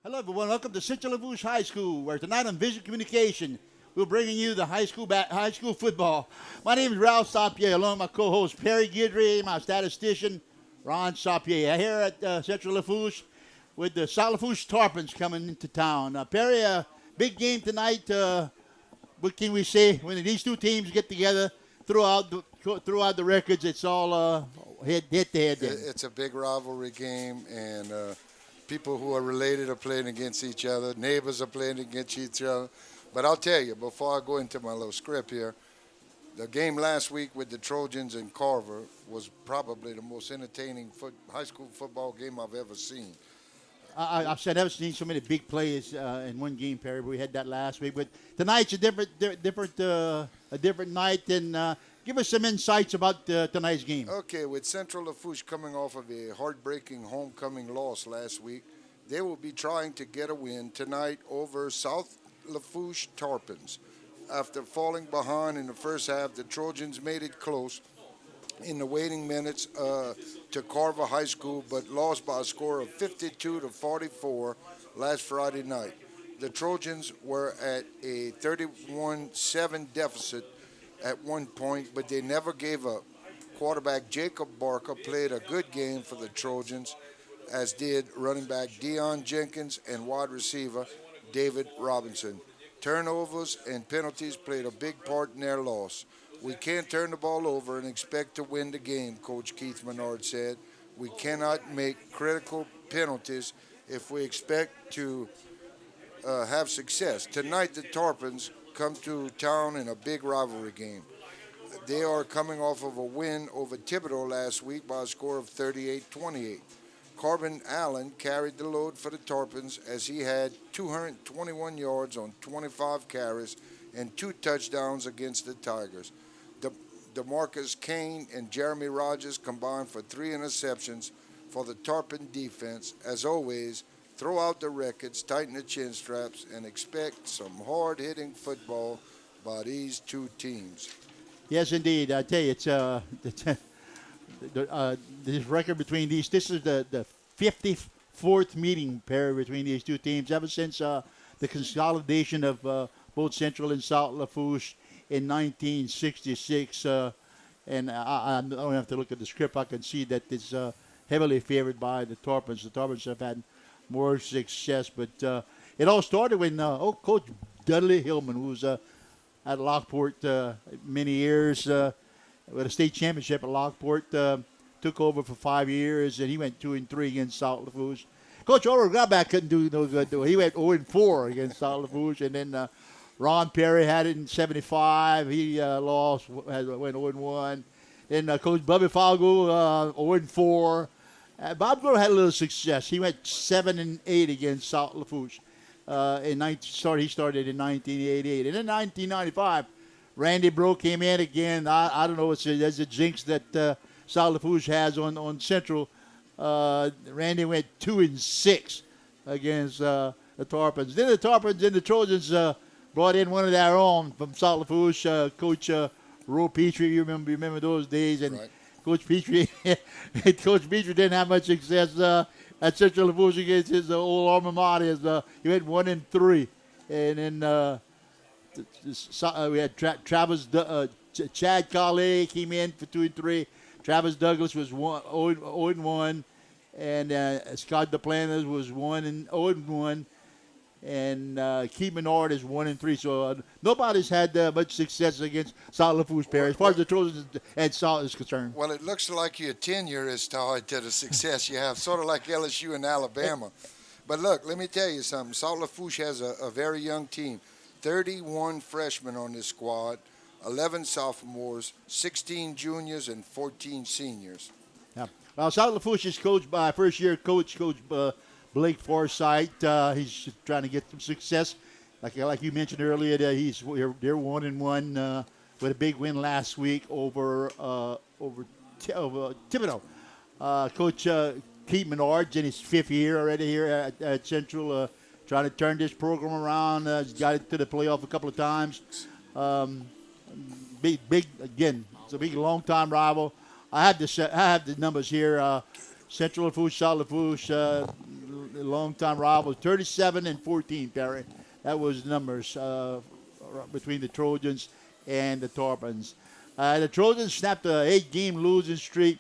Hello, everyone. Welcome to Central Lafourche High School, where tonight on Vision Communication, we're bringing you the high school football. My name is Ralph Sapier, along with my co-host Perry Guidry, my statistician Ron Sapier. Here at Central Lafourche with the South Lafourche Tarpons coming into town. Perry, big game tonight. What can we say when these two teams get together? Throughout the records, it's all head to head. It's a big rivalry game, and people who are related are playing against each other. Neighbors are playing against each other. But I'll tell you, before I go into my little script here, the game last week with the Trojans and Carver was probably the most entertaining high school football game I've ever seen. I've said I've never seen so many big plays in one game, Perry. We had that last week, but tonight's a different night. And give us some insights about tonight's game. Okay, with Central Lafourche coming off of a heartbreaking homecoming loss last week, they will be trying to get a win tonight over South Lafourche Tarpons. After falling behind in the first half, the Trojans made it close in the waiting minutes to Carver High School, but lost by a score of 52-44 last Friday night. The Trojans were at a 31-7 deficit at one point, but they never gave up. Quarterback Jacob Barker played a good game for the Trojans, as did running back Deion Jenkins and wide receiver David Robinson. Turnovers and penalties played a big part in their loss. We can't turn the ball over and expect to win the game, Coach Keith Menard said. We cannot make critical penalties if we expect to have success. Tonight, the Tarpons come to town in a big rivalry game. They are coming off of a win over Thibodeau last week by a score of 38-28. Corbin Allen carried the load for the Tarpons as he had 221 yards on 25 carries and 2 touchdowns against the Tigers. DeMarcus Kane and Jeremy Rogers combined for 3 interceptions for the Tarpon defense. As always, throw out the records, tighten the chin straps, and expect some hard-hitting football by these two teams. Yes, indeed. I tell you, it's this record between these. This is the 54th meeting, Perry, between these two teams ever since the consolidation of both Central and South Lafourche in 1966. And I don't have to look at the script. I can see that it's heavily favored by the Tarpons. The Tarpons have had more success, but it all started when Coach Dudley Hillman, who was at Lockport many years, with a state championship at Lockport, took over for 5 years, and he went 2-3 against South Lafourche. Coach Oro Grabback couldn't do no good, though. He went 0-4 against South Lafourche, and then Ron Perry had it in 75. He went 0-1. Then Coach Bubby Falgo, 0-4. Bob Gore had a little success. He went 7-8 against South Lafourche. He started in 1988. And in 1995, Randy Bro came in again. I don't know. There's a jinx that South Lafourche has on Central. Randy went 2-6 against the Tarpons. Then the Trojans brought in one of their own from South Lafourche, Coach Ro Petrie. You remember those days, and right. Coach Petrie didn't have much success at Central Lafourche against his old alma mater. He went 1-3, and then we had Travis Chad Carley came in for 2-3. Travis Douglas was 0-1, and Scott DePlaners was 1-0-1. And Keith Menard is 1-3. So nobody's had much success against South Lafourche, Perry, as far as the Trojans and South is concerned. Well, it looks like your tenure is tied to the success you have, sort of like LSU and Alabama. But look, let me tell you something. South Lafourche has a very young team. 31 freshmen on this squad, 11 sophomores, 16 juniors, and 14 seniors. Yeah. Well, South Lafourche is coached by first-year Coach Blake Forsythe. He's trying to get some success. Like you mentioned earlier, they're 1-1 with a big win last week over Thibodeau. Coach Keith Menard's in his 5th year already here at Central, trying to turn this program around. He's got it to the playoff a couple of times. Big again. It's a big, long-time rival. I have the numbers here. Central Lafourche, South Lafourche, long-time rivals, 37-14, Perry. That was numbers between the Trojans and the Tarpons. The Trojans snapped a 8-game losing streak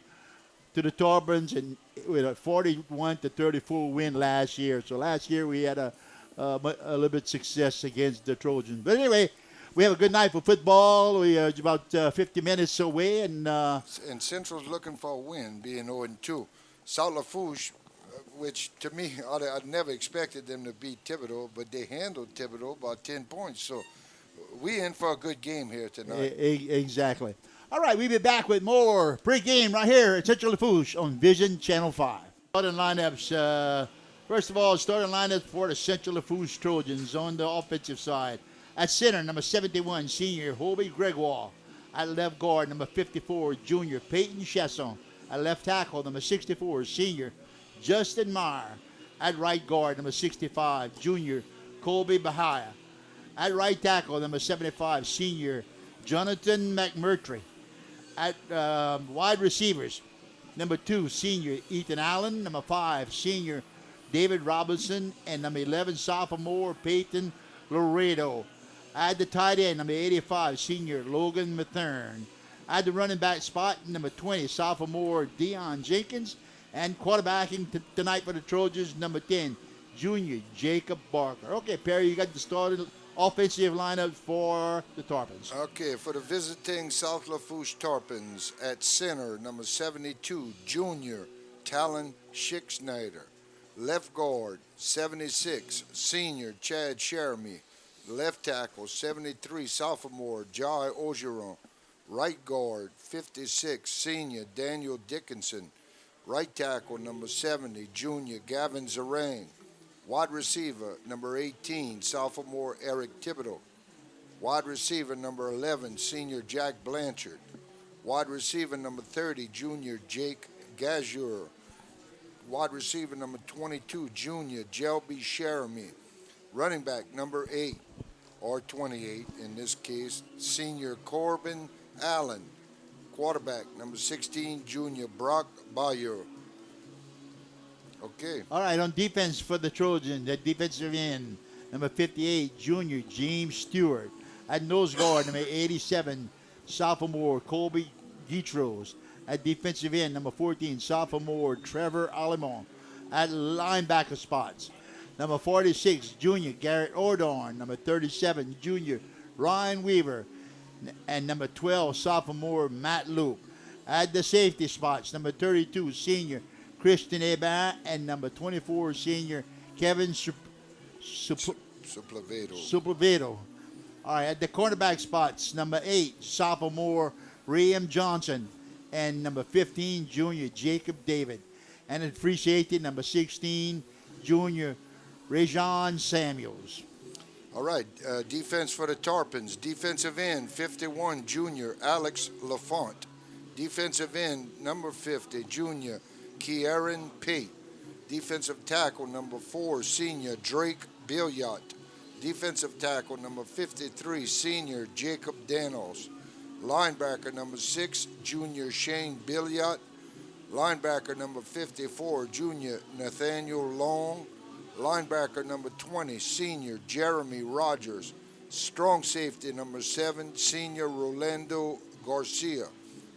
to the Tarpons and with a 41-34 win last year. So last year we had a little bit success against the Trojans. But anyway, we have a good night for football. We are about 50 minutes away, and Central's looking for a win, being 0-2. South Lafourche, which to me, I'd never expected them to beat Thibodeau, but they handled Thibodeau by 10 points. So we in for a good game here tonight. Exactly. All right, we'll be back with more pre-game right here at Central Lafourche on Vision Channel 5. Starting lineups. First of all, starting lineups for the Central Lafourche Trojans on the offensive side. At center, number 71, senior Hobie Gregoire. At left guard, number 54, junior Peyton Chasson. At left tackle, number 64, senior Justin Meyer. At right guard, number 65, junior Colby Bahia. At right tackle, number 75, senior Jonathan McMurtry. At wide receivers, number 2, senior Ethan Allen. Number 5, senior David Robinson. And number 11, sophomore Peyton Laredo. At the tight end, number 85, senior Logan Mathern. At the running back spot, number 20, sophomore Deion Jenkins. And quarterbacking tonight for the Trojans, number 10, junior Jacob Barker. Okay, Perry, you got the starting offensive lineup for the Tarpons. Okay, for the visiting South Lafourche Tarpons, at center, number 72, junior Talon Schick-Snyder. Left guard, 76, senior Chad Sheremy. Left tackle, 73, sophomore Jai Ogeron. Right guard, 56, senior Daniel Dickinson. Right tackle, number 70, junior Gavin Zarang. Wide receiver, number 18, sophomore Eric Thibodeau. Wide receiver, number 11, senior Jack Blanchard. Wide receiver, number 30, junior Jake Gazure. Wide receiver, number 22, junior Jelby Sheremy. Running back, number 8, or 28 in this case, senior Corbin Allen. Quarterback, number 16, junior Brock Bayer. Okay. All right, on defense for the Trojans, at defensive end, number 58, junior James Stewart. At nose guard, number 87, sophomore Colby Gitros. At defensive end, number 14, sophomore Trevor Alimon. At linebacker spots, number 46, junior Garrett Ordorn. Number 37, junior Ryan Weaver. And number 12, sophomore Matt Luke. At the safety spots, number 32, senior Christian Eban. And number 24, senior Kevin Suplavedo. All right, at the cornerback spots, number 8, sophomore Liam Johnson. And number 15, junior Jacob David. And at free safety, number 16, junior Rajon Samuels. All right, defense for the Tarpons. Defensive end, 51, junior Alex Lafont. Defensive end, number 50, junior Kieran Pate. Defensive tackle, number 4, senior Drake Billiot. Defensive tackle, number 53, senior Jacob Danos. Linebacker, number 6, junior Shane Billiot. Linebacker, number 54, junior Nathaniel Long. Linebacker, number 20, senior Jeremy Rogers. Strong safety, number 7, senior Rolando Garcia.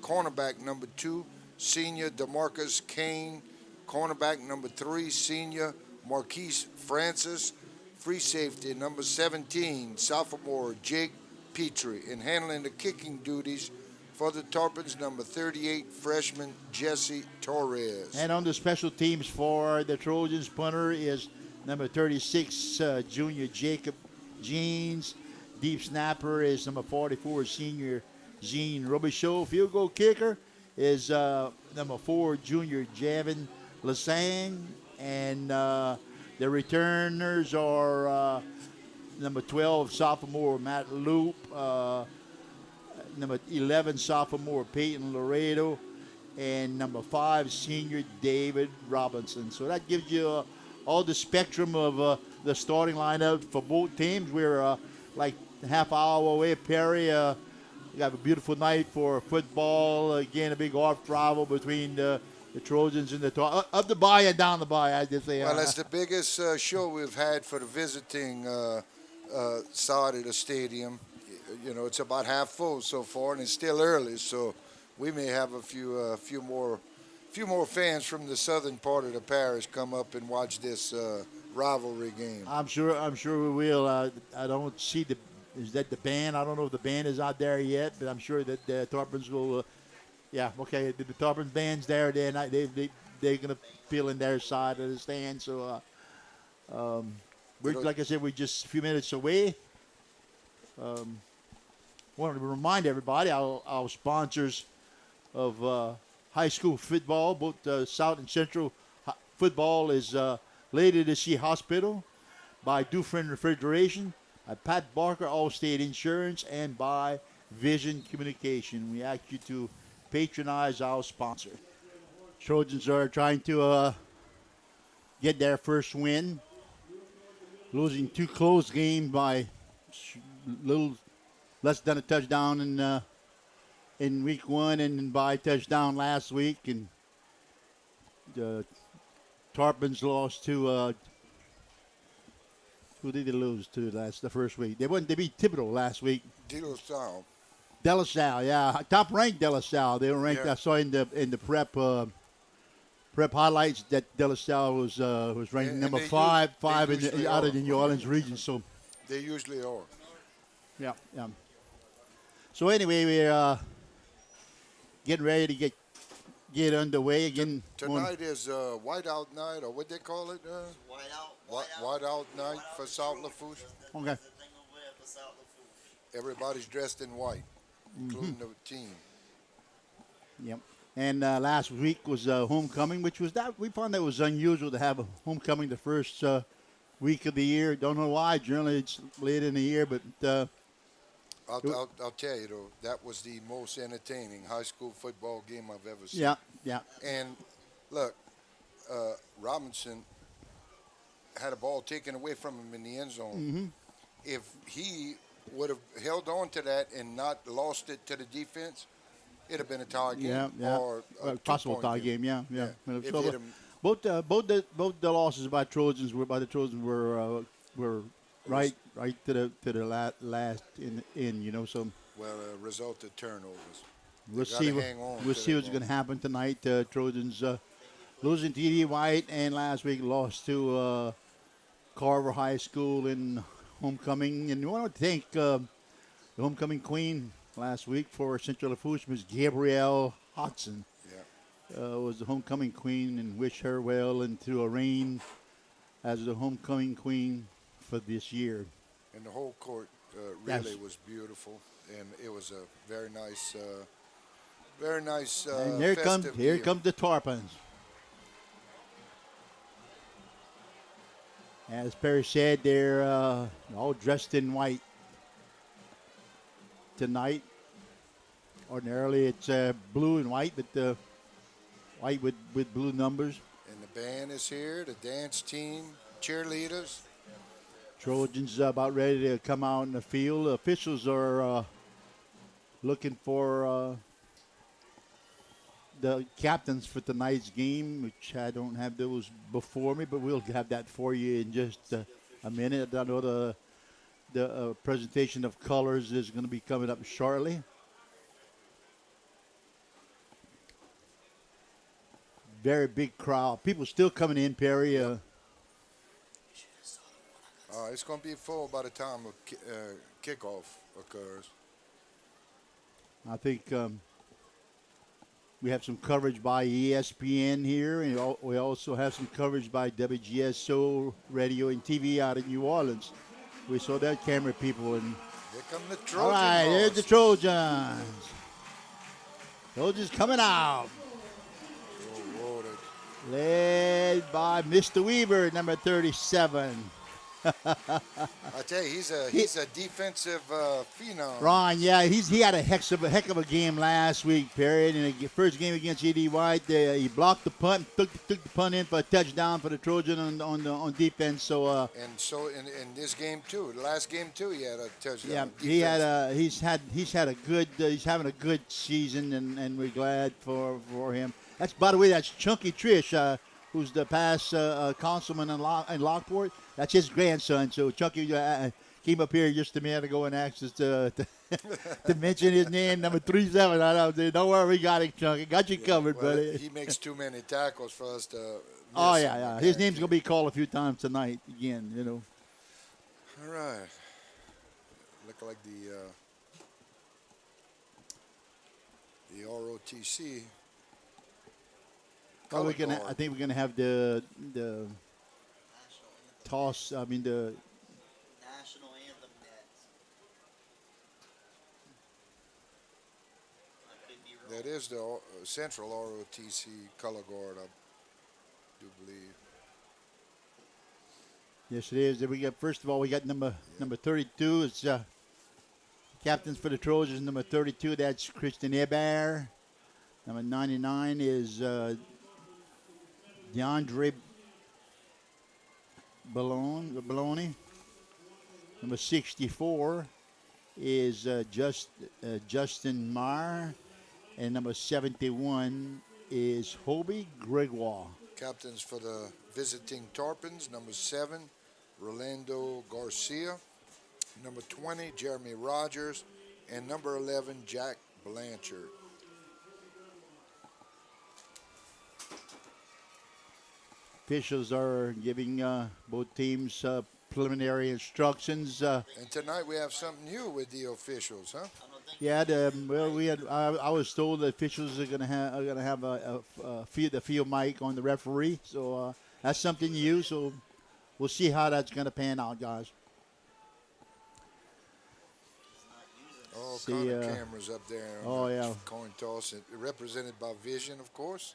Cornerback, number 2, senior DeMarcus Kane. Cornerback, number 3, senior Marquise Francis. Free safety, number 17, sophomore Jake Petrie. And handling the kicking duties for the Tarpons, number 38, freshman Jesse Torres. And on the special teams for the Trojans, punter is number 36, junior Jacob Jeans. Deep snapper is number 44, senior Gene Robichaud. Field goal kicker is number 4, junior Javin Lasang. And the returners are number 12, sophomore Matt Loop. Number 11, sophomore Peyton Laredo. And number 5, senior David Robinson. So that gives you all the spectrum of the starting lineup for both teams. We're like a half hour away, Perry. We have a beautiful night for football. Again, a big off travel between the the Trojans in the top, up the bay and down the bay. I just say. Well, it's the biggest show we've had for the visiting side of the stadium. You know, it's about half full so far, and it's still early, so we may have a few more fans from the southern part of the parish come up and watch this rivalry game. I'm sure we will. I don't see is that the band? I don't know if the band is out there yet, but I'm sure that the Tarpons will. Yeah, okay. The Tarpons band's there. They're gonna feel in their side of the stand. So, we're like I said, we're just a few minutes away. Wanted to remind everybody our sponsors of high school football, both South and Central football, is Lady to Sea Hospital, by Dufresne Refrigeration, by Pat Barker Allstate Insurance, and by Vision Communication. We ask you to patronize our sponsor. Trojans are trying to get their first win, losing 2 close games by little less than a touchdown in week 1 and by touchdown last week. And the Tarpons lost to who did they lose to the first week? They beat Thibodeau last week. De La Salle, yeah, top ranked De La Salle. They were ranked. Yeah. I saw in the prep highlights that De La Salle was ranked number five out of the New Orleans region. So they usually are. Yeah. So anyway, we're getting ready to get underway again. Tonight is whiteout night, or what they call it? Whiteout night for South Lafourche. Okay. Everybody's dressed in white, including the team. Yep. And last week was homecoming, which was we found that was unusual to have a homecoming the first week of the year. Don't know why. Generally, it's late in the year, but. I'll tell you, though, that was the most entertaining high school football game I've ever seen. Yeah. And, look, Robinson had a ball taken away from him in the end zone. Mm-hmm. If he would have held on to that and not lost it to the defense, it'd have been a tie game. Yeah. Or a possible tie game. Yeah. So, both the losses by the Trojans were right to the last in. So result of turnovers. We'll see what's going to happen tonight. Trojans losing to E.D. White, and last week lost to Carver High School in homecoming. And we want to thank the homecoming queen last week for Central Lafourche, Ms. Gabrielle Hodson. Was the homecoming queen, and wish her well into a reign as the homecoming queen for this year. And the whole court really was beautiful, and it was a very nice. And here comes the Tarpons. As Perry said, they're all dressed in white tonight. Ordinarily, it's blue and white, but white with blue numbers. And the band is here, the dance team, cheerleaders. Trojans about ready to come out in the field. Officials are looking for the captains for tonight's game, which I don't have those before me, but we'll have that for you in just a minute. I know the presentation of colors is going to be coming up shortly. Very big crowd. People still coming in, Perry. It's going to be full by the time kickoff occurs. I think we have some coverage by ESPN here, and we also have some coverage by WGSO Radio and TV out of New Orleans. We saw that camera people. And here come the Trojans. All right, there's the Trojans. Trojans coming out. Led by Mr. Weaver, number 37. I tell you, he's a defensive phenom. Ron, yeah, he had a heck of a game last week, Perry. In the first game against E.D. White, he blocked the punt, took the punt in for a touchdown for the Trojan on defense. So in this game too, the last game too, he had a touchdown. Yeah, he's having a good season, and we're glad for him. That's, by the way, that's Chunky Trish, who's the past councilman in Lockport. That's his grandson. So Chunky came up here just a minute ago and asked us to mention his name, number 37. I know, dude, don't worry, we got it, Chunky. Got you covered, well, buddy. he makes too many tackles for us to miss Oh, him, yeah, yeah. I His name's guarantee. going to be called a few times tonight again, you know. All right. Look like the ROTC. Oh, color I guard. think we're going to have the toss, I mean, the National anthem next. I could be wrong. That is the Central ROTC color guard, I do believe. Yes, it is. Then we got, first of all, we got number 32. It's captains for the Trojans. Number 32, that's Christian Eber. Number 99 is DeAndre Baloney. Number 64 is Justin Marr. And number 71 is Hobie Gregoire. Captains for the visiting Tarpons, number 7, Rolando Garcia. Number 20, Jeremy Rogers. And number 11, Jack Blanchard. Officials are giving both teams preliminary instructions. And tonight we have something new with the officials, huh? Yeah, I was told the officials are gonna have a field mic on the referee, so that's something new. So we'll see how that's gonna pan out, guys. All See, kind of cameras up there. On oh, the yeah. Coin toss, represented by Vision, of course.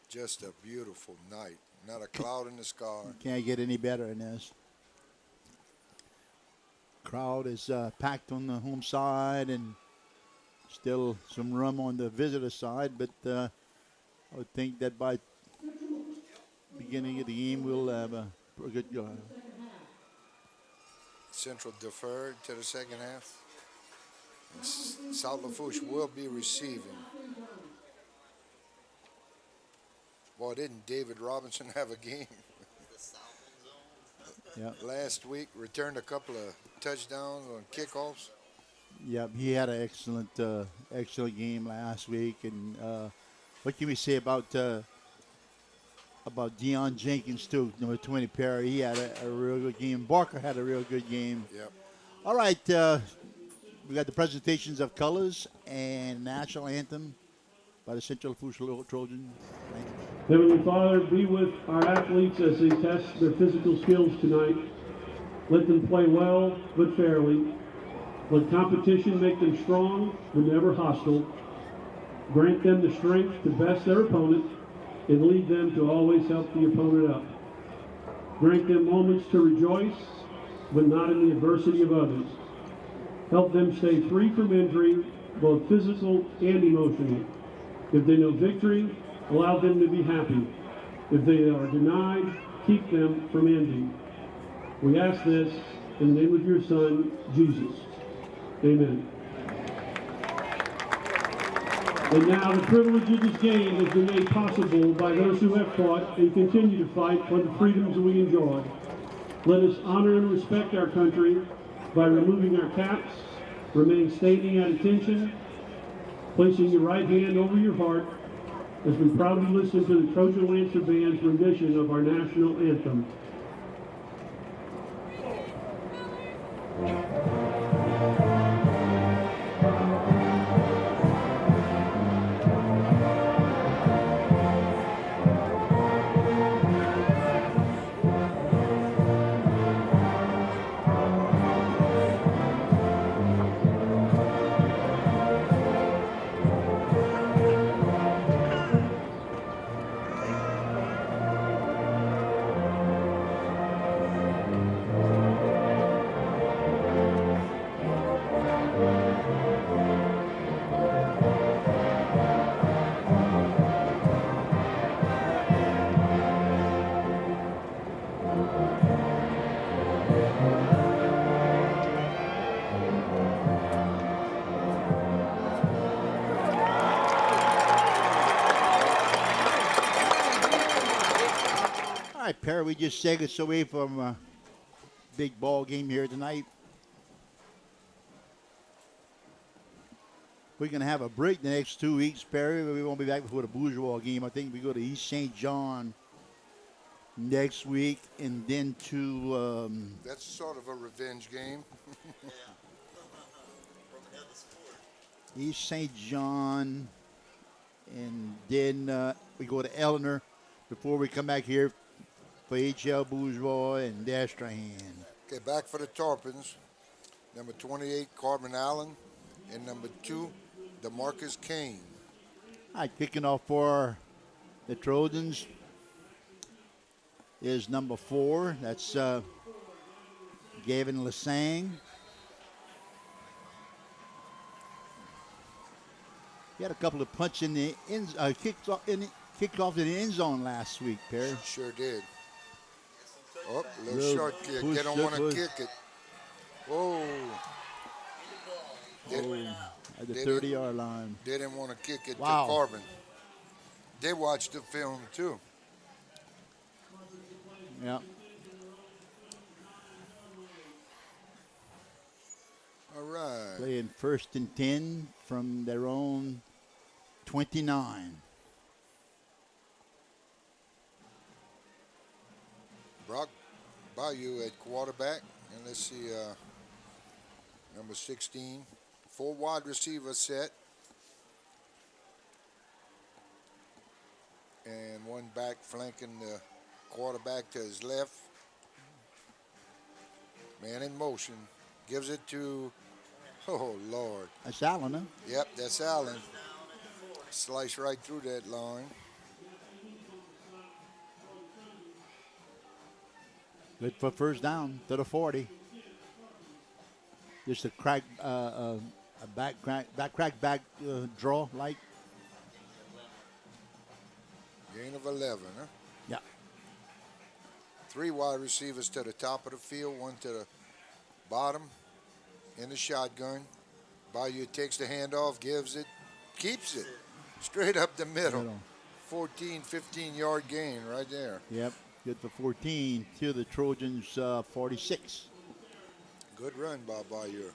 Just a beautiful night. Not a cloud in the sky. Can't get any better than this. Crowd is packed on the home side and still some room on the visitor side, but I would think that by beginning of the game we'll have a good Central deferred to the second half. South Lafourche will be receiving. Boy, didn't David Robinson have a game The Southland zone. yeah. last week? Returned a couple of touchdowns on kickoffs. Yeah, he had an excellent game last week. And what can we say about Deion Jenkins too? Number 20, Perry. He had a real good game. Barker had a real good game. Yep. All right, we got the presentations of colors and national anthem by the Central Lafourche Trojan. Heavenly Father, be with our athletes as they test their physical skills tonight. Let them play well but fairly. Let competition make them strong but never hostile. Grant them the strength to best their opponent and lead them to always help the opponent up. Grant them moments to rejoice but not in the adversity of others. Help them stay free from injury, both physical and emotional. If they know victory, allow them to be happy. If they are denied, keep them from envy. We ask this in the name of your Son, Jesus. Amen. And now the privilege of this game has been made possible by those who have fought and continue to fight for the freedoms we enjoy. Let us honor and respect our country by removing our caps, remain standing at attention, placing your right hand over your heart, as we proudly listen to the Trojan Lancer Band's rendition of our national anthem. right, Perry, we just seconds away from a big ball game here tonight. We're going to have a break the next 2 weeks, Perry. We won't be back before the Bourgeois game. I think we go to East St. John next week and then to That's sort of a revenge game. Yeah. From another sport. East St. John, and then we go to Eleanor before we come back here for HL Bourgeois and Destrehan. Okay, back for the Tarpons. Number 28, Corbin Allen. And number 2, DeMarcus Kane. All right, kicking off for the Trojans is number 4. That's Gavin Lasang. He had a couple of punch in the end, kicked off in the end zone last week, Perry. Sure did. Oh, little Little short kick. push, They don't good want to push. kick it. Whoa. They, At the Did 30-yard line. they didn't want to kick it Wow. to Corbin. They watched the film too. Yeah. All right. Playing 1st and 10 from their own 29. Brock Bayou at quarterback. And let's see, number 16. 4 wide receiver set. And 1 back flanking the quarterback to his left. Man in motion. Gives it to, oh, Lord. That's Allen, huh? Yep, that's Allen. Slice right through that line. Good for first down to the 40. Just a crack, a back draw like. Gain of 11, huh? Yeah. 3 wide receivers to the top of the field, 1 to the bottom in the shotgun. Bayou takes the handoff, gives it, keeps it straight up the middle. 14, 15-yard gain right there. Yep. Good for 14 to the Trojans 46. Good run by Bayou.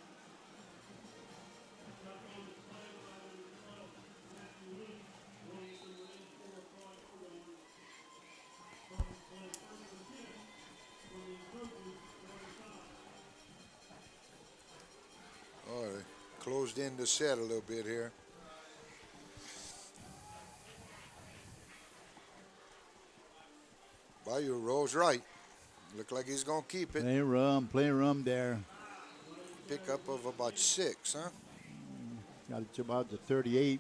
Oh, they closed in the set a little bit here. Bayou rolls right. Look like he's going to keep it. Play rum there. Pickup of about 6, huh? Got it to about the 38.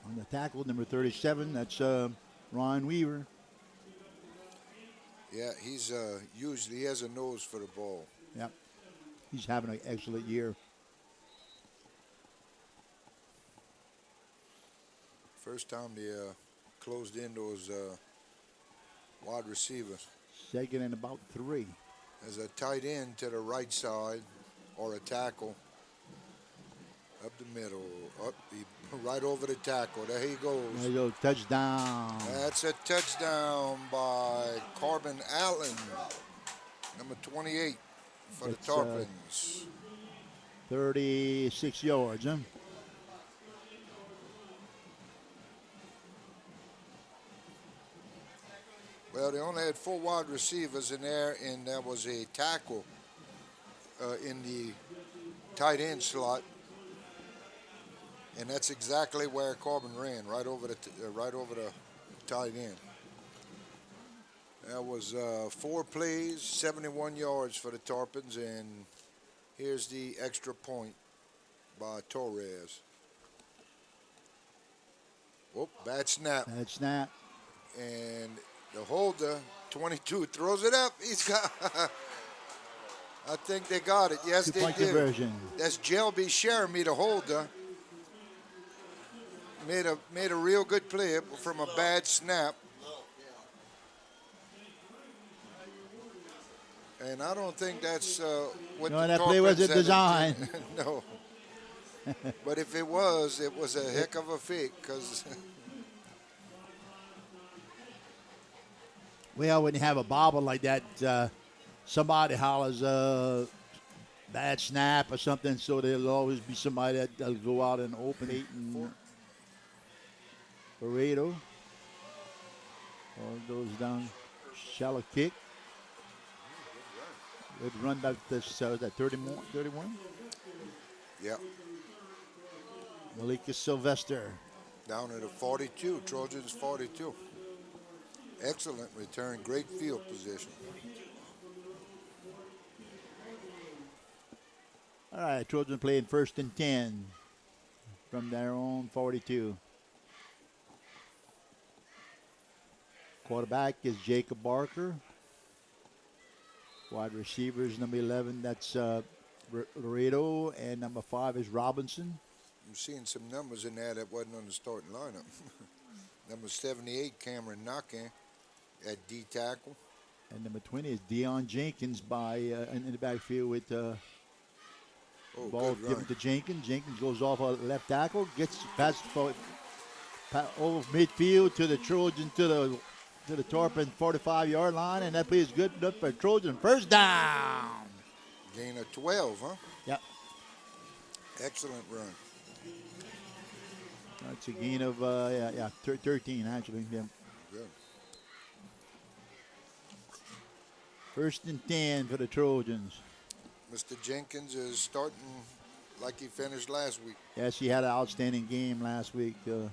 On the tackle, number 37, that's Ron Weaver. Yeah, he's usually he has a nose for the ball. Yep. He's having an excellent year. First time they closed in those wide receivers. 2nd and about 3. As a tight end to the right side or a tackle. Up the middle, right over the tackle. There he goes. There you go, touchdown. That's a touchdown by Corbin Allen, number 28 for It's, the Tarpons. 36 yards, huh? Well, they only had 4 wide receivers in there, and there was a tackle in the tight end slot, and that's exactly where Corbin ran, right over the tight end. That was 4 plays, 71 yards for the Tarpons, and here's the extra point by Torres. Whoop, bad snap. Bad snap. And the holder, 22, throws it up. He's got, I think they got it. Yes, they Two-point did. conversion. That's Jelby Sheremy, the holder. Made a real good play from a bad snap. And I don't think that's what No, the that play wasn't Tarpons had designed. intended. No. But if it was a heck of a fake because Well, when you have a bobble like that, somebody hollers bad snap or something, so there'll always be somebody that'll go out and open it. And Laredo goes down, shallow kick. Good run back to that 31. Yep. Malika Sylvester. Down at a 42. Trojans 42. Excellent return. Great field position. All right, Trojans playing 1st and 10 from their own 42. Quarterback is Jacob Barker. Wide receivers, number 11, that's Laredo, and number 5 is Robinson. I'm seeing some numbers in there that wasn't on the starting lineup. Number 78, Cameron Knockin at D tackle. And number 20 is Deion Jenkins in the backfield with ball given to Jenkins. Jenkins goes off a left tackle, gets past over midfield to the Trojan to the Torpin 45-yard line, and that play is good enough for Trojan. First down. Gain of 12, huh? Yep. Excellent run. That's a gain of 13 actually. Yeah. Good. 1st and 10 for the Trojans. Mr. Jenkins is starting like he finished last week. Yes, he had an outstanding game last week. 2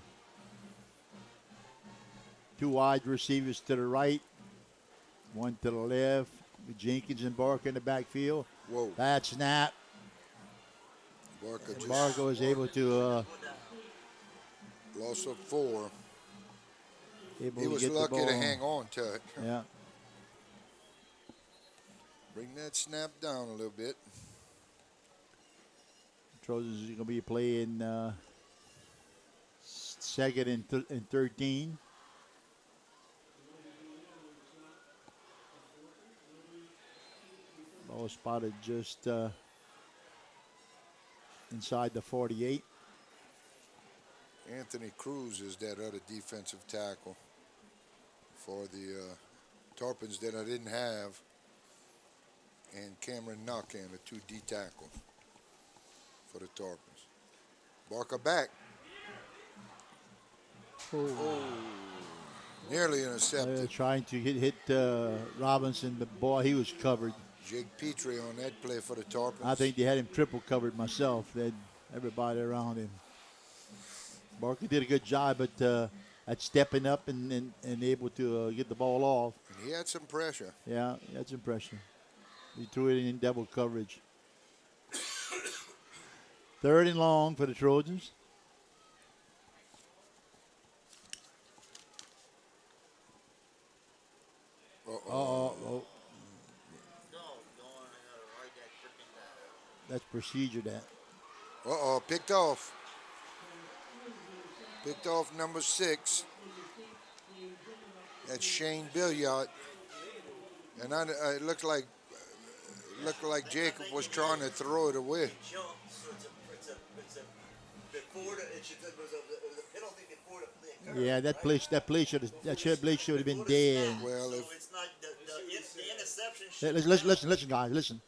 wide receivers to the right, 1 to the left. With Jenkins and Barker in the backfield. Whoa. Bad snap. Barker was able to loss of 4. He to was get lucky the ball. to hang on to it. Yeah. Bring that snap down a little bit. Trojans are going to be playing 2nd and 13. Ball spotted just inside the 48. Anthony Cruz is that other defensive tackle for the Tarpons that I didn't have. And Cameron Knockin, the 2 D tackle for the Tarpons. Barker back. Oh. Nearly intercepted. Trying to hit Robinson, but boy, he was covered. Jake Petrie on that play for the Tarpons. I think they had him triple covered myself. They had everybody around him. Barker did a good job at stepping up and able to get the ball off. And he had some pressure. Yeah, that's some pressure. He threw it in double coverage. 3rd and long for the Trojans. Oh. That's procedure that. Picked off. Picked off number 6. That's Shane Billiard. And it looked like Jacob was trying to throw it away. Yeah, that play should have been dead. Well, So if it's not the interception. Should Listen, guys, listen.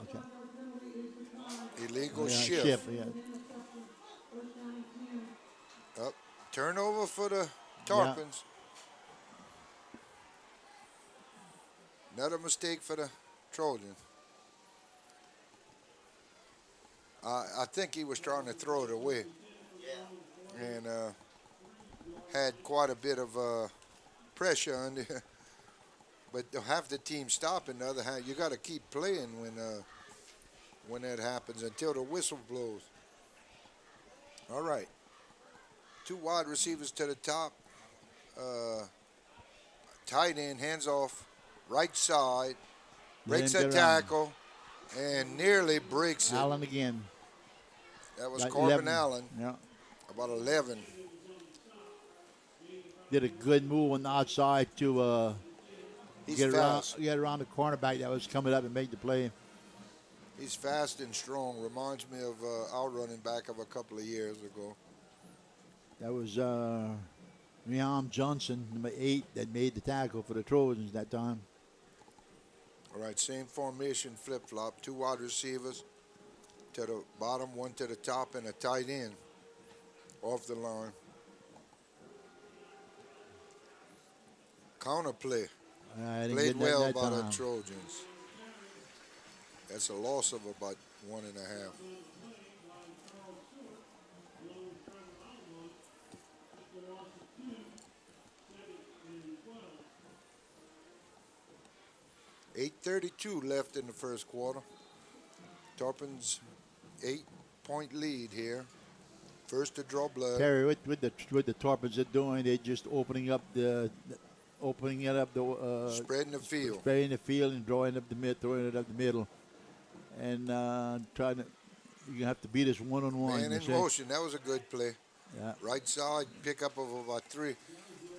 Okay. illegal Yeah, shift. yeah. Up. Turnover for the Tarpons. Another mistake for the Trojans. I think he was trying to throw it away. And had quite a bit of pressure on there. But to have the team stop, on the other hand, you got to keep playing when that happens until the whistle blows. All right. 2 wide receivers to the top. Tight end, hands off, right side, breaks a tackle, and nearly breaks it. Allen again. That was Got Corbin 11. Allen, Yeah. about 11. Did a good move on the outside to He's get fast. around the cornerback that was coming up and make the play. He's fast and strong. Reminds me of our running back of a couple of years ago. That was Riam Johnson, number 8, that made the tackle for the Trojans that time. All right, same formation, flip-flop. 2 wide receivers to the bottom, 1 to the top, and a tight end off the line. Counter play. I didn't Played get that well that by the time. Trojans. That's a loss of about 1.5. .8:32 left in the first quarter. Tarpon's 8-point lead here. First to draw blood. Terry, what the Torpeds are doing, they're just opening it up the Spreading the field. spreading the field and throwing it up the middle, and trying to. You have to beat us one-on-one. Man in motion. That was a good play. Yeah. Right side, pickup of about 3.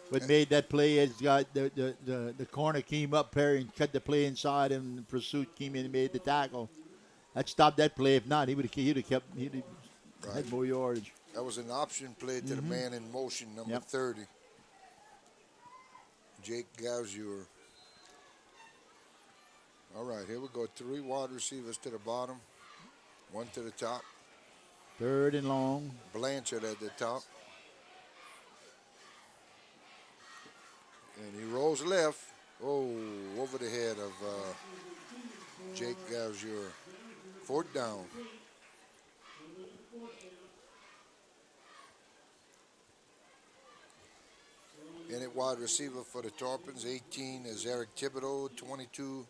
What made that play is got the corner came up, Perry, and cut the play inside, and Pursuit came in and made the tackle. That stopped that play. If not, he'd have had more yardage. That was an option play to the man in motion, number 30. Jake Gauzier. All right, here we go. 3 wide receivers to the bottom, 1 to the top. 3rd and long. Blanchard at the top. And he rolls left. Oh, over the head of Jake Gauzier. 4th down. In it, wide receiver for the Tarpons. 18 is Eric Thibodeau. 22,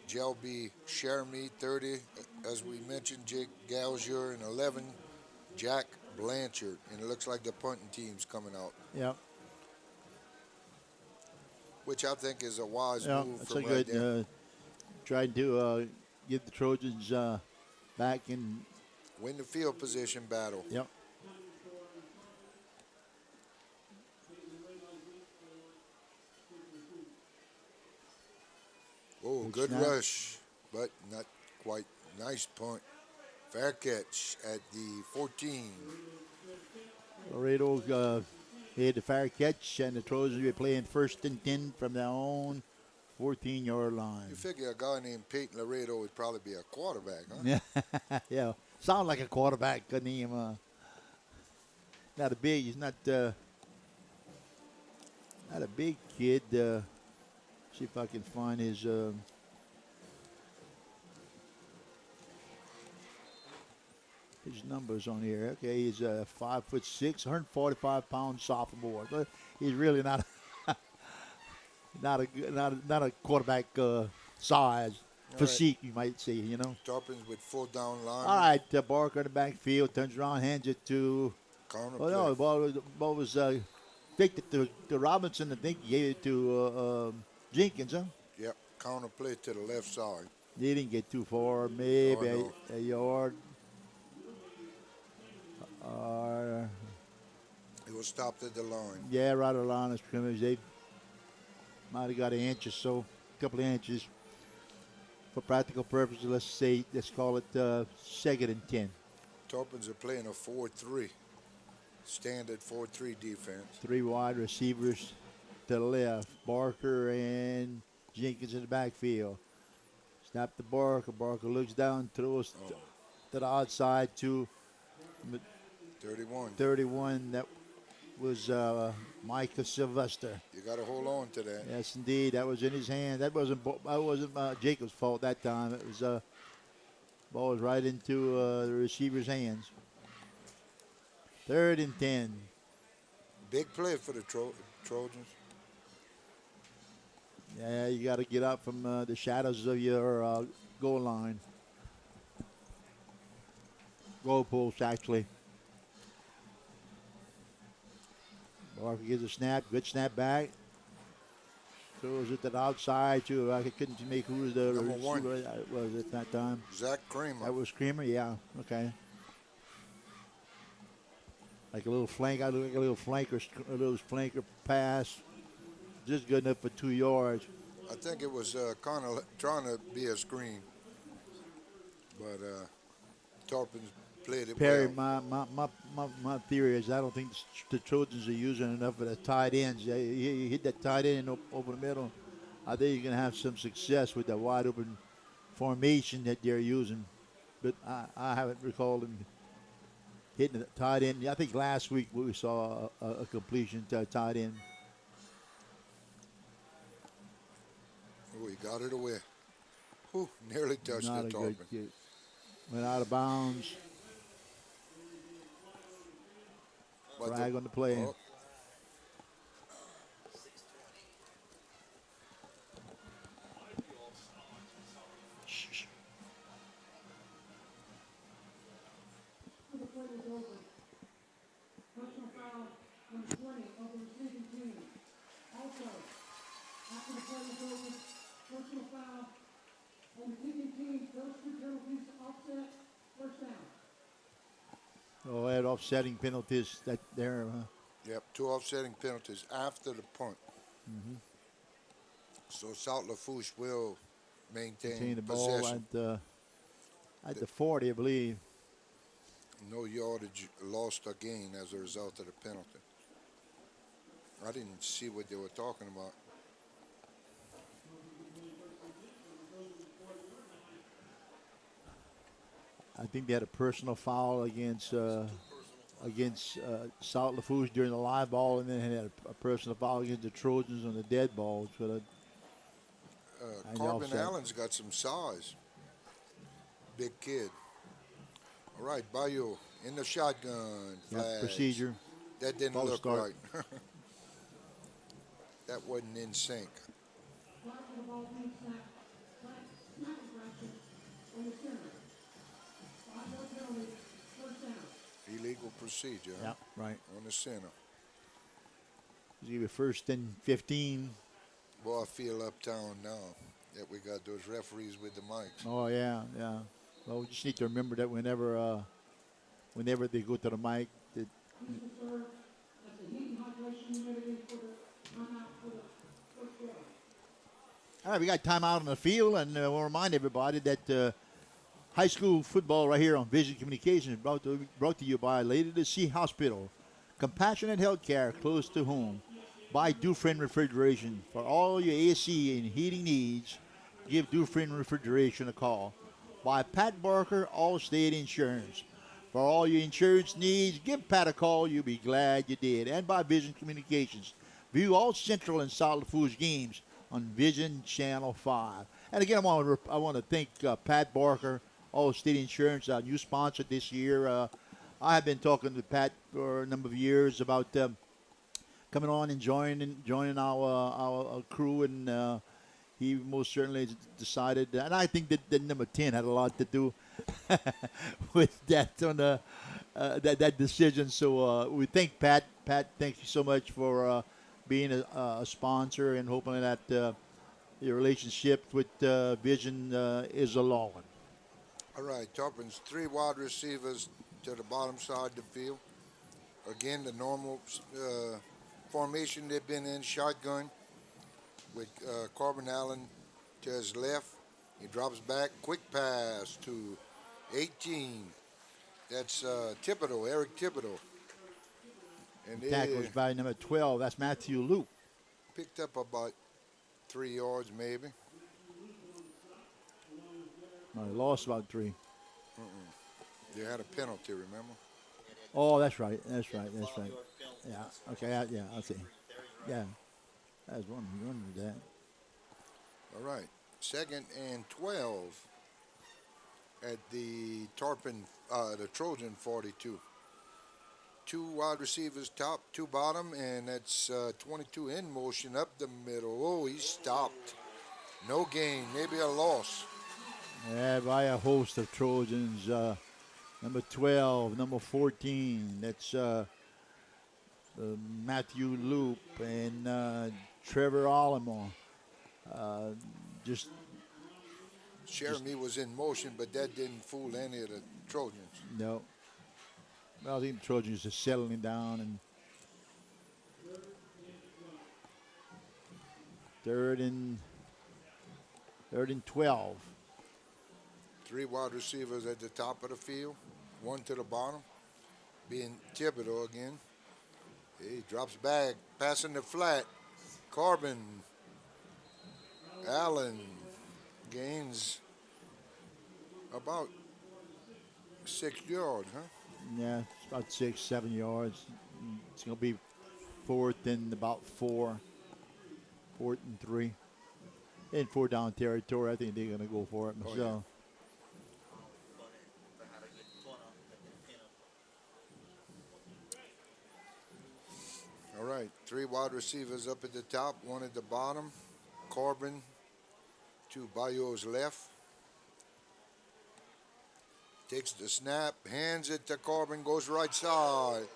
Jelby Sheremy. 30, as we mentioned, Jake Gauzier. And 11, Jack Blanchard. And it looks like the punting team's coming out. Yep. Which I think is a wise Yeah, move that's from a right good. there. Trying to get the Trojans back in. Win the field position battle. Yep. Oh, Good good snap. rush, but not quite. Nice punt. Fair catch at the 14. Laredo had the fair catch, and the Trojans will be playing 1st and 10 from their own 14-yard line. You figure a guy named Peyton Laredo would probably be a quarterback, huh? Yeah, yeah. Sound like a quarterback, couldn't he? Not a big. He's not a big kid. See if I can find his. His numbers on here. Okay, he's 5'6", 145-pound sophomore. But he's really not not a quarterback size physique, you might say. You know. Tarpons with 4 down line. All right, Barker in the backfield turns around, hands it to. Corner Oh no, play. the ball was kicked it to Robinson. I think he gave it to Jenkins, huh? Yep, counter play to the left side. He didn't get too far, maybe no. a yard. It was stopped at the line. Yeah, right around the scrimmage. They might have got an inch or so, a couple of inches. For practical purposes, let's call it 2nd and 10. Tarpons are playing a 4-3. Standard 4-3 defense. 3 wide receivers to the left. Barker and Jenkins in the backfield. Snap to Barker. Barker looks down, throws to the outside to 31. 31. That was Micah Sylvester. You got to hold on to that. Yes, indeed. That was in his hand. That wasn't Jacob's fault that time. It was ball was right into the receiver's hands. 3rd and 10. Big play for the Trojans. Yeah, you got to get out from the shadows of your goal line. Goal post, actually. Barker gives a snap. Good snap back. Throws it to the outside, too. I couldn't make who was the Number 1. receiver was at that time. Zach Kramer. That was Creamer, yeah. Okay. Like a little flank, a little flanker pass. Just good enough for 2 yards. I think it was kind of trying to be a screen. But Tarpons played it Perry, well. my theory is I don't think the Trojans are using enough of the tight ends. You hit that tight end over the middle. I think you're going to have some success with that wide open formation that they're using. But I haven't recalled him hitting the tight end. I think last week we saw a completion to a tight end. Oh, he got it away. Whew, nearly touched Not the a good Tarpon. kick. Went out of bounds. But Flag on the play. oh, Oh, had offsetting penalties that there. yep, 2 offsetting penalties after the punt. So South Lafourche will Maintain maintain the ball possession. at the 40, I believe. No yardage lost or gained as a result of the penalty. I didn't see what they were talking about. I think they had a personal foul against South Lafourche during the live ball, and then had a personal foul against the Trojans on the dead balls. But and the Corbin offset. Allen's got some size. Big kid. All right, Bayou in the shotgun. Yeah, Flags. procedure. That didn't False look start. right. That wasn't in sync. Illegal procedure Yeah, right. on the center. Give it first and 15. Boy, I feel uptown now that we got those referees with the mics. Oh yeah, yeah. Well, we just need to remember that whenever they go to the mic, that all right, we got time out on the field, and we'll remind everybody that high school football right here on Vision Communications is brought to you by Lady to Sea Hospital, compassionate healthcare close to home, by Dufresne Refrigeration. For all your AC and heating needs, give Dufresne Refrigeration a call. By Pat Barker, Allstate Insurance. For all your insurance needs, give Pat a call. You'll be glad you did. And by Vision Communications. View all Central and South Lafourche games on Vision Channel 5. And again, I want to thank Pat Barker, Allstate Insurance, our new sponsor this year. I have been talking to Pat for a number of years about coming on and joining our crew, and he most certainly decided, and I think that the number 10 had a lot to do with that on that decision. So we thank Pat. Pat, thank you so much for being a sponsor, and hoping that your relationship with Vision is a long one. All right, Tarpon's 3 wide receivers to the bottom side of the field. Again, the normal formation they've been in, shotgun, with Corbin Allen to his left. He drops back, quick pass to 18. That's Thibodeau, Eric Thibodeau. And they Tackles by number 12. That's Matthew Luke. picked up about 3 yards maybe. No, he lost about 3. They had a penalty, remember? Oh, that's right. That's right. Yeah. Okay. Yeah. I'll see. Yeah. I was wondering that. All right, 2nd and 12 at the the Trojan 42. 2 wide receivers top, 2 bottom, and that's 22 in motion up the middle. Oh, he stopped. No gain, maybe a loss. Yeah, by a host of Trojans. Number 12, number 14. That's Matthew Loop and Trevor Allemore. Just Jeremy was in motion, but that didn't fool any of the Trojans. no. Well, I think the Trojans are settling down, and third and 12. 3 wide receivers at the top of the field. one to the bottom, being Thibodeau again. He drops back, passing the flat. Corbin, Allen gains about 6 yards, huh? Yeah, it's about 6, 7 yards. It's going to be fourth and about fourth and 3. In 4 down territory, I think they're going to go for it Oh, myself. Funny. They had a good corner. They can pin him. All right, 3 wide receivers up at the top, 1 at the bottom. Corbin to Bayo's left. Takes the snap, hands it to Corbin, goes right side.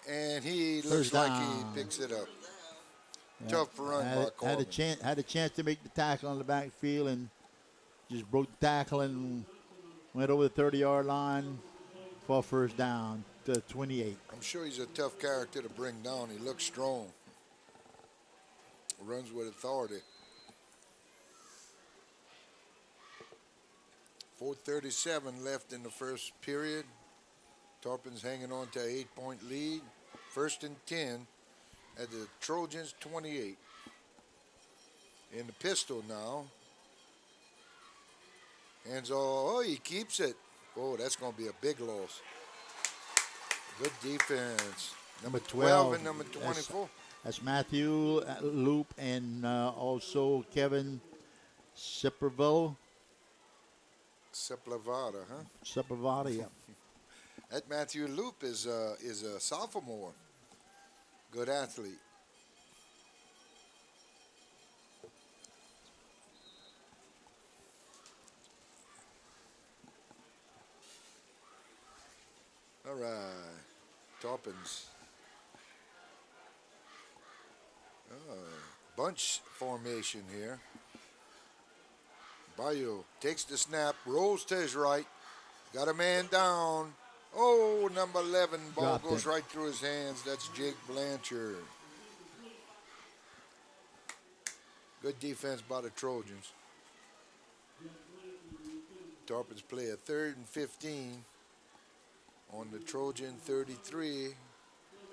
And he looks First like down. he picks it up. Yeah. Tough run by Had a Corbin. chance to make the tackle on the backfield and just broke the tackle and went over the 30-yard line for a first down to 28. I'm sure he's a tough character to bring down. He looks strong. Runs with authority. 4:37 left in the first period. Tarpon's hanging on to an 8-point lead. First and 10 at the Trojans' 28. In the pistol now. Hands off. Oh, he keeps it. Oh, that's going to be a big loss. Good defense. Number 12 and number 24. That's Matthew Loop and also Kevin Sepulveda. Sepulveda, huh? Sepulveda, yeah. That Matthew Loop is a sophomore. Good athlete. All right, Toppins. Bunch formation here. Bayo takes the snap, rolls to his right, got a man down. Oh, number 11 ball Dropped goes it. right through his hands. That's Jake Blanchard. Good defense by the Trojans. Tarpons play a 3rd and 15 on the Trojan 33.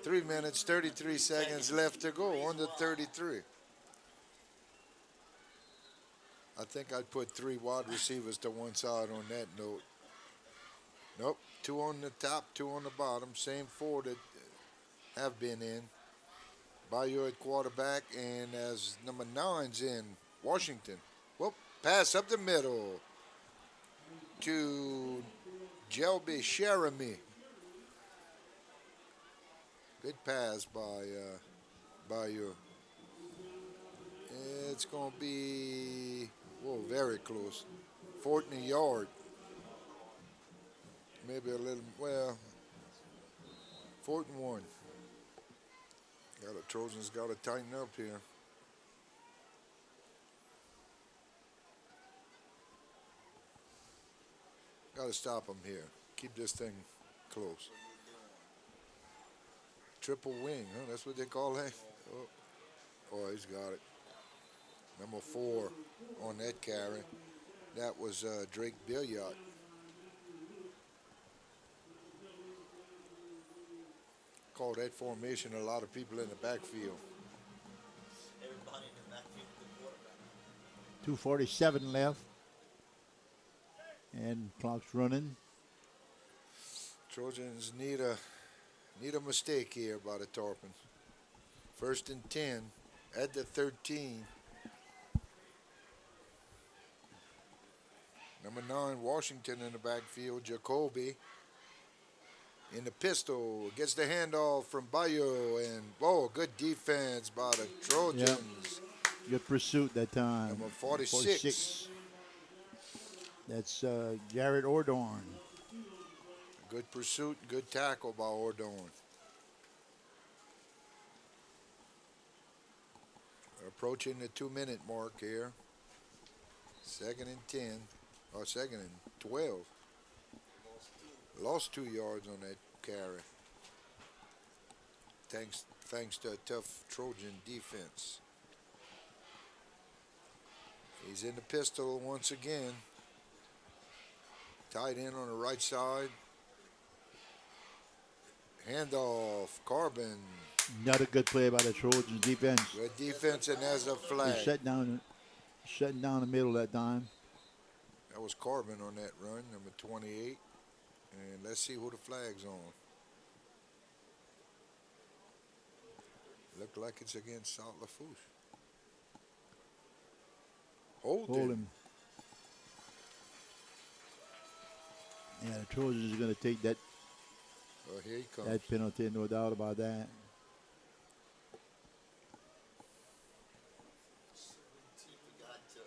3 minutes, 33 seconds left to go on the 33. I think I'd put 3 wide receivers to one side on that note. Nope, 2 on the top, 2 on the bottom. Same 4 that have been in. Bayou at quarterback, and as number 9's in, Washington. Whoop, pass up the middle to Jelby Sheremy. Good pass by Bayou. It's going to be, whoa, very close. 4th and a yard. Maybe a little, well, 4th and 1. The Trojans got to tighten up here. Got to stop them here. Keep this thing close. Triple wing, huh? That's what they call that? Oh, he's got it. Number 4 on that carry. That was Drake Billiard. Call that formation a lot of people in the backfield. Everybody in the backfield, good quarterback. 2:47 left. And clock's running. Trojans need a mistake here by the Tarpons. 1st and 10 at the 13. Number 9, Washington in the backfield. Jacoby in the pistol. Gets the handoff from Bayo. And, good defense by the Trojans. Good pursuit that time. Number 46. That's Jared Ordorn. Good pursuit, good tackle by Ordorn. Approaching the 2-minute mark here. 2nd and 10, or 2nd and 12. Lost 2 yards on that carry. Thanks to a tough Trojan defense. He's in the pistol once again. Tight end on the right side. Handoff. Corbin. Another good play by the Trojans defense. Good defense, and there's a They flag. shutting down the middle that time. That was Corbin on that run, number 28. And let's see who the flag's on. Look like it's against South Lafourche. Hold him. Yeah, the Trojans are going to take that Oh, here he comes. that penalty, no doubt about that. We got to,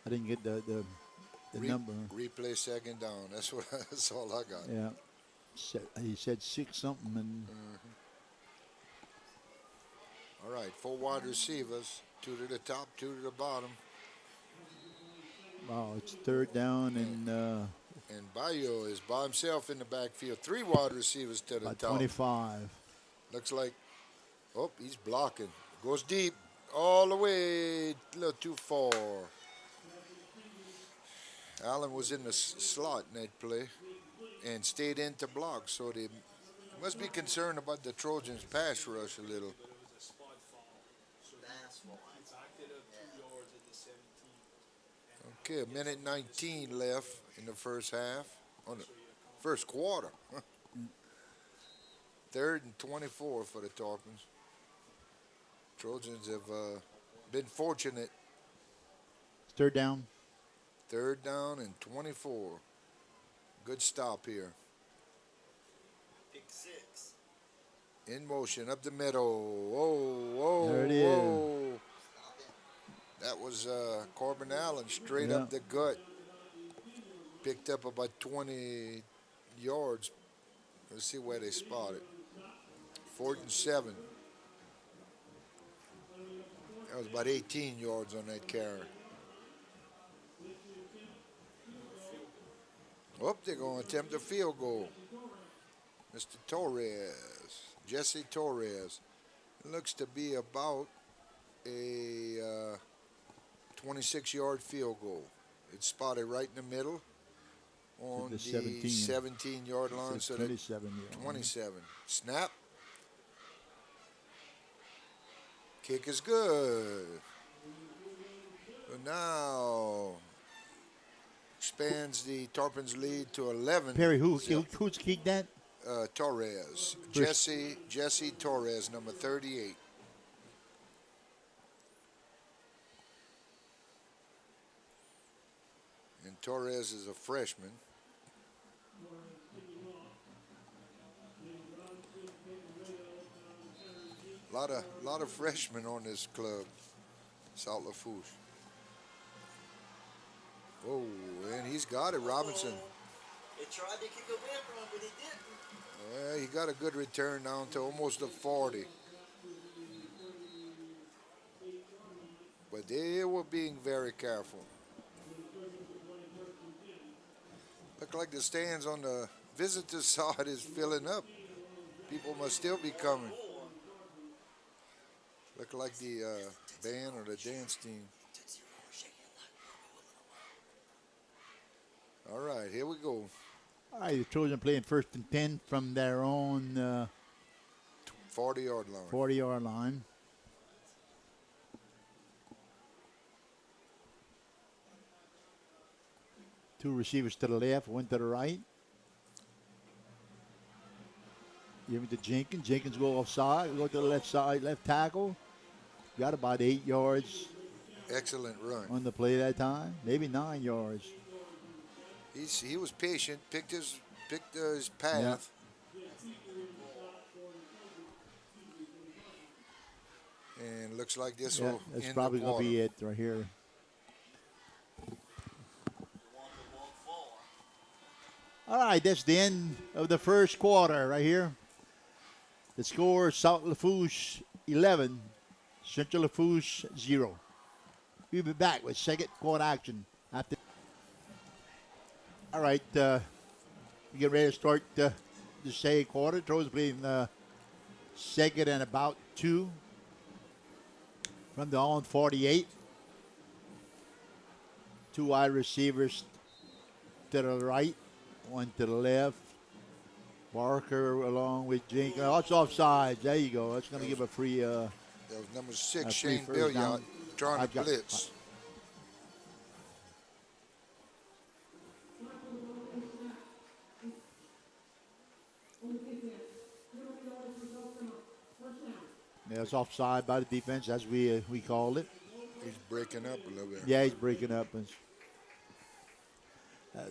I didn't get the number. Replay second down. That's all I got. Yeah, he said 6 something, and All right, 4 wide receivers, 2 to the top, 2 to the bottom. wow, it's 3rd down and And Bayo is by himself in the backfield. 3 wide receivers to the about top. 25. Looks like, oh, he's blocking. Goes deep, all the way, a little too far. Allen was in the slot in that play and stayed in to block, so they must be concerned about the Trojans' pass rush a little. that's why. Okay, a minute 19 left in the first half, on the first quarter. 3rd and 24 for the Tarpons. Trojans have been fortunate. 3rd down. 3rd down and 24. Good stop here. Pick 6. In motion, up the middle. Whoa. There it is. Whoa. That was Corbin Allen straight up the gut. Picked up about 20 yards. Let's see where they spot it. 4th and 7. That was about 18 yards on that carry. Oh, they're going to attempt a field goal. Mr. Torres, Jesse Torres. It looks to be about a 26-yard field goal. It's spotted right in the middle on the 17-yard line. So 27. 27. Snap. Kick is good. But now expands the Tarpons lead to 11. Perry, who's kicked that? Torres. Jesse Torres, number 38. And Torres is a freshman. Lot of freshmen on this club, South Lafourche. Oh, and he's got it, Robinson. They tried to kick a win run, but he didn't. Yeah, he got a good return down to almost a 40. But they were being very careful. Look like the stands on the visitor side is filling up. People must still be coming. Look like the band or the dance team. All right, here we go. All right, the Trojans playing 1st and 10 from their own 40-yard line. 40-yard line. Two receivers to the left, one to the right. Give it to Jenkins. Jenkins go offside, go to the left side, left tackle. Got about 8 yards Excellent run. on the play that time, maybe 9 yards. He was patient, picked his path. And looks like this will That's end probably the going to quarter. be it right here. You want the ball far. All right, that's the end of the first quarter right here. The score, South Lafourche 11, Central Lafourche 0. We'll be back with second quarter action after. All right, we get ready to start the second quarter. Trojans playing second and about 2 from the on 48. two wide receivers to the right, one to the left. Barker along with Jenkins. Oh, it's offside. There you go. That's going to give a free. That was number 6, free Shane first Billiot, down. trying I've to got- blitz. Yeah, it's offside by the defense, as we called it. He's breaking up a little bit. Yeah, he's breaking up.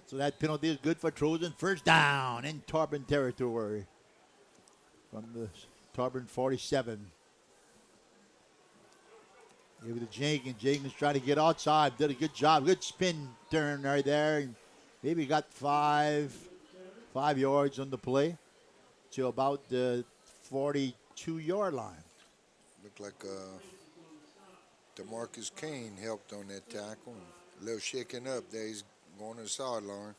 So that penalty is good for Trojan. First down in Tarbin territory from the Tarbin 47. Give it to Jenkins. Jenkins trying to get outside. Did a good job. Good spin turn right there. And maybe got 5 yards on the play to about the 42-yard line. Looked like DeMarcus Kane helped on that tackle. A little shaking up there. He's going to the sideline.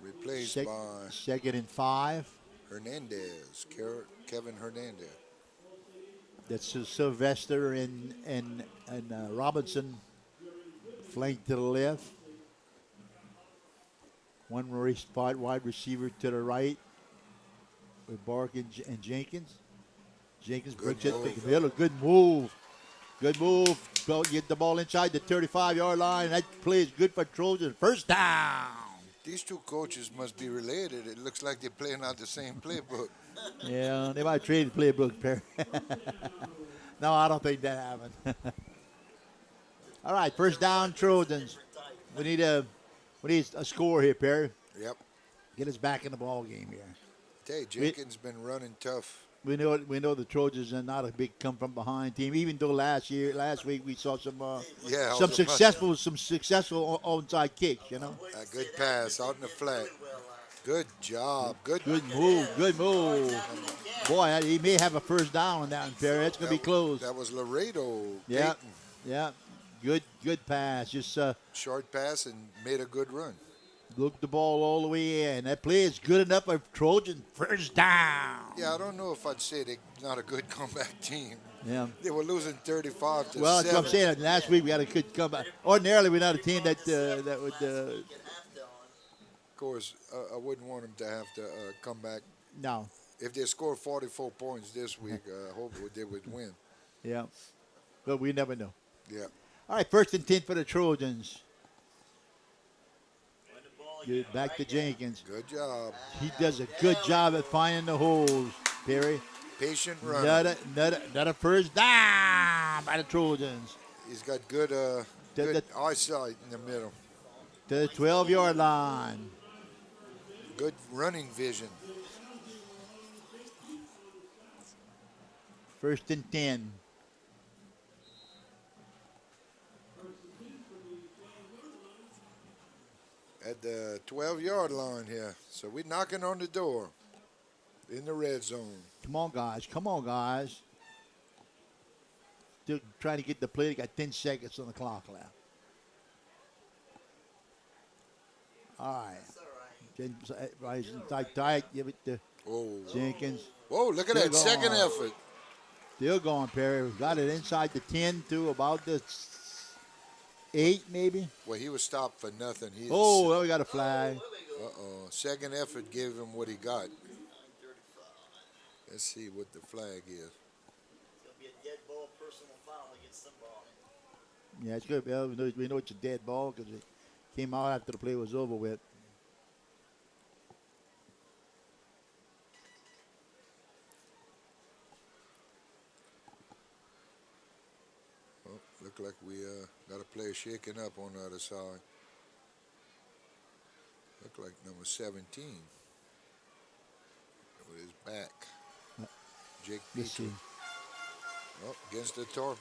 Replaced by Second and 5. Hernandez, Kevin Hernandez. That's Sylvester and Robinson flanked to the left. One spot wide receiver to the right with Bark and Jenkins. Jenkins brings it to the middle. Good move. Good move. Get the ball inside the 35-yard line. That play is good for Trojan. First down. These two coaches must be related. It looks like they're playing out the same playbook. Yeah, they might trade the playbook, Perry. No, I don't think that happened. All right, first down, Trojans. We need a score here, Perry. Yep. Get us back in the ball game here. Hey, Jenkins been running tough. We know the Trojans are not a big come from behind team. Even though last week we saw some successful onside kicks. You know. A good pass out in the flat. Good job. Good move. Good move. Boy, he may have a first down on that one, Perry. That's gonna be close. That was Laredo. Yeah. Dayton. Yeah. Good pass. Just short pass and made a good run. Looked the ball all the way in. That play is good enough for Trojan. First down. Yeah, I don't know if I'd say they're not a good comeback team. Yeah. They were losing 35 to 7. Well, that's what I'm saying. Last week we had a good comeback. Ordinarily, we're not a team that would. Of course, I wouldn't want them to have to come back. No. If they score 44 points this week, I hope they would win. Yeah. But we never know. Yeah. All right, first and 10 for the Trojans. Good, back to Jenkins. Good job. He does a good job at finding the holes, Perry. Patient run. Not a first down by the Trojans. He's got good eyesight in the middle. To the 12-yard line. Good running vision. First and 10. At the 12-yard line here. So we're knocking on the door in the red zone. Come on, guys. Come on, guys. Still trying to get the play. They got 10 seconds on the clock left. All right. Rising tight. Give it to Jenkins. Whoa, look at that second effort. Still going, Perry. Got it inside the 10 to about the 8, maybe. Well, he was stopped for nothing. Well, we got a flag. Uh-oh. Second effort gave him what he got. Let's see what the flag is. It's going to be a dead ball, personal foul against somebody. Yeah, it's good. Well, we know it's a dead ball because it came out after the play was over with. Look like we got a player shaking up on the other side. Look like number 17 with his back. Jake Petrie. Oh, against the Tarpon.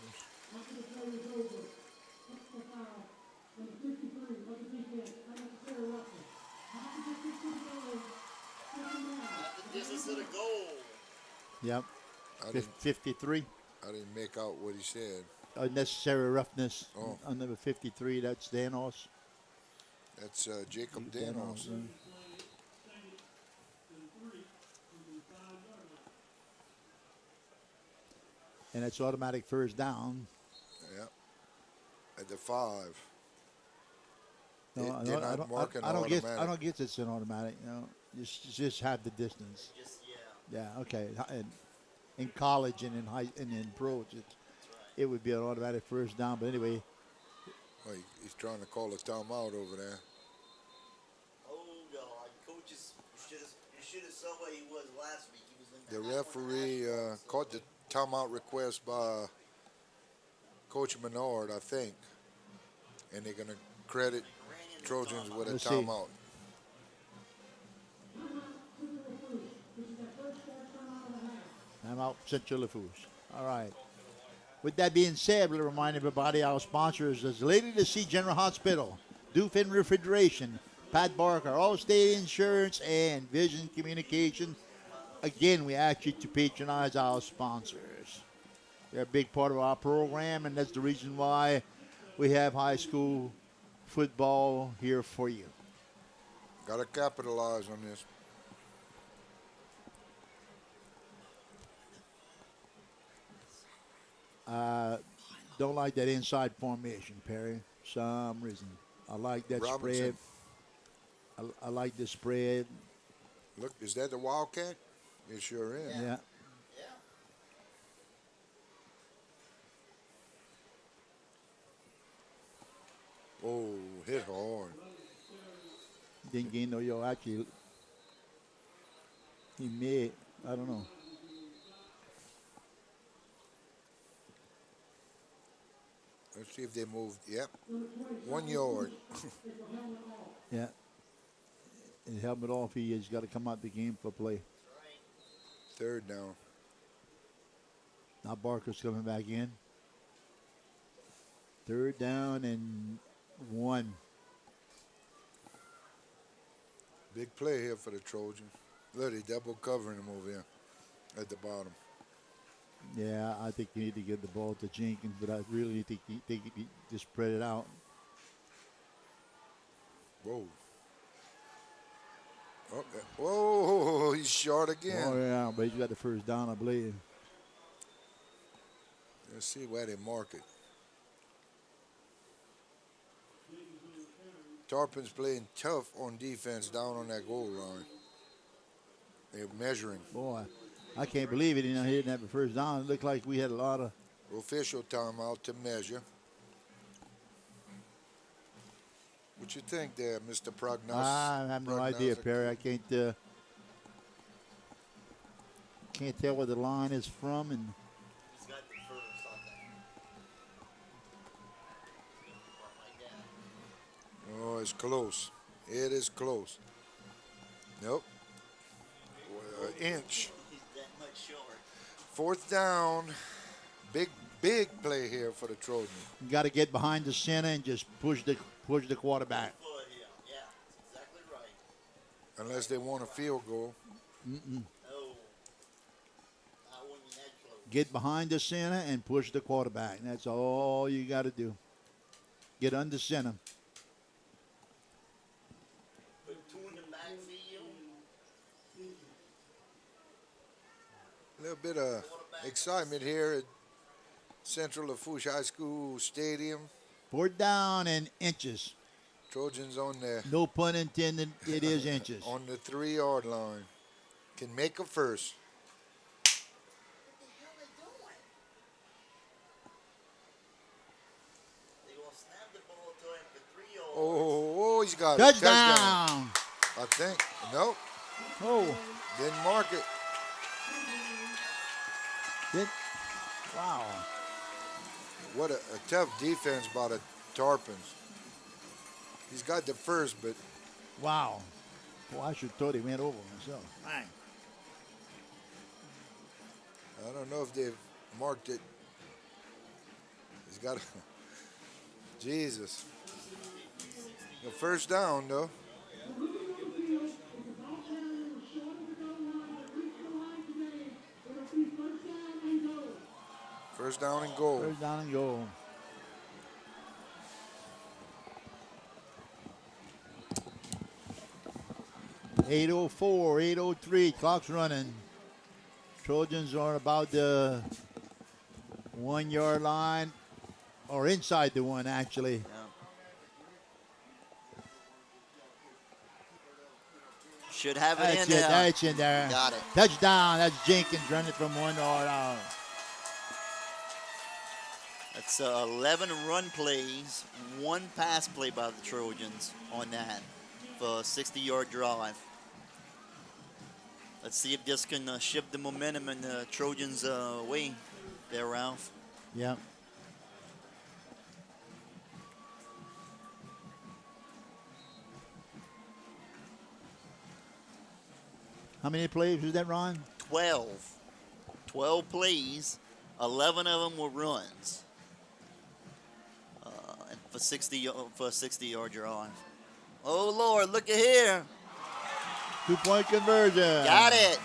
The distance of the goal. Yep. 53. I didn't make out what he said. Unnecessary roughness on number 53. That's Danos. That's Jacob Danos. And it's automatic first down. Yeah. at the 5. No, They're not marking I don't get. I automatic. don't get it's an automatic. You know, just have the distance. Just yeah. Yeah. Okay. In college and in and in pros, it would be an automatic first down. But anyway, Oh, he's trying to call a timeout over there. Oh God, coaches, you should have saw what he was last week. He was in The the referee caught the timeout request by Coach Menard, I think, and they're going to credit Trojans with a Let's see. timeout. I'm out Central Lafourche. All right. With that being said, we'll remind everybody our sponsors is Lady to See General Hospital, Dufin Refrigeration, Pat Barker, Allstate Insurance, and Vision Communication. Again, we ask you to patronize our sponsors. They're a big part of our program, and that's the reason why we have high school football here for you. Got to capitalize on this. Don't like that inside formation, Perry. Some reason. I like that Robinson. spread. I like the spread. Look, is that the Wildcat? It sure is. Yeah. Yeah. Oh, hit hard. Didn't gain no yo. Actually, he may. I don't know. Let's see if they moved. Yep. 1 yard. Yeah. And helmet off. He has got to come out the game for play. Third down. Now Barker's coming back in. Third down and 1. Big play here for the Trojans. Look, they double covering him over here at the bottom. Yeah, I think you need to give the ball to Jenkins, but I really think he just spread it out. Whoa. Oh, whoa, he's short again. Oh, yeah, but he's got the first down, I believe. Let's see where they mark it. Tarpon's playing tough on defense down on that goal line. They're measuring. Boy, I can't believe it. He didn't have the first down. It looked like we had a lot of. Official timeout to measure. What you think there, Mr. Prognos? I have no idea, Perry. I can't tell where the line is from, and He's got the first on that. Oh, it's close. It is close. Nope. Inch. He's that much short. 4th down. Big play here for the Trojans. you got to get behind the center and just push the quarterback. Foot, yeah, that's exactly right. Unless they want a field goal. No, not when you're that close. Get behind the center and push the quarterback. That's all you got to do. Get under center. Put 2 in the backfield. A little bit of excitement here at Central Lafourche High School Stadium. 4th down and inches. Trojans on the No pun intended. It is inches. on the 3-yard line. Can make a first. What the hell they doing? They gonna snap the ball to him for 3 yards. Oh, he's got it. Touchdown. I think. Nope. Oh, Didn't mark it. wow. What a tough defense by the Tarpons. He's got the first, but Wow. Boy, I should have thought he went over himself. Bang. I don't know if they've marked it. He's got a, Jesus. The first down, though. First down and goal. First down and goal. .804, 803, clock's running. Trojans are about the 1 yard line. or inside the 1 actually. Yeah. Should have it That's in it. there. That's in there. Got it. Touchdown. That's Jenkins running from 1 yard out. That's 11 run plays, 1 pass play by the Trojans on that for a 60-yard drive. Let's see if this can shift the momentum in the Trojans' way there, Ralph. Yep. How many plays was that, Ron? 12. 12 plays, 11 of them were runs. And for 60-yard drive. Oh, Lord, look at here. 2-point conversion. Got it.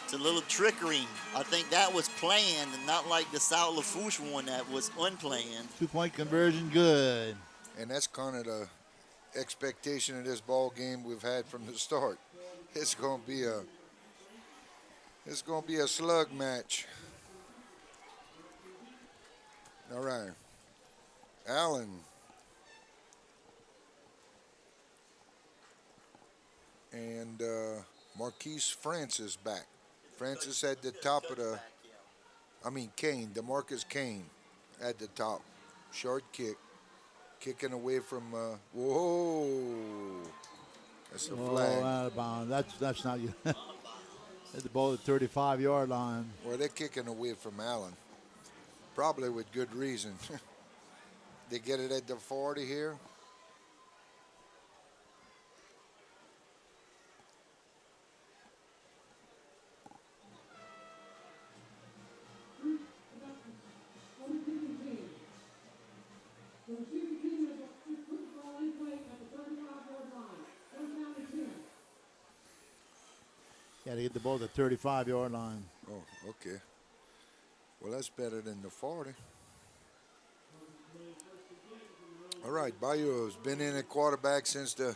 It's a little trickery. I think that was planned and not like the South Lafourche one that was unplanned. 2-point conversion, good. And that's kind of the expectation of this ball game we've had from the start. It's going to be a slug match. All right. Allen. And Marquise Francis back. Francis at the top of the, Kane, DeMarcus Kane at the top. Short kick. Kicking away from, whoa. That's a flag. Out of bounds. That's not you. At the ball at the 35-yard line. Well, they're kicking away from Allen. Probably with good reason. They get it at the 40 here. Got to get the ball at the 35-yard line. Oh, okay. Well, that's better than the 40. All right, Bayou's been in at quarterback since the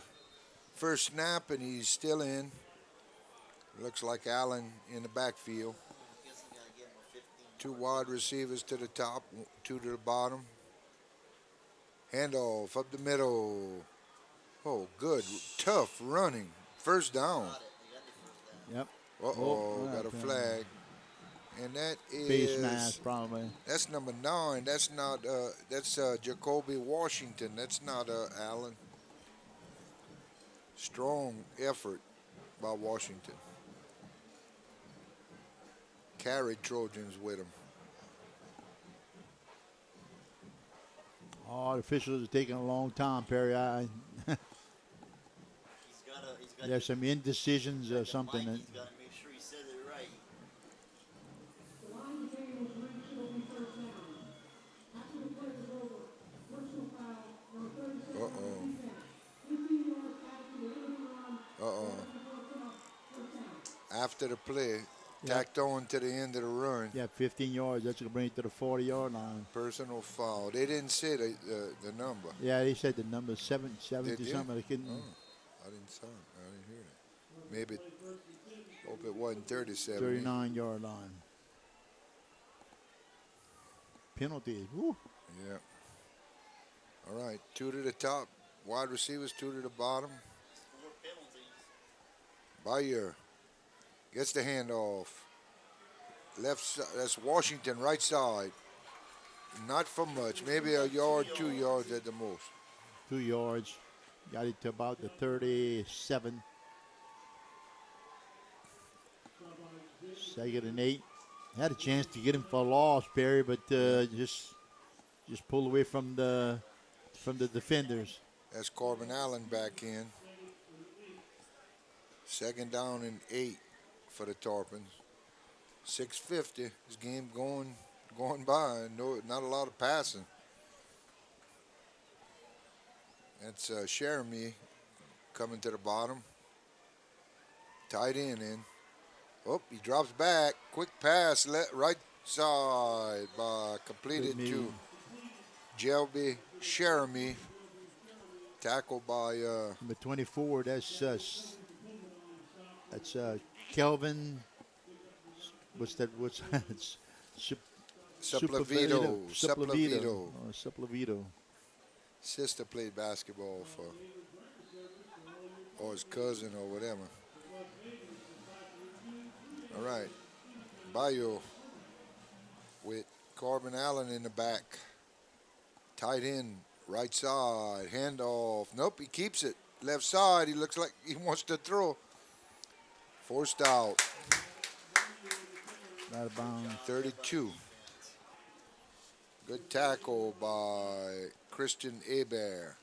first snap, and he's still in. Looks like Allen in the backfield. 2 wide receivers to the top, 2 to the bottom. Handoff up the middle. Oh, good. Tough running. First down. Yep. Uh-oh, got a flag. And that is Face mask, probably. That's number 9. That's not. That's Jacoby Washington. That's not Allen. Strong effort by Washington. Carried Trojans with him. Oh, the officials are taking a long time, Perry. There's some indecisions or something. He's got to make sure he says it right. Uh-oh. Uh-oh. After the play, tacked on to the end of the run. Yeah, 15 yards. That's going to bring it to the 40-yard line. Personal foul. They didn't say the number. Yeah, they said the number 70 Did you? something. I couldn't. I didn't saw it. I didn't hear that. Maybe. Hope it wasn't 37. 39-yard line. Penalty. Woo. Yeah. All right. 2 to the top. Wide receivers, 2 to the bottom. 4 penalties. Bayer gets the handoff. Left side. That's Washington, right side. Not for much. Maybe a yard, 2 yards at the most. 2 yards. Got it to about the 37. 2nd and 8. Had a chance to get him for a loss, Perry, but just pulled away from the defenders. That's Corbin Allen back in. 2nd down and 8 for the Tarpons. 6:50. This game going by. No, not a lot of passing. That's Jeremy coming to the bottom. Tight end in. Oh, he drops back. Quick pass, right side, completed to Jelby Jeremy. Tackled by Number 24. That's Kelvin. What's that? Sepulvedo. Sepulvedo. Oh, Sepulvedo. Sister played basketball for, or his cousin or whatever. All right. Bayo with Corbin Allen in the back. Tight end, right side, handoff. Nope, he keeps it. Left side, he looks like he wants to throw. Forced out, Out of bounds. 32. Good tackle by Christian Hebert.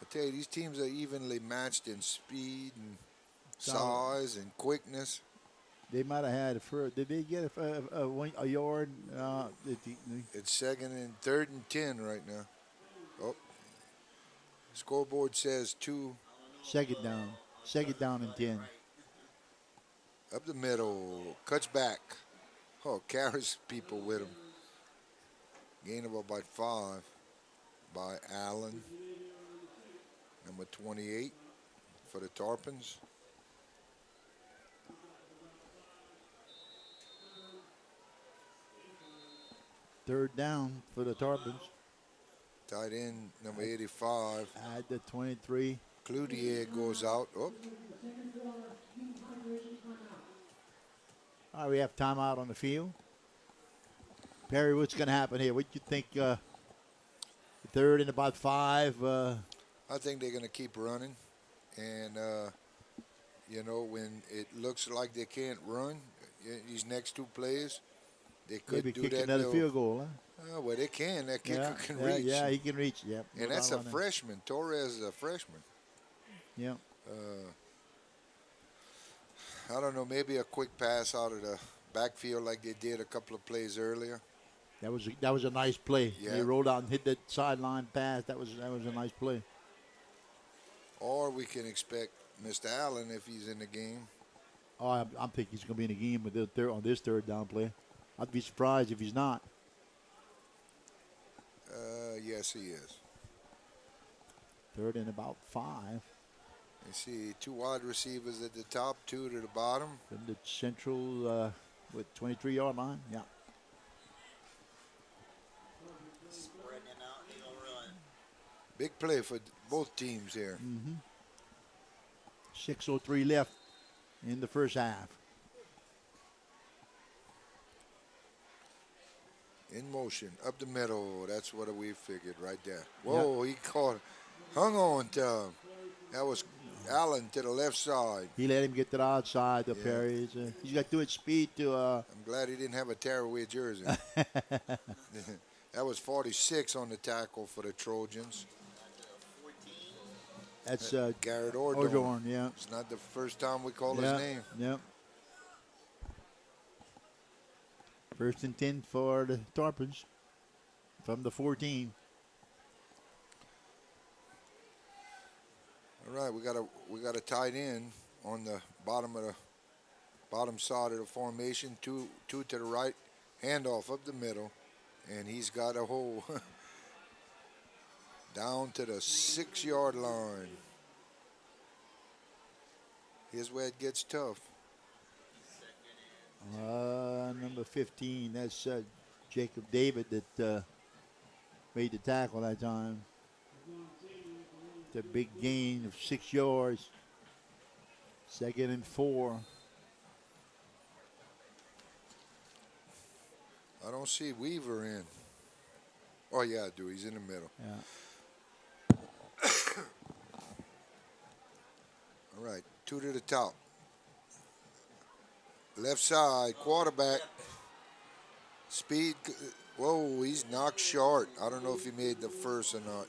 I tell you, these teams are evenly matched in speed and size and quickness. They might have had a first. Did they get a yard? It's second and third and 10 right now. Oh, scoreboard says 2. Second down. Second down and 10. Up the middle, cuts back. Oh, carries people with him. Gain of about 5 by Allen. Number 28 for the Tarpons. Third down for the Tarpons. Tight end, number 85. At the 23. Cloutier goes out. Oh, All right, we have timeout on the field. Perry, what's going to happen here? What do you think? Third and about 5. I think they're going to keep running. And, when it looks like they can't run, these next 2 plays, they could Maybe do kick that. another field goal, huh? Well, they can. That kicker can reach. Yeah, he can reach. Yep. And No that's doubt a on that. freshman. Torres is a freshman. Yep. I don't know, maybe a quick pass out of the backfield like they did a couple of plays earlier. That was a nice play. Yeah. They rolled out and hit the sideline pass. That was a nice play. Or we can expect Mr. Allen, if he's in the game. Oh, I'm thinking he's going to be in the game with on this third down play. I'd be surprised if he's not. Yes, he is. Third and about 5. You see 2 wide receivers at the top, 2 to the bottom. From the central with 23-yard line. Yeah. Spreading it out, they gonna run. Big play for both teams here. 6:03 left in the first half. In motion, up the middle. That's what we figured right there. Whoa, he caught, hung on to him. That was Allen to the left side. He let him get to the outside. The Yeah. Perry. He's got too much speed to. I'm glad he didn't have a tearaway jersey. That was 46 on the tackle for the Trojans. That's Garrett Ordorn. Ordorn. Yeah. It's not the first time we call Yeah. his name. Yep. First and 10 for the Tarpons from the 14. All right, we got a tight end on the bottom side of the formation. Two to the right, handoff up the middle, and he's got a hole down to the 6-yard line. Here's where it gets tough. Number 15. That's Jacob David that made the tackle that time. The big gain of 6 yards. Second and 4. I don't see Weaver in. Oh yeah, I do. He's in the middle. Yeah. All right, 2 to the top. Left side, quarterback. Speed. Whoa, he's knocked short. I don't know if he made the first or not.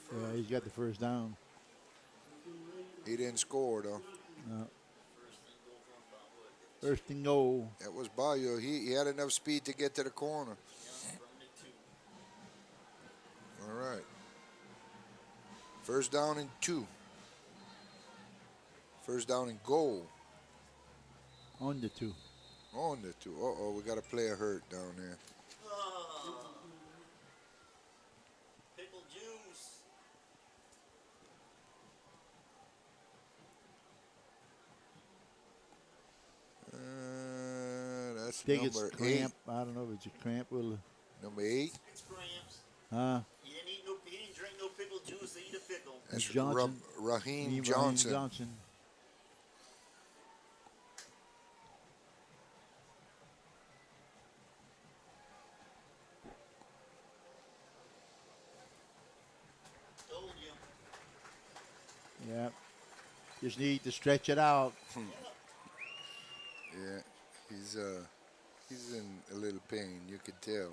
Yeah, he's got the first down. He didn't score, though. No. First and goal. That was Bayo. He had enough speed to get to the corner. All right. First down and 2. First down and goal. On the 2. On the 2. Uh-oh, we got a player hurt down there. Pickle juice. with think it's number cramp. I don't know if it's a cramp. Will number 8. It's cramps. huh? He didn't eat no. He didn't drink no pickle juice to eat a pickle. That's Johnson. Raheem Raheem Johnson. Johnson. Told you. Yeah. Just need to stretch it out. Yeah, he's in a little pain. You could tell.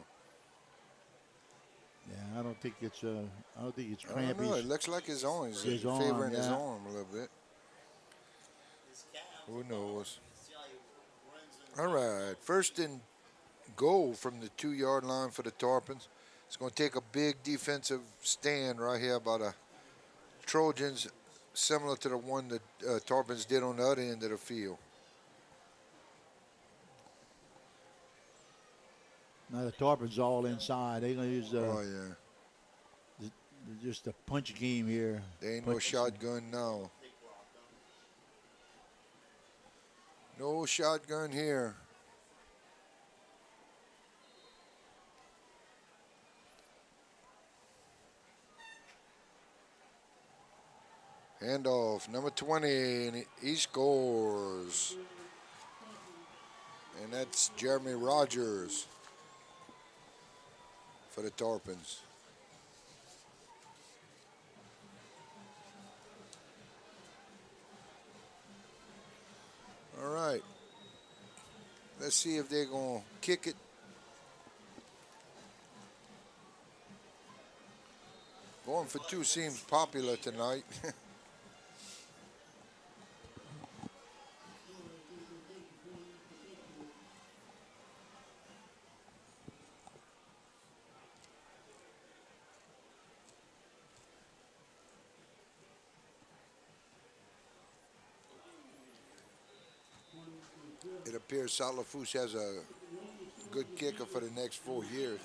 Yeah, I don't think it's I cramp. don't know. It looks like his arm. He's His arm, favoring his yeah. arm a little bit. His calves. Who knows? See how he runs in. All right, first and goal from the 2-yard line for the Tarpons. It's going to take a big defensive stand right here by the Trojans, similar to the one that Tarpons did on the other end of the field. Now the Tarpons all inside. They're gonna use Oh yeah, just a punch game here. there ain't no Punch- shotgun now. No shotgun here. Handoff, number 20, and he scores. And that's Jeremy Rogers for the Tarpons. All right. Let's see if they're going to kick it. Going for 2 seems popular tonight. It appears South Lafourche has a good kicker for the next 4 years.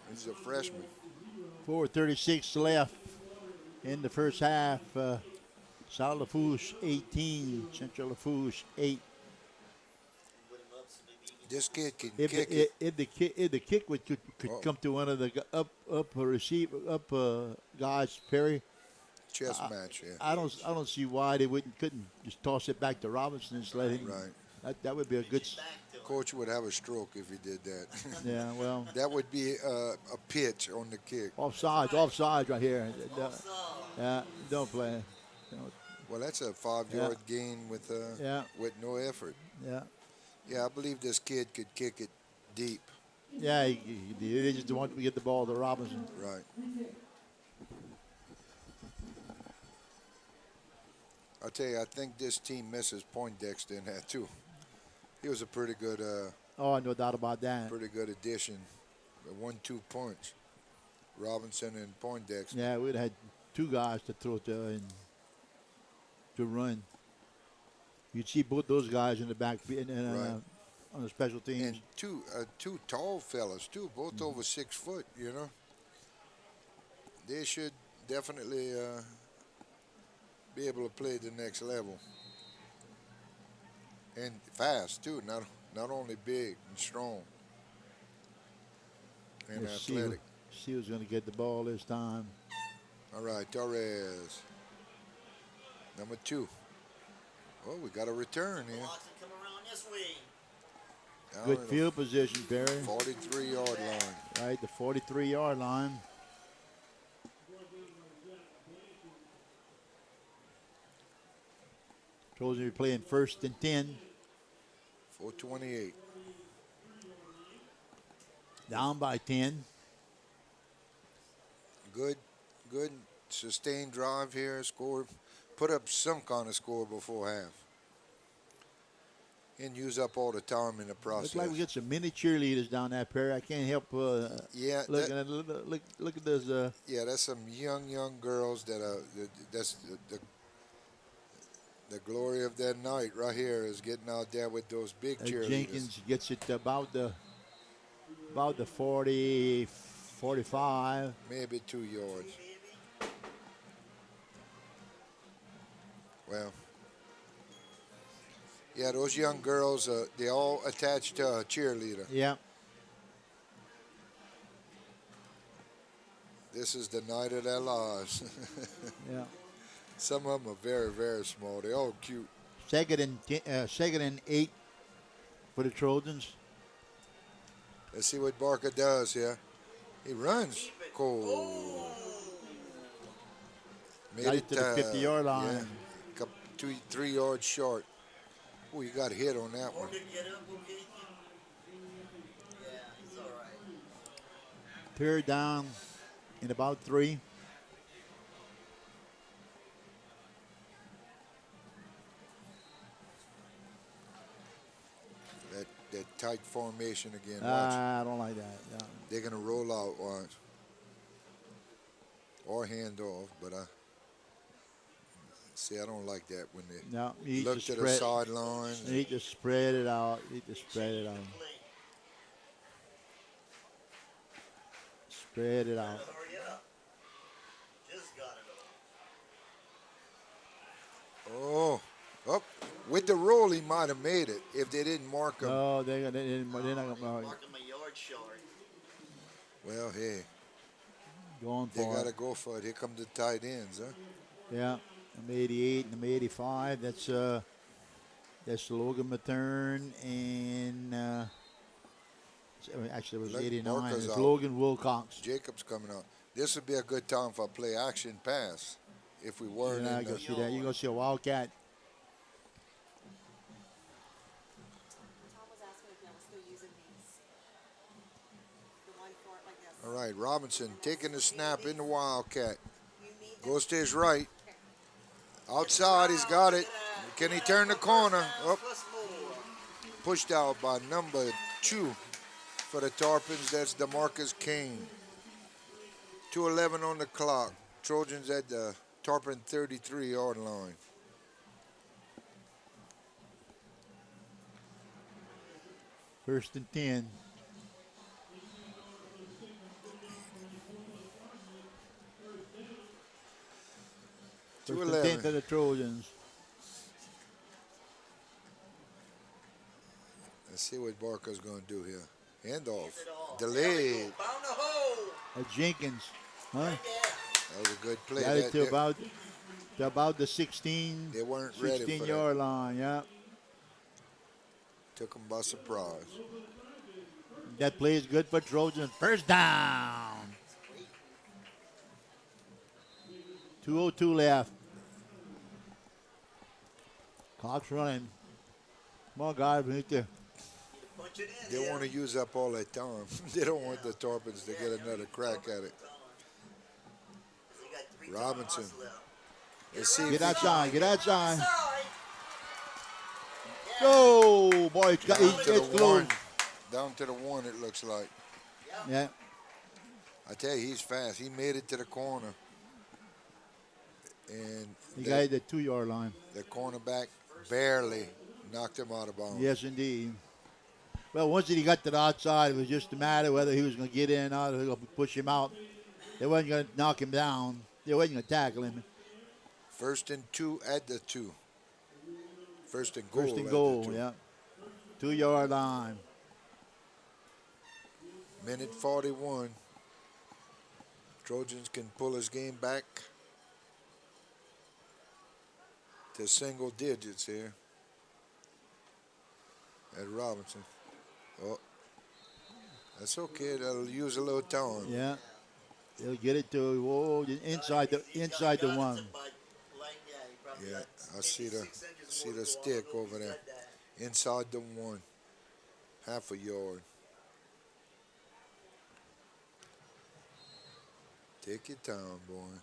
He's a freshman. 4:36 left in the first half. South Lafourche 18, Central Lafourche 8. This kid can If kick the, it. if the kick could Oh. come to one of the guys, Perry, Chess match, yeah. I don't see why they couldn't just toss it back to Robinson and just let him. Right. That would be a good. Coach would have a stroke if he did that. Yeah, well, That would be a pitch on the kick. offsides right here. Yeah, don't play. Well, that's a 5-yard gain with Yeah. with no effort. Yeah, Yeah, I believe this kid could kick it deep. yeah. They just want to get the ball to Robinson. Right. I'll tell you, I think this team misses Poindexter in that too. He was a pretty good No doubt about that. addition. A 1-2 punch. Robinson and Poindexter. Yeah, we'd have had 2 guys to throw to and to run. You'd see both those guys in the back Right. on the special teams. And two tall fellas too, both over 6 foot. You know, they should definitely be able to play the next level. And fast too, not only big and strong and Let's athletic. see who's going to get the ball this time. All right, Torres, number 2. Oh, we got a return here. Watson come around this way. Down Good at the field position, Perry. 43-yard line. Right, the 43-yard line. Trojans will be playing 1st and 10. 4:28. Down by 10. Good sustained drive here. Score, put up some kind of score before half, and use up all the time in the process. Looks like we get some mini cheerleaders down there, Perry. I can't help Yeah, looking at look at this. yeah, that's some young girls that that's the glory of that night right here is getting out there with those big cheerleaders. Jenkins gets it about the 40, 45. Maybe 2 yards. Well, Yeah, those young girls, they all attached to a cheerleader. Yeah. This is the night of their lives. Yeah. Some of them are very, very small. They're all cute. Second and 8 for the Trojans. Let's see what Barker does here. He runs. Cool. Made Got it to the 50-yard line. Yeah, 2-3 yards short. Oh, you got hit on that one. Morgan, get up, okay? Yeah, he's all right. Third down in about 3. That tight formation again. Watch. I don't like that. Yeah. They're going to roll out, watch. Or hand off, but see, I don't like that when they No, you look need to to the spread. sidelines. You need to spread it out. You need to spread it out. Spread it out. Hurry up. Just got it all. Oh, up with the roll, he might have made it if they didn't mark him. No, they're not going to mark. Mark him a yard short. Well, hey, Going they for got to it. go for it. Here come the tight ends, huh? Yeah. Number 88, number 85. That's Logan Matern and actually it was Look, 89. Barker's It's out. Logan Wilcox. Jacobs coming out. This would be a good time for a play action pass if we weren't Yeah, I in go the. see that. You go see a Wildcat. Tom was asking if y'all were still using these. The one for like this. All right, Robinson taking the snap in the Wildcat. You need them. Goes to his right. Outside, he's got it. Can he turn the corner? Oh, Plus more. pushed out by number 2 for the Tarpons. That's DeMarcus Kane. 2:11 on the clock. Trojans at the Tarpon 33-yard line. First and 10. First and 10 for the Trojans. Let's see what Barker's going to do here. Handoff. There we Delayed. go. Found the hole. Jenkins. Huh? Yeah. That was a good play. Got it That- to about the 16, they weren't ready for that. 16-yard line. Yeah. Took them by surprise. That play is good for Trojans. First down. 2:02 left. Clock's running. Come on, guys. We need to. Punch it in They there. want to use up all that time. They don't want the Tarpons to get another crack at it. So you got 3 Robinson. timeouts left. Let's see if Get he- outside. Get outside. Sorry. Go, boy. It's down to it's the close. 1. Down to the 1, it looks like. Yeah. I tell you, he's fast. He made it to the corner. And You got the 2-yard line. the cornerback barely knocked him out of bounds. Yes, indeed. Well, once he got to the outside, it was just a matter whether he was going to get in or not, or they were going to push him out. They wasn't going to knock him down. They wasn't going to tackle him. First and 2 at the 2. First and goal. First and at goal, the 2. yeah. 2-yard line. Minute 41. Trojans can pull his game back to single digits here at Robinson. Oh, that's okay. They'll use a little time. Yeah. They'll get it to inside the one. Yeah, I see the stick over there. Inside the 1. Half a yard. Take your time, boy.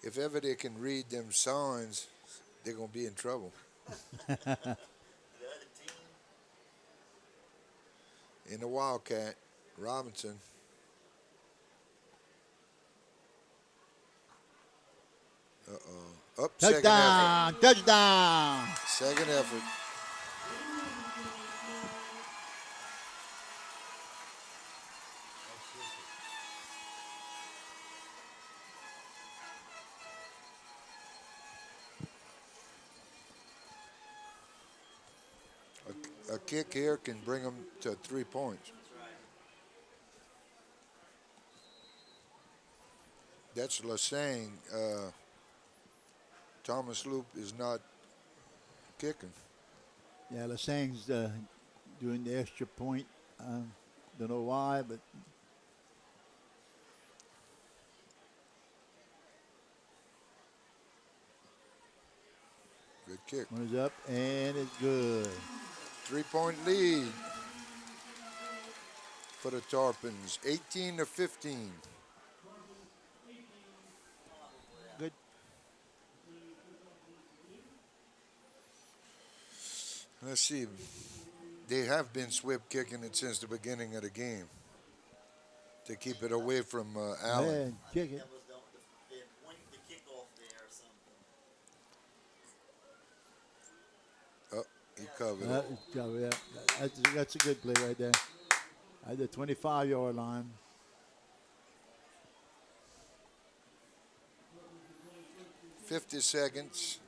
If ever they can read them signs, they're going to be in trouble. In the Wildcat, Robinson. Uh-oh. Up, second effort. Touchdown! Touchdown! Second effort. A kick here can bring them to 3 points. That's Lassang. Thomas Loop is not kicking. Yeah, Lasang's doing the extra point. Don't know why, but Good kick. one is up and it's good. 3-point lead for the Tarpons. 18-15. Good. Let's see. They have been swept kicking it since the beginning of the game to keep it away from Allen. And kick it. That was the kickoff there or something. Oh, he covered it. That's a good play right there. At the 25-yard line. $50 seconds.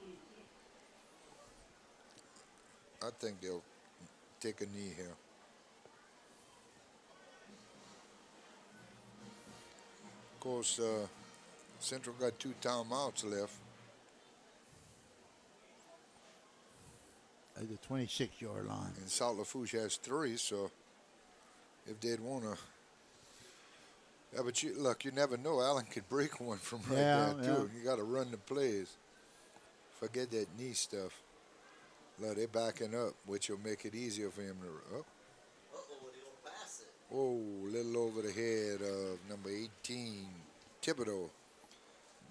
I think they'll take a knee here. Of course, Central got 2 timeouts left. At the 26-yard line. And South Lafourche has 3, so if they'd want to. Yeah, but you never know. Allen could break one from right Yeah, there, too. You got to run the plays. Forget that knee stuff. Look, they're backing up, which will make it easier for him to. Oh, Uh-oh, they gonna pass it. whoa, a little over the head of number 18, Thibodeau.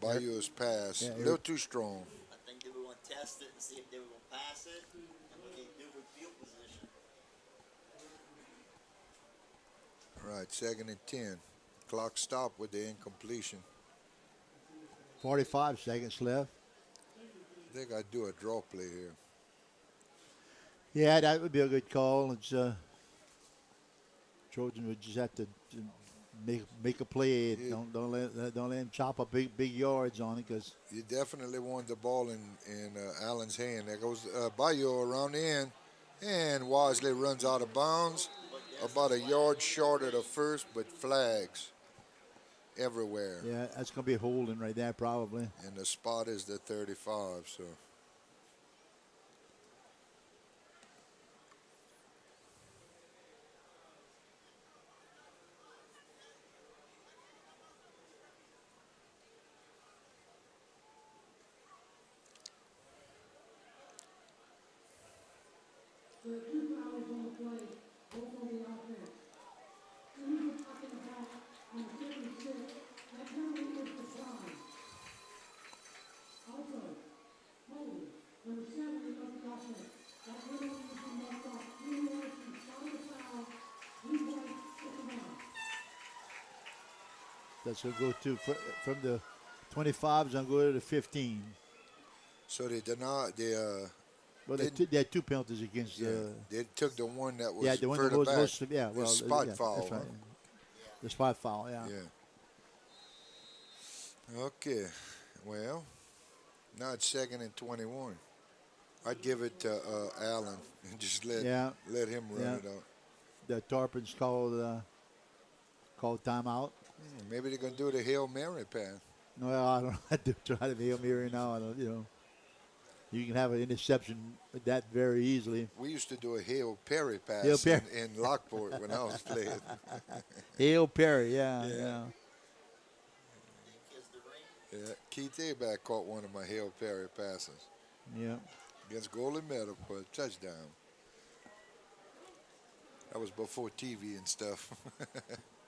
Bayou's pass. Yeah, A little too strong. I think they were gonna test it and see if they were gonna pass it and what they do with field position. Right, 2nd and 10. Clock stopped with the incompletion. 45 seconds left. I think I'd do a draw play here. Yeah, that would be a good call. It's Trojan would just have to make a play. Yeah. Don't let him chop up big yards on it because You definitely want the ball in Allen's hand. There goes Bayou around the end, and Wisely runs out of bounds, about a yard short of the first, but flags everywhere. yeah, that's gonna be a holding right there probably. And the spot is the 35, so. There are 2 fouls on the play, both on the offense. We were talking about on 56, that penalty is declined. Also, holding, number 7 of the offense. That penalty has been marked off 3 yards from start of the foul, 3 points, 51. That's gonna go to from the 25s. I'm going to the 15. So they deny, Well, they had 2 penalties against. they took the one that was Yeah, the one further that back. was yeah, The well, spot yeah, foul. That's right. Huh? The spot foul, yeah. Yeah. Okay. Well, now it's 2nd and 21. I'd give it to Allen and just let him run Yeah. it out. The Tarpons called timeout. Maybe they're gonna do the Hail Mary pass. No, I don't have to try to be Hail Mary now. I don't, you can have an interception that very easily. We used to do a Hail Perry pass Hail Perry. in Lockport when I was playing. Hail Perry, yeah. Yeah, Keith Aback caught one of my Hail Perry passes Yeah. against Golden Meadow for a touchdown. That was before TV and stuff.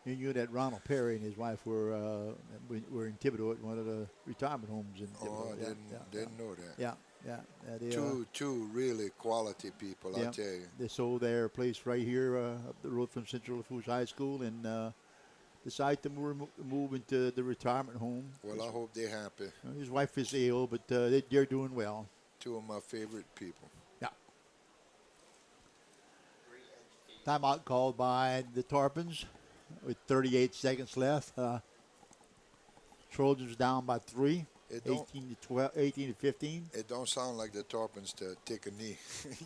You knew that Ronald Perry and his wife were in Thibodeau at one of the retirement homes in Thibodeau. Oh, I didn't know that. Yeah. They, Two really quality people, I yeah, tell you. they sold their place right here up the road from Central Lafourche High School and decided to move into the retirement home. Well, I hope they're happy. His wife is ill, but they're doing well. 2 of my favorite people. Yeah. Timeout called by the Tarpons with 38 seconds left. Trojans down by 3. It don't 18 to 12, 18 to 15. it don't sound like the Tarpons to take a knee.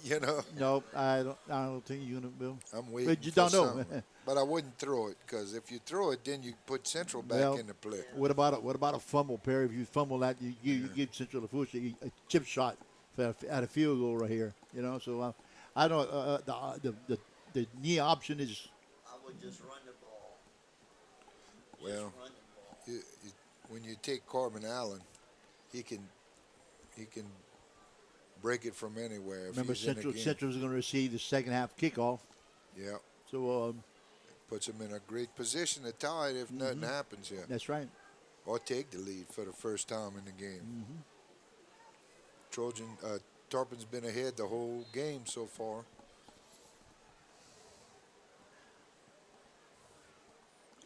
you know, Nope, I don't think you're gonna Bill. I'm waiting But you for don't know. something. But I wouldn't throw it because if you throw it, then you put Central back Well, into play. what about a fumble, Perry? If you fumble that, you give Central Lafourche a chip shot at a field goal right here. You know, so I don't. The knee option is I would just run the ball. Well, Run the ball. when you take Corbin Allen, he can break it from anywhere. If remember he's in a game. Central's going to receive the second half kickoff. Yeah, So puts him in a great position to tie it if nothing happens here, that's right. or take the lead for the first time in the game. Tarpon's been ahead the whole game so far.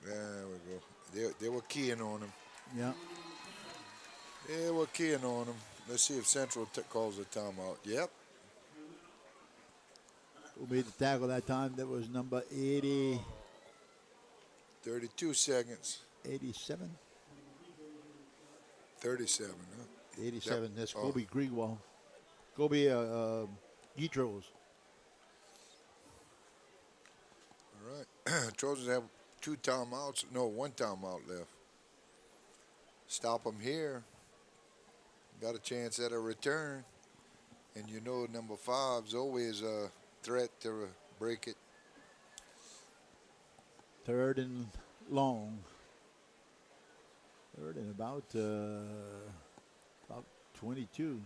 There we go. They were keying on him. Yeah. They were keying on him. Let's see if Central calls a timeout. Yep. Who made the tackle that time? That was number 80, 32 seconds. 87? 37, huh? 87. Yep. That's Oh. Kobe Greenwald. Kobe Getros. All right. Trojans have two timeouts. No, one timeout left. Stop them here. Got a chance at a return. And you know number 5's always a threat to break it. Third and long. Third and about 22.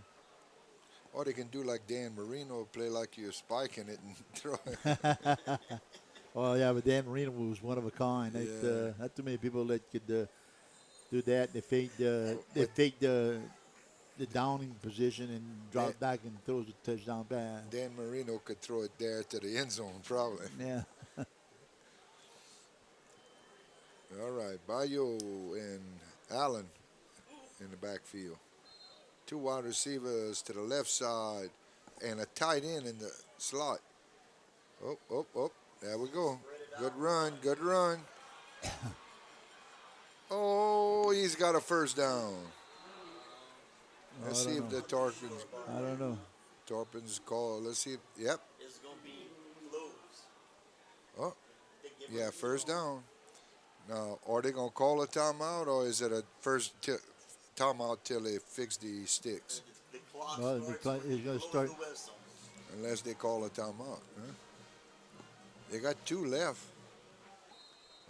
Or they can do like Dan Marino, play like you're spiking it and throw it. Oh yeah, but Dan Marino was one of a kind. Yeah. Not too many people that could do that. They fake the downing position and drop back and throws a touchdown pass. Dan Marino could throw it there to the end zone, probably. Yeah. All right, Bayo and Allen in the backfield. Two wide receivers to the left side and a tight end in the slot. Oh. There we go. Good run. Oh, he's got a first down. Let's see if the Tarpons I don't know. call. Let's see. Yep. It's going to be close. Oh, They give yeah, up first the ball. down. Now, are they going to call a timeout or is it a timeout till they fix the sticks? The clock Well, the starts clock when is you gonna blow start- the whistle. Unless they call a timeout. Huh? They got two left.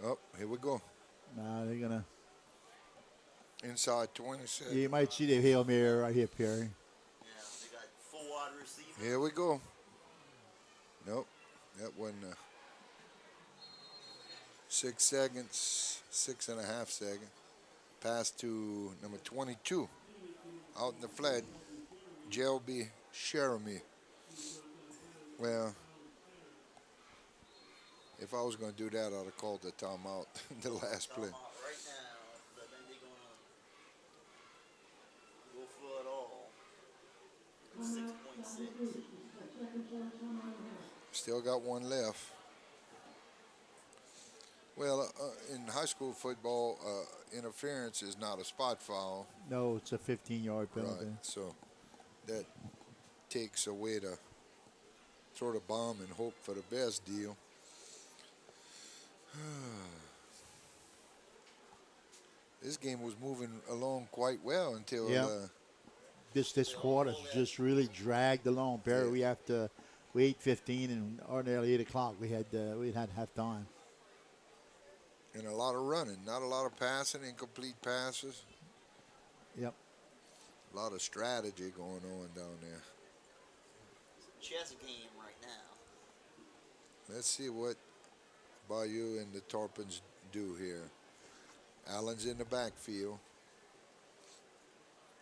Oh, here we go. Nah, they're gonna. Inside 26. You might see the Hail Mary right here, Perry. Yeah, they got 4 wide receivers. Here we go. Nope. That wasn't 6 seconds, 6.5 seconds. Pass to number 22. Out in the flat, Jelby Sheremy. Well, if I was going to do that, I'd have called the timeout the last play. Right now, but then they're going to go for it all. 6.6. Still got one left. Well, in high school football, interference is not a spot foul. No, it's a 15-yard penalty. Right, so that takes away the throw the bomb and hope for the best deal. This game was moving along quite well until Yeah. This quarter just really dragged along, Perry. Yeah. We have to wait 15 and ordinarily 8 o'clock. We had halftime. and a lot of running, not a lot of passing, incomplete passes. Yep. A lot of strategy going on down there. It's a chess game right now. Let's see what Bayou and the Tarpons do here. Allen's in the backfield.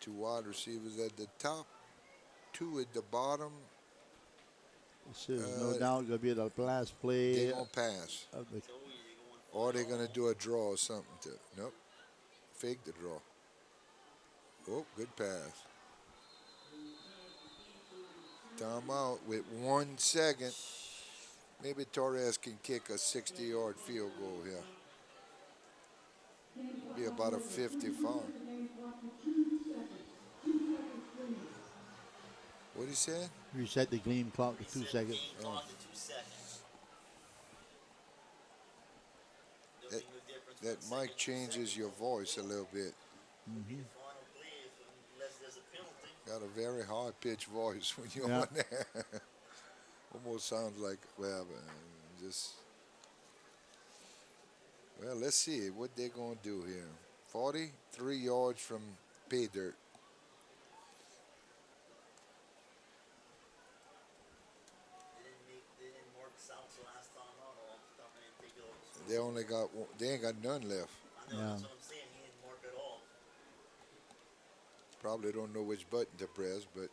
Two wide receivers at the top, two at the bottom. This is no doubt going to be the last play They're going to pass. of the. Or they're going to do a draw or something. Nope. Fake the draw. Oh, good pass. Timeout with 1 second. Maybe Torres can kick a 60-yard field goal here. Be about a 55. he say? Reset the gleam clock to 2 seconds. Game clock to 2 seconds. There'll That, be no difference that from mic changes your voice a little bit. final play unless there's a penalty. Got a very high pitched voice when you're Yeah. on there. Almost sounds like, well, just. Well, let's see what they're going to do here. 43 yards from pay dirt. They didn't mark South's last time out. Off the top, I didn't think it was. They only got they ain't got none left. I know, Yeah. that's what I'm saying. He didn't mark it all. Probably don't know which button to press, but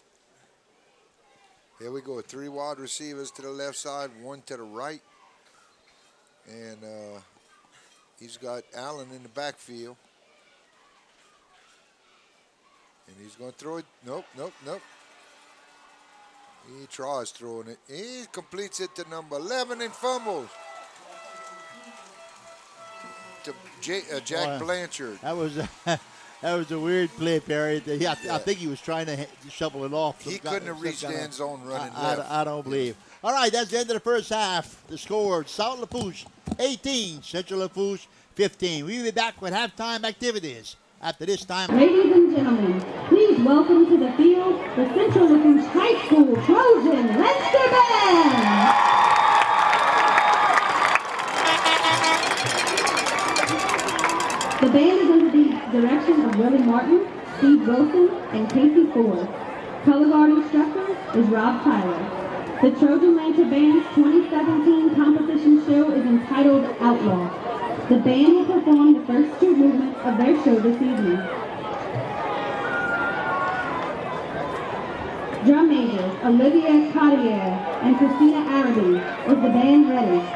here we go. 3 wide receivers to the left side, 1 to the right. And he's got Allen in the backfield. And he's going to throw it. Nope. He tries throwing it. He completes it to number 11 and fumbles. To Jack Boy. Blanchard. That was that was a weird play, Perry. I think he was trying to shovel it off. He couldn't have reached the end zone running I left. don't believe. All right, that's the end of the first half. The score: South Lafourche 18, Central Lafourche 15. We'll be back with halftime activities after this time. Ladies and gentlemen, please welcome to the field the Central Lafourche High School Trojan Leinster Band. The band is under the direction of Willie Martin, Steve Wilson, and Casey Ford. Color guard instructor is Rob Tyler. The Trojan Leinster Band's 2017 competition show is entitled Outlaw. The band will perform the first 2 movements of their show this evening. Drum majors Olivia Cartier and Christina Araby. Is the band ready?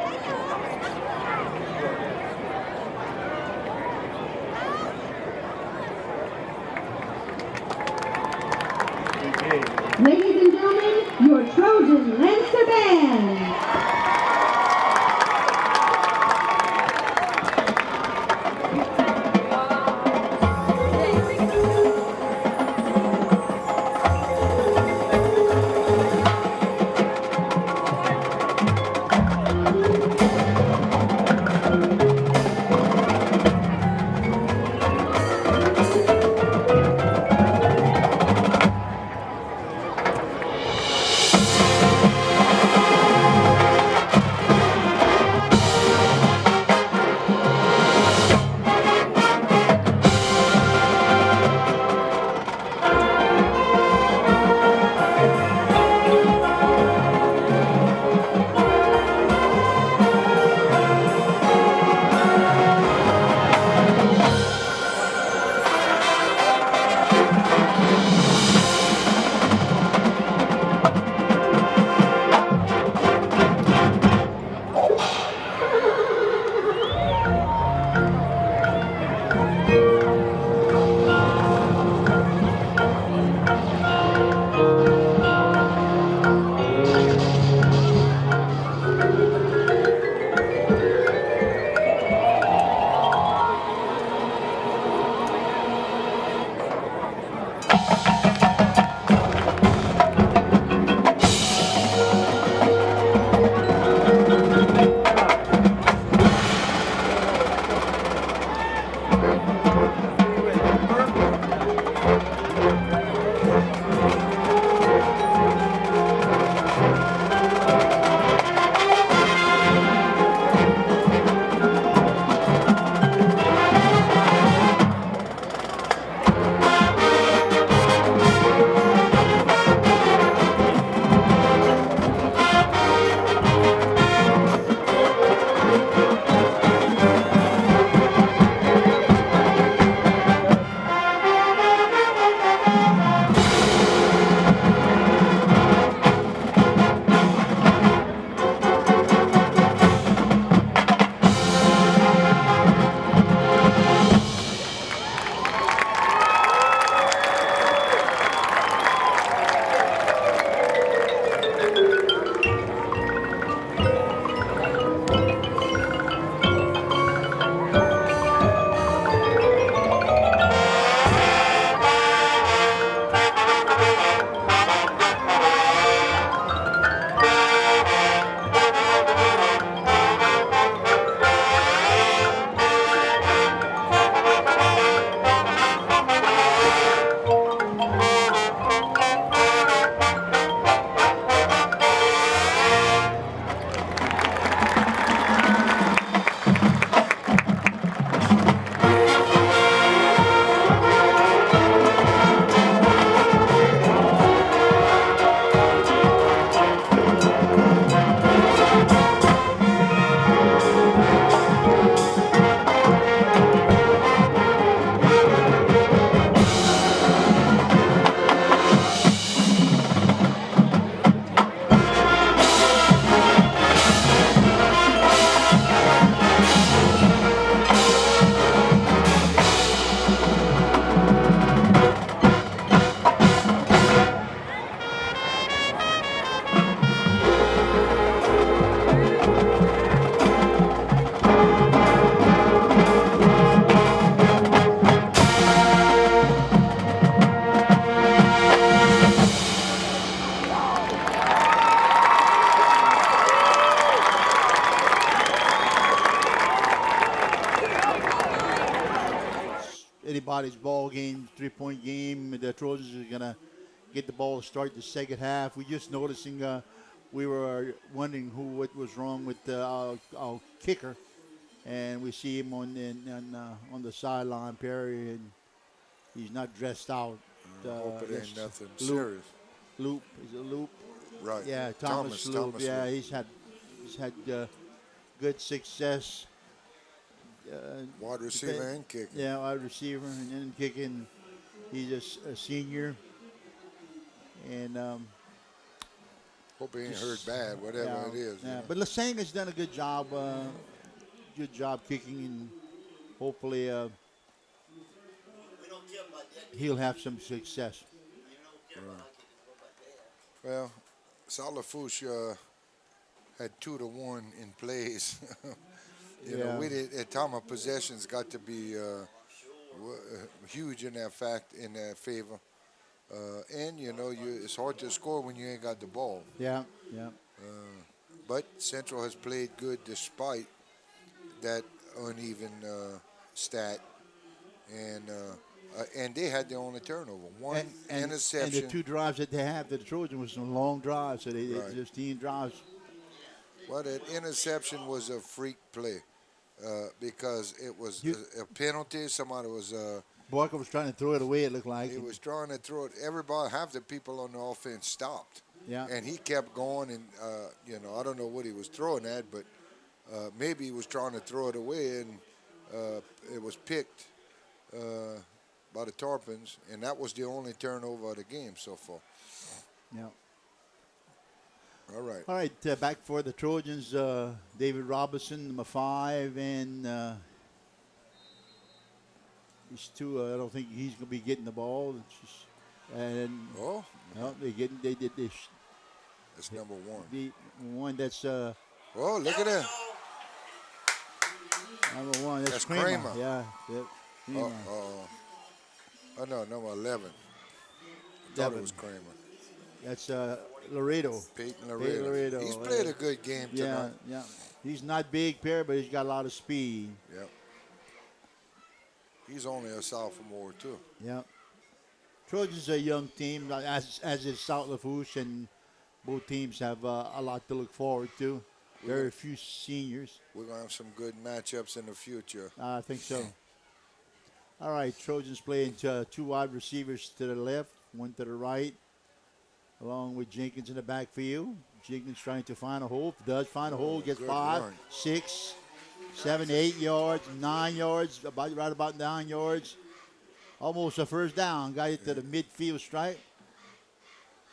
Ladies and gentlemen, your Trojan Leinster Band. 3-point game. The Trojans are going to get the ball to start the second half. We're just noticing we were wondering what was wrong with our kicker. And we see him on the sideline, Perry, and he's not dressed out. I hope it That's ain't nothing Loop. serious. Loop, is it Loop? Right. Yeah, Thomas Loop. Yeah, Loop. he's had good success. Wide receiver and kicking. Yeah, wide receiver and then kicking. He's a senior, and Hope he ain't hurt bad, whatever it is. Yeah, you know. but Lasanga's done a good job. Good job kicking, and hopefully We don't care about that. he'll have some success. You don't care about that. Well, South Lafourche had 2-1 in plays. you know, Yeah. we did at time of possessions got to be huge in that favor. And you know, it's hard to score when you ain't got the ball. Yeah. But Central has played good despite that uneven stat, and they had their only turnover, one interception. And the two drives that they have, the Trojans, was some long drives, so they Right. 15 drives. Well, that interception was a freak play because it was a penalty. Somebody was Barker was trying to throw it away, it looked like. he was trying to throw it. Everybody, half the people on the offense stopped. Yeah. And he kept going, and you know, I don't know what he was throwing at, but maybe he was trying to throw it away, and it was picked by the Tarpons, and that was the only turnover of the game so far. Yeah. All right. All right, back for the Trojans, David Robinson, number 5, and these two, I don't think he's going to be getting the ball. It's just, and Oh, well, they did this. that's number 1. The one that's Oh, look at that. number 1. That's That's Kramer. Kramer. Yeah. Kramer. Oh, no, number 11. I thought Devin. it was Kramer. That's Laredo. Peyton Laredo. Laredo. He's played a good game Yeah, tonight. yeah. He's not big, Perry, but he's got a lot of speed. Yep. He's only a sophomore, too. Yeah. Trojans are a young team, as is South Lafourche, and both teams have a lot to look forward to. Very few seniors. We're going to have some good matchups in the future. I think so. All right, Trojans playing 2 wide receivers to the left, 1 to the right, along with Jenkins in the backfield. Jenkins trying to find a hole. Does find a hole, gets good 5, run. 6, 7, 8 yards, 9 yards, right about 9 yards. Almost a first down. Got it to the midfield stripe.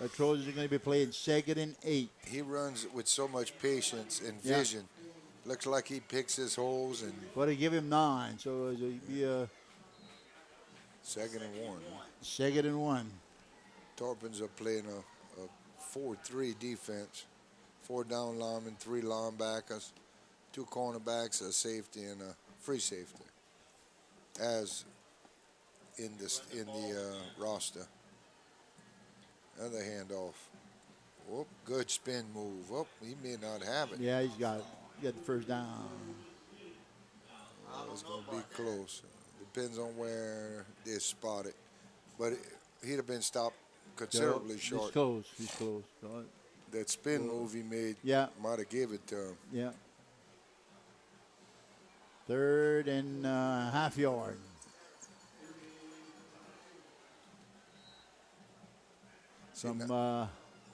The Trojans are going to be playing 2nd and 8. He runs with so much patience and vision. Looks like he picks his holes, and But they give him 9, so it'll be 2nd and 1. 2nd and 1. Tarpons are playing a 4-3 defense. 4 down linemen, 3 linebackers, 2 cornerbacks, a safety, and a free safety. As in the roster. Another handoff. Whoop, good spin move. Whoop, he may not have it. Yeah, he got the first down. It's going to be close. Depends on where they spot it. But he'd have been stopped considerably He's short. close. He's close. That spin move he made might have gave it to him. Yeah. 3rd and half yard. From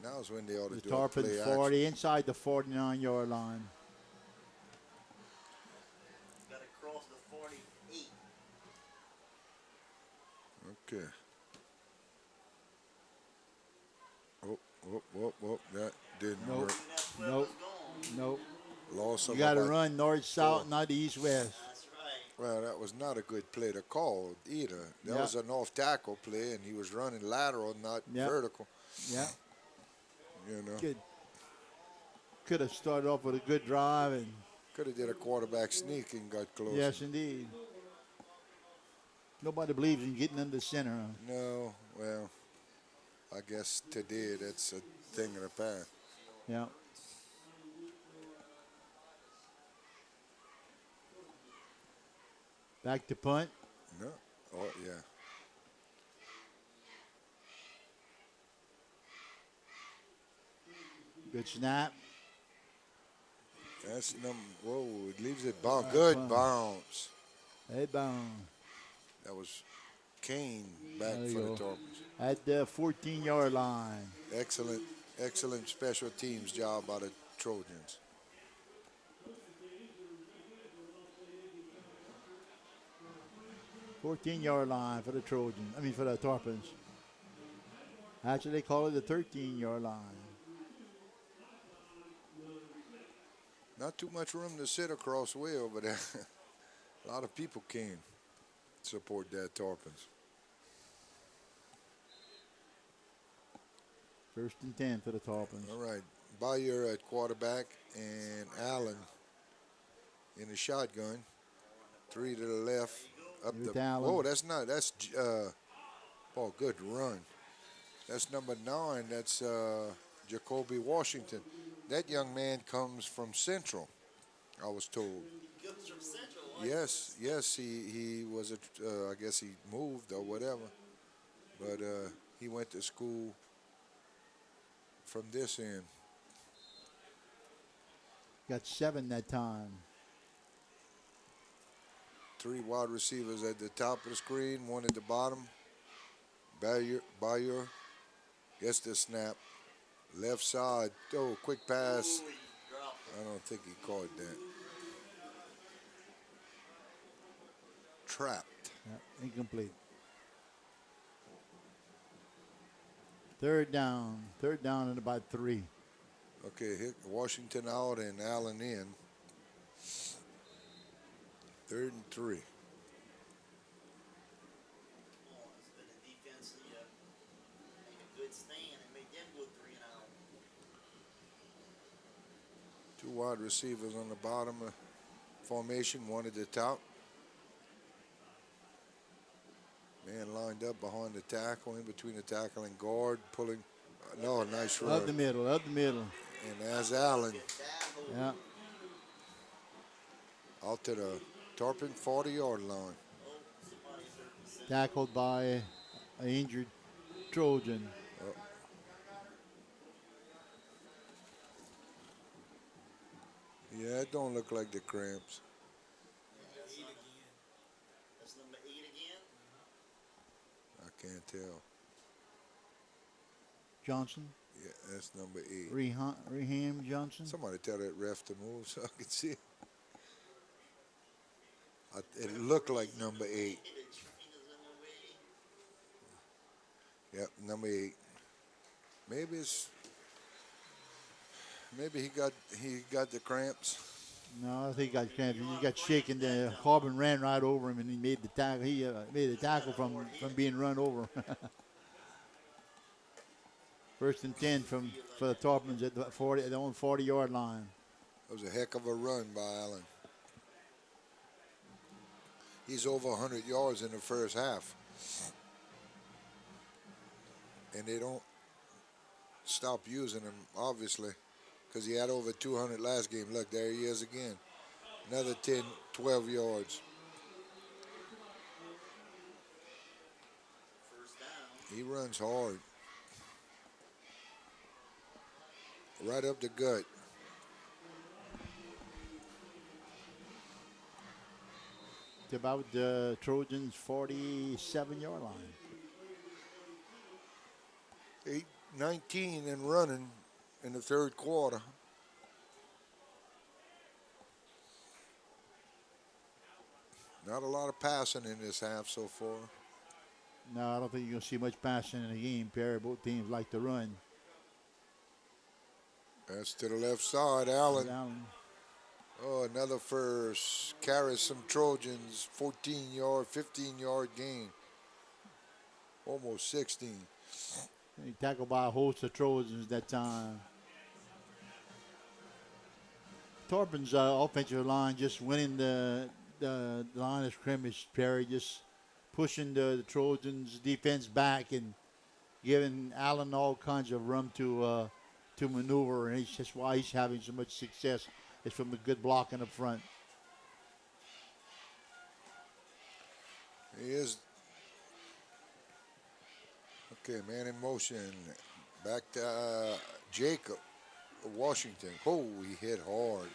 Now's when they ought to the do a Tarpon play 40, inside the 49-yard line. Got to cross the 48. action. Okay. Oh, that didn't Nope. work. Nope. Loss of You got to about- run north-south, not east-west. That's right. Well, that was not a good play to call either. That Yeah. was an off-tackle play, and he was running lateral, not Yeah. vertical. Yeah. You know, Could have started off with a good drive, and could have did a quarterback sneak and got close. yes, indeed. Nobody believes in getting under center. Huh? No, well, I guess today that's a thing of the past. Yeah. Back to punt. No, oh yeah. Good snap. That's whoa, it leaves it bounce. Good Bounce. bounce. Hey, bound. That was Kane back There you for the go. Tarpons. At the 14-yard line. Excellent special teams job by the Trojans. 14-yard line for the Trojans. I mean, for the Tarpons. Actually, they call it the 13-yard line. Not too much room to sit across the way over there. A lot of people came support that Tarpons. First and 10 for the Tarpons. All right, Bayer at quarterback and Allen in the shotgun. 3 to the left. Up With the. Allen. Whoa, that's oh, good run. That's number 9. That's Jacoby Washington. That young man comes from Central, I was told. Goes from Central. Yes, he was I guess he moved or whatever, but he went to school from this end. Got 7 that time. 3 wide receivers at the top of the screen, 1 at the bottom. Bayer gets the snap. Left side, oh, quick pass. I don't think he caught that. Trapped. Yeah, incomplete. Third down and about 3. Okay, hit Washington out and Allen in. 3rd and 3. It's been a defense make a good stand and make them go 3 and out. 2 wide receivers on the bottom of formation, 1 at the top. Man lined up behind the tackle, in between the tackle and guard, pulling. No, nice run. Up the middle. And as Allen Yeah. out to the Tarpon 40-yard line. Tackled by an injured Trojan. Yeah, it don't look like the cramps. That's number 8 again. I can't tell. Johnson. Yeah, that's number 8. Reham Johnson. Somebody tell that ref to move so I can see it. It looked like number 8. Yep, number 8. Maybe he got the cramps. No, I think he got cramps. He got shaken. The Corbin ran right over him, and he made the tackle. He made the tackle from being run over. First and 10 for the Tarpons at the 40-yard line. It was a heck of a run by Allen. He's over 100 yards in the first half. And they don't stop using him, obviously, because he had over 200 last game. Look, there he is again. Another 10, 12 yards. First down. He runs hard. Right up the gut. It's about the Trojans' 47-yard line. 8-19 and running in the third quarter. Not a lot of passing in this half so far. No, I don't think you're going to see much passing in the game, Perry. Both teams like to run. That's to the left side, Allen. Allen. Oh, another first. Carries some Trojans. 14-yard, 15-yard gain. Almost 16. He tackled by a host of Trojans that time. Tarpon's offensive line just winning the line of scrimmage, Perry, just pushing the Trojans' defense back and giving Allen all kinds of room to maneuver, and it's just why he's having so much success. It's from the good blocking up front. He is. Okay, man in motion. Back to Jacob. Washington. Oh, he hit hard.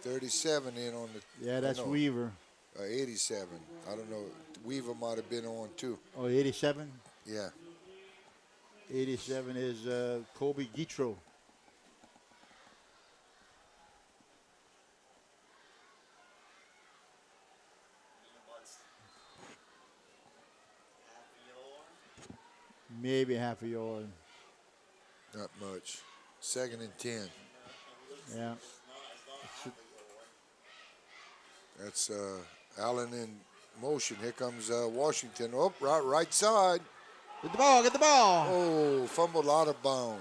37 in on the. Yeah, that's no, Weaver. 87. I don't know. Weaver might have been on too. Oh, 87? Yeah. 87 is Kobe Gitro. Maybe half a yard. Not much. 2nd and 10. Yeah. That's Allen in motion. Here comes Washington. Oh, right side. Get the ball, get the ball. Oh, fumbled out of bounds.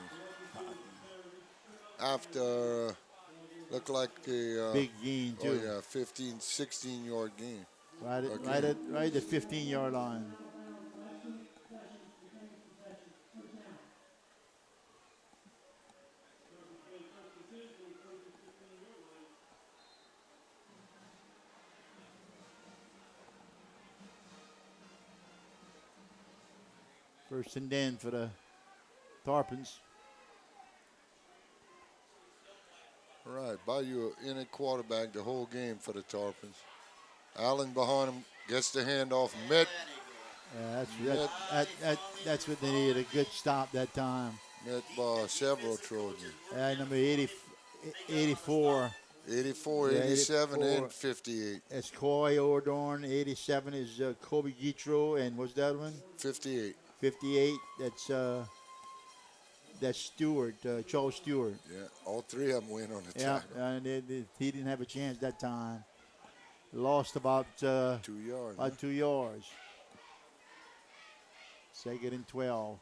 After, looked like a Big gain, oh too. yeah, 15, 16-yard gain. Right at, Okay. right at the 15-yard line. First and 10 for the Tarpons. All right, Bayou in at quarterback the whole game for the Tarpons. Allen behind him gets the handoff. Met Yeah, that's what they needed. A good stop that time. by several Trojans. Number 84. 84, Yeah, 87, 84. and 58. That's Coy Ordorn. 87 is Kobe Gitro. And what's that one? 58. 58. That's Stewart, Charles Stewart. Yeah, all three of them went on the Yeah, tackle. and he didn't have a chance that time. Lost about 2 yards. about 2 yards. 2nd and 12.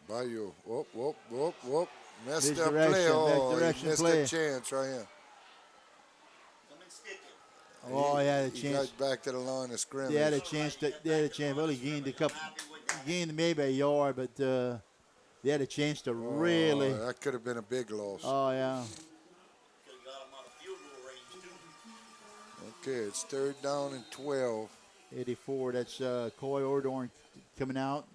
Bayou. Whoop, whoop, whoop, whoop. Messed up Misdirection, play. Oh, he misdirection missed play. a chance right here. Oh, he had a He chance. got back to the line of scrimmage. They had a chance. Well, he gained maybe a yard, but they had a chance to really. Oh, that could have been a big loss. Oh yeah. Okay, it's 3rd down and 12. 84. That's Coy Ordorn coming out.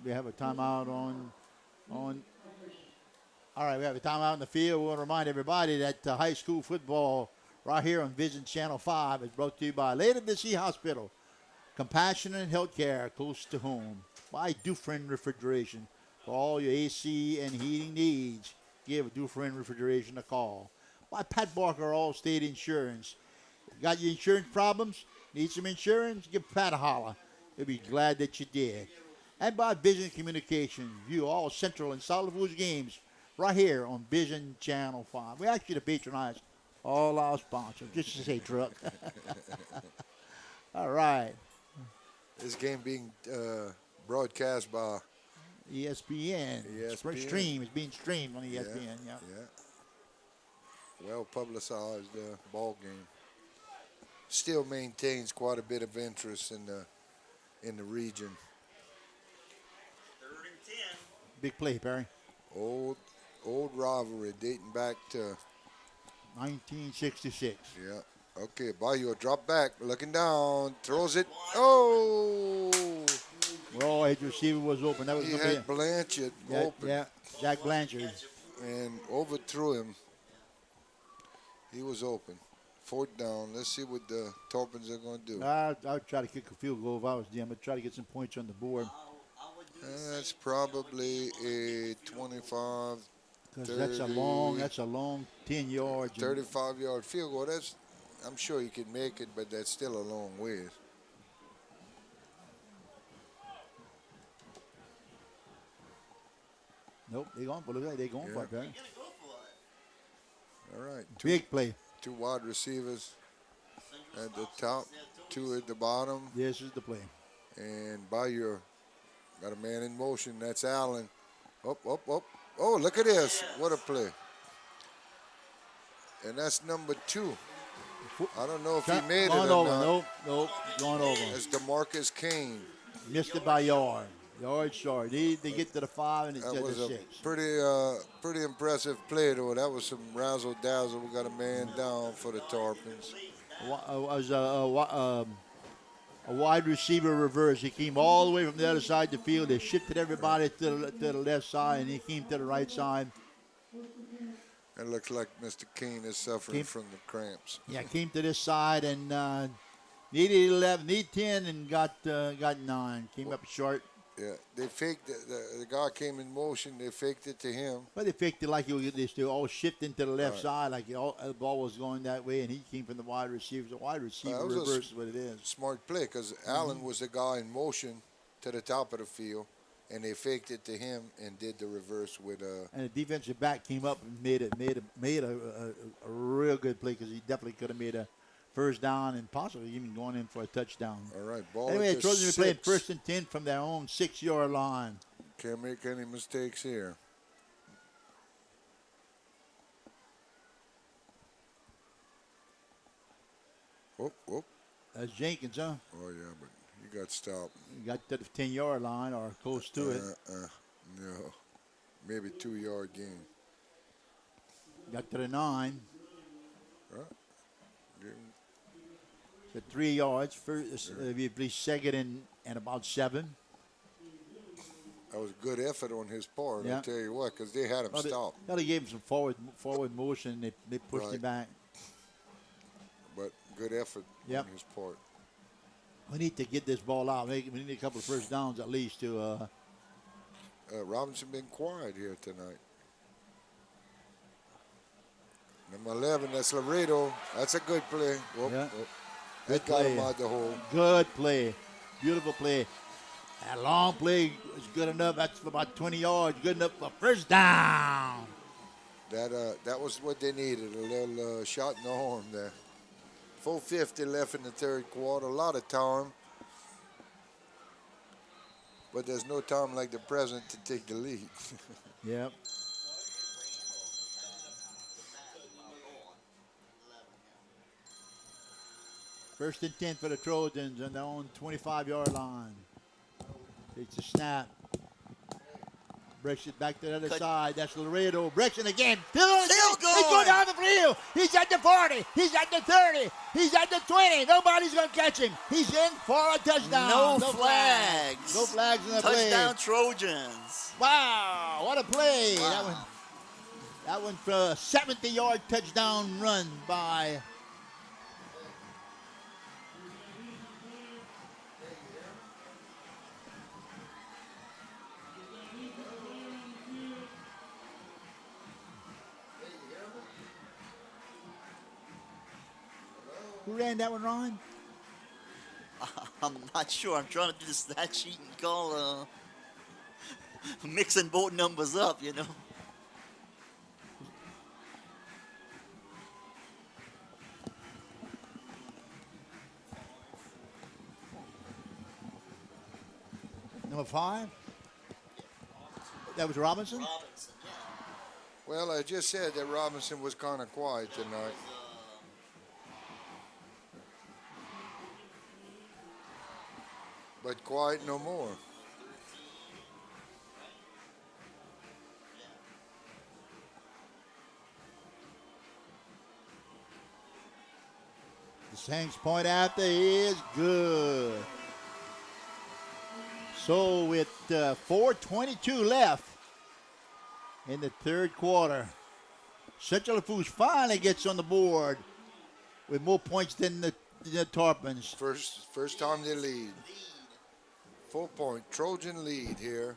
We have a timeout on. All right, we have a timeout in the field. We want to remind everybody that high school football right here on Vision Channel 5 is brought to you by Lady of the Sea Hospital, compassionate healthcare close to home, by Dufresne Refrigeration. For all your AC and heating needs, give Dufresne Refrigeration a call. By Pat Barker Allstate Insurance. Got your insurance problems? Need some insurance? Give Pat a holler. He'll be glad that you did. And by Vision Communications. View all Central and Solid Foods games right here on Vision Channel 5. We ask you to patronize all our sponsors, just to say truck. All right. This game being broadcast by ESPN. ESPN. Stream is being streamed on ESPN. Yeah. Well publicized ball game. Still maintains quite a bit of interest in the region. 3rd and 10. Big play, Perry. Old rivalry dating back to 1966. yeah. Okay, Bayou drop back, looking down, throws it. Oh, Well, his receiver was open. That was he gonna be had Blanchard open Jack Blanchard. and overthrew him. He was open. 4th down. Let's see what the Tarpons are going to do. I would try to kick a field goal if I was them. I'd try to get some points on the board. That's probably a 25, Because that's a long 10 yards. 35-yard field goal. I'm sure you can make it, but that's still a long ways. Nope, they're going for it. They're going for it, Perry. All right, Big play. 2 wide receivers at the top, 2 at the bottom, This is the play. and Bayou got a man in motion. That's Allen. Up. Oh, look at this. What a play. And that's number 2. I don't know if he made it Going or over. not. Nope. Going over. That's DeMarcus Kane. Missed it by yard. Yard short. They get to the 5 and it's That at was the a 6. pretty impressive play, though. That was some razzle dazzle. We got a man down for the Tarpons. a wide receiver reverse. He came all the way from the other side of the field. They shifted everybody to the left side, and he came to the right side. It looks like Mr. King is suffering from the cramps. Yeah, came to this side and needed 11, need 10, and got 9. Came up short. Yeah, they faked it. The guy came in motion. They faked it to him. But they faked it like they all shifting to the left side, like the ball was going that way, and he came from the wide receiver. The wide receiver That was reverse is what it is. Smart play because Allen was the guy in motion to the top of the field, and they faked it to him and did the reverse with And the defensive back came up and made a real good play because he definitely could have made a first down and possibly even going in for a touchdown. All right, ball Anyway, at the the Trojans are playing 6. first and 10 from their own 6-yard line. Can't make any mistakes here. Whoop, whoop. That's Jenkins, huh? Oh, yeah, but he got stopped. He got to the 10-yard line or close to it. No. Maybe 2-yard gain. Got to the 9. Right. Give him- The 3 yards. First, we play second and about 7. That was a good effort on his part, Yeah. I'll tell you what, because they had him stopped. They gave him some forward motion. They pushed Right. him back. But good effort Yep. on his part. We need to get this ball out. We need a couple of first downs at least to. Robinson been quiet here tonight. Number 11, that's Laredo. That's a good play. Whoop, Yeah. whoop. Good That got him play. out the hole. Good play. Beautiful play. That long play was good enough. That's for about 20 yards. Good enough for first down. That was what they needed, a little shot in the arm there. 4:50 left in the third quarter. A lot of time. But there's no time like the present to take the lead. Yep. First and 10 for the Trojans on their own 25-yard line. Takes a snap. Breaks it back to the other side. That's Laredo. Breaks it again. Still He's going. going down the field. He's at the 40. He's at the 30. He's at the 20. Nobody's going to catch him. He's in for a touchdown. No flags. No flags in the play. Touchdown Trojans. Wow, what a play. Wow. That one for a 70-yard touchdown run by who ran that one, Ron? I'm not sure. I'm trying to do the stat sheet and call mixing both numbers up, you know. Number 5? That was Robinson? Robinson, yeah. Well, I just said that Robinson was kind of quiet tonight. But quiet no more. The Saints point after is good. So with 4:22 left in the third quarter, Central Lafourche finally gets on the board with more points than the Tarpons. First time they lead. 4-point Trojan lead here.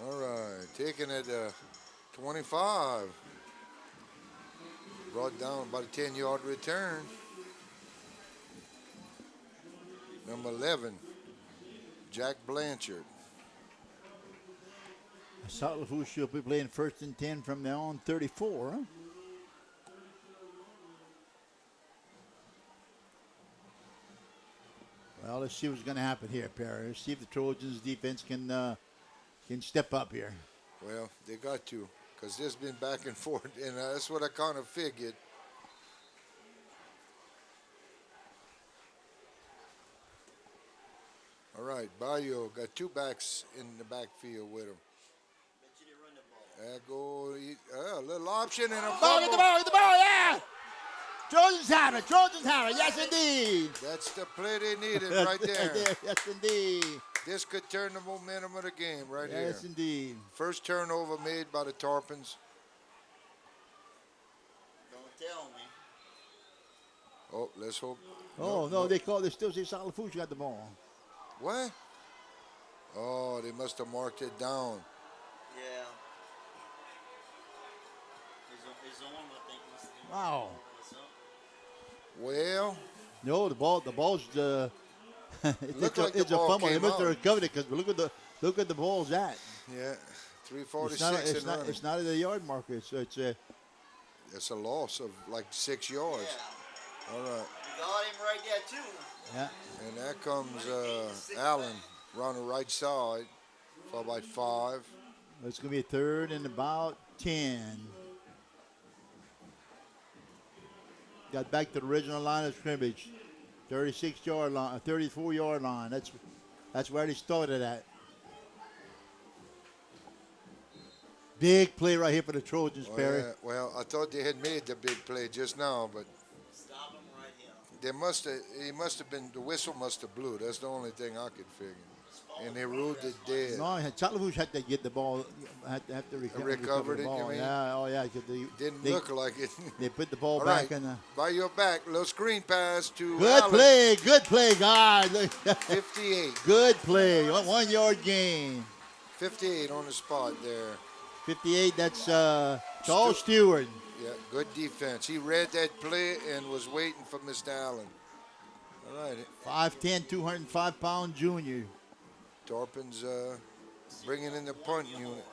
All right, taking it 25. Brought down about a 10-yard return. Number 11, Jack Blanchard. South Lafourche will be playing first and 10 from their own 34. Huh? Well, let's see what's going to happen here, Perry. Let's see if the Trojans defense can step up here. Well, they got to, because this been back and forth, and that's what I kind of figured. All right, Bayo got two backs in the backfield with him. There go a little option and a Ball, get the fumble. ball, get the ball, yeah! Trojans have it, Trojans have it, yes indeed. That's the play they needed right there. Yes indeed. This could turn the momentum of the game right here. Yes indeed. First turnover made by the Tarpons. Don't tell me. Oh, let's hope. Oh no, they still say Salafush got the ball. What? Oh, they must have marked it down. Yeah. His arm, I think, must have been Wow. Well, No, the ball's Looked like the it's a ball fumble. They came must have out. recovered it because look at the ball's at. yeah, It's 346 not and running. it's not at the yard marker. It's It's a loss of like 6 yards. Yeah. All right. You got him right there, too. yeah. And there comes Allen around the right side for about 5. It's gonna be a third and about 10. Got back to the original line of scrimmage, 36-yard line, 34-yard line. That's where they started at. Big play right here for the Trojans, Perry. Yeah, well, I thought they had made the big play just now, but Stop him right here. he must have been, the whistle must have blew. That's the only thing I could figure. And they ruled it dead. No, Chalafush had to get the ball, had to recover Recovered the it, you ball. mean? Yeah, oh yeah, 'cause Didn't they, look like it. They put the ball All back right, in the. by your back, little screen pass to Good Allen. play, guys. 58. Good play, 1 yard gain. 58 on the spot there. 58. That's Charles Stewart. Yeah, good defense. He read that play and was waiting for Mr. Allen. All right, 5'10", 205-pound junior. Tarpons bringing in the punt unit.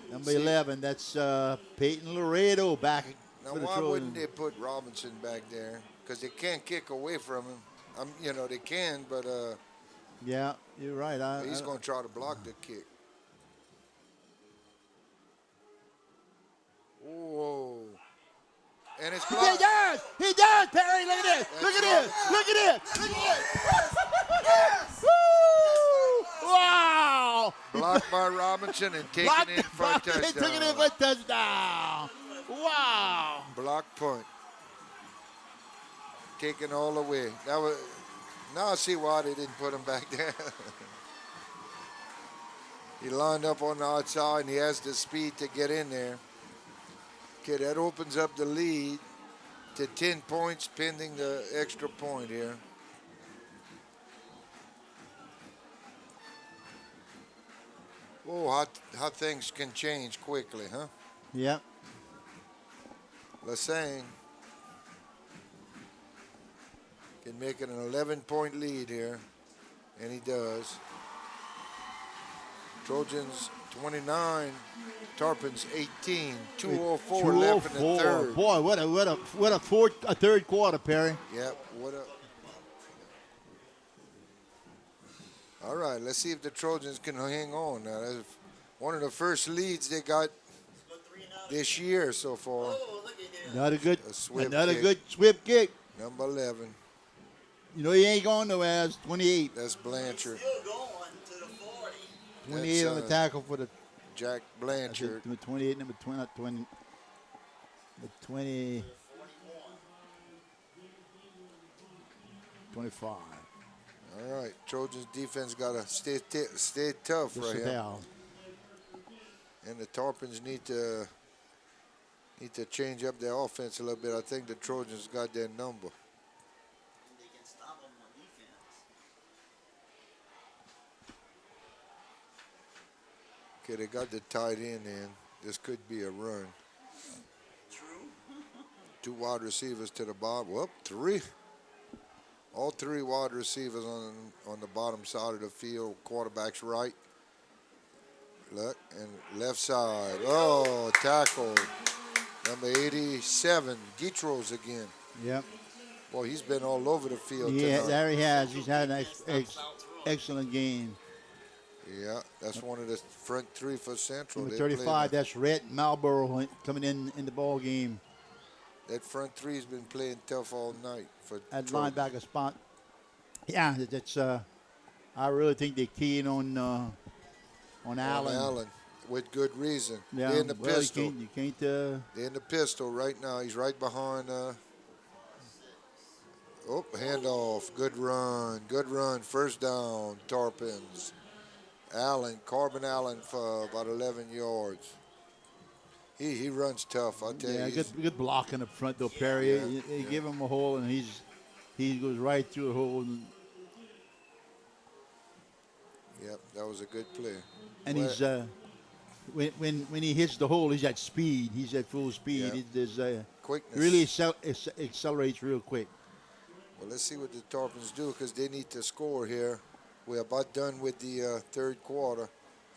Number 11. That's Peyton Laredo back Now, for the why wouldn't Trojans. they put Robinson back there? Because they can't kick away from him. They can, but Yeah, you're right. he's going to try to block the kick. Whoa. And it's He blocked. does! He does, Perry! Look at this! Look at this! Look at this! Look at this! Woo! Wow! Blocked by Robinson and taken Blocked in for a blocked it, touchdown. took it in for a touchdown! Wow! Block punt. Taken all the way. Now I see why they didn't put him back there. He lined up on the outside and he has the speed to get in there. Okay, that opens up the lead to 10 points pending the extra point here. Oh, how things can change quickly, huh? Yep. Lassang can make it an 11-point lead here, and he does. Trojans 29, Tarpons 18, 2:04 left in the third. Boy, what a third quarter, Perry. Yep, what up? All right, let's see if the Trojans can hang on now. That's one of the first leads they got this year so far. Oh, look at here. Another good, A swift another kick. good swift kick. Number 11, You know he ain't going nowhere. It's 28. that's Blanchard. Still going to the 40. 28 on the That's, tackle for the Jack Blanchard. number 28, number 20, not 20, the 20, 25. All right, Trojans defense got to stay tough Just right a here. foul. And the Tarpons need to change up their offense a little bit. I think the Trojans got their number. They can stop them on defense. Okay, they got the tight end in. This could be a run. True. 2 wide receivers to the bottom. Whoop, 3. All 3 wide receivers on the bottom side of the field. Quarterback's right. Look, and left side. Oh, tackle. Number 87, Gitros again. Yep. Boy, he's been all over the field Yeah, tonight. there he has. He's had an excellent game. Yeah, that's one of the front three for Central. Number They play 35, now. that's Rhett Marlboro coming in the ball game That front three's been playing tough all night for at Trojans. linebacker spot. Yeah, that's. I really think they're keying on On Allen. Allen, with good reason. Yeah, They're in the well, pistol. you can't. They're in the pistol right now. He's right behind. Handoff. Good run. Good run. First down. Tarpons. Allen. Corbin Allen for about 11 yards. He runs tough. I tell Yeah, you. good blocking up front though, Perry. Yeah, They yeah. give him a hole and he goes right through the hole Yep, that was a good play. and Well, he's when he hits the hole, he's at speed. He's at full speed. Yeah. There's quickness. really accelerates real quick. Well, let's see what the Tarpons do because they need to score here. We're about done with the third quarter.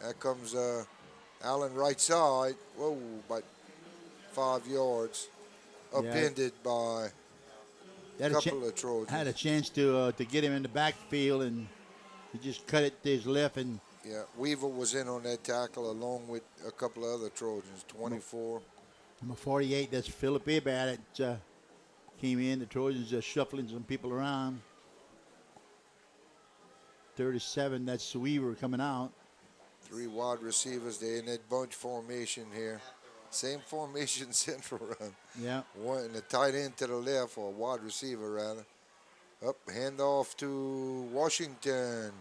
Here comes Allen right side. Whoa, about 5 yards. Upended by a Had couple of Trojans. had a chance to get him in the backfield and he just cut it to his left and Yeah, Weaver was in on that tackle along with a couple of other Trojans. 24. number 48. That's Philip Abad that came in. The Trojans just shuffling some people around. 37. That's Weaver coming out. 3 wide receivers. They're in that bunch formation here. Same formation Central run. Yeah. One and the tight end to the left, or a wide receiver rather. Up, handoff to Washington.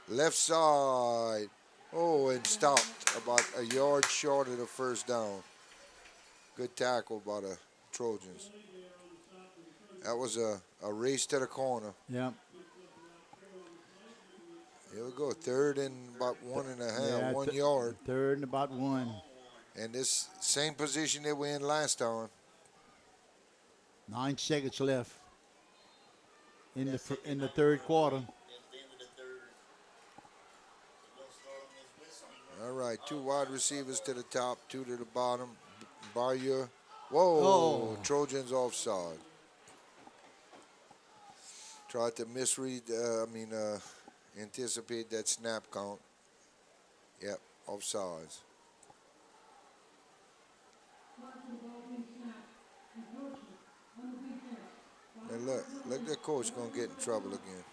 Left side. Oh, and stopped about a yard short of the first down. Good tackle by the Trojans. That was a race to the corner. Yeah. Here we go. Third and about 1.5, Yeah, 1 yard. Third and about 1. And this same position they were in last time. 9 seconds left in the third quarter. All right, 2 wide receivers to the top, 2 to the bottom. Bayou. Whoa, Oh. Trojans offside. Tried to misread, anticipate that snap count. Yep, offsides. And look, the coach gonna get in trouble again.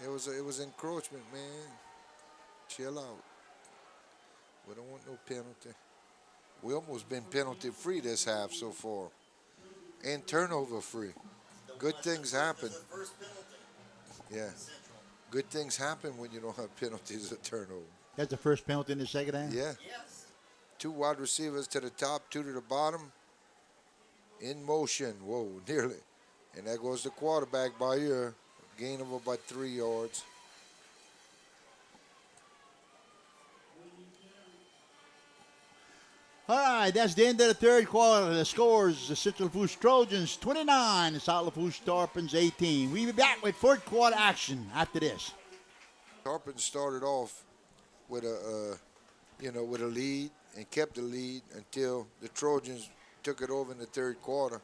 It was encroachment, man. Chill out. We don't want no penalty. We almost been penalty free this half so far, and turnover free. Good things happen. Yeah, good things happen when you don't have penalties or turnover. That's the first penalty in the second half. Yeah. 2 wide receivers to the top, 2 to the bottom. In motion. Whoa, nearly. And there goes the quarterback by ear. Gain of about 3 yards. All right, that's the end of the third quarter. The scores: the Central Lafourche Trojans 29, the South Lafourche Tarpons 18. We'll be back with fourth quarter action after this. Tarpon started off with a lead and kept the lead until the Trojans took it over in the third quarter.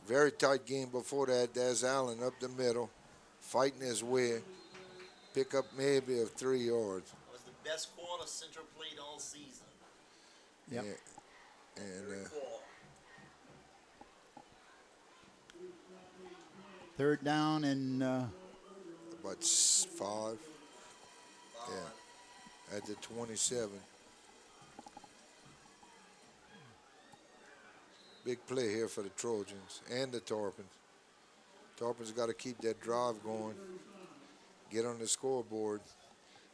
Very tight game before that. There's Allen up the middle, fighting his way. Pick up maybe of 3 yards. It was the best quarter Central played all season. Yep. Yeah. And Third quarter. Third down and about 5. Yeah. At the 27. Big play here for the Trojans and the Tarpons. Tarpons got to keep that drive going. Get on the scoreboard.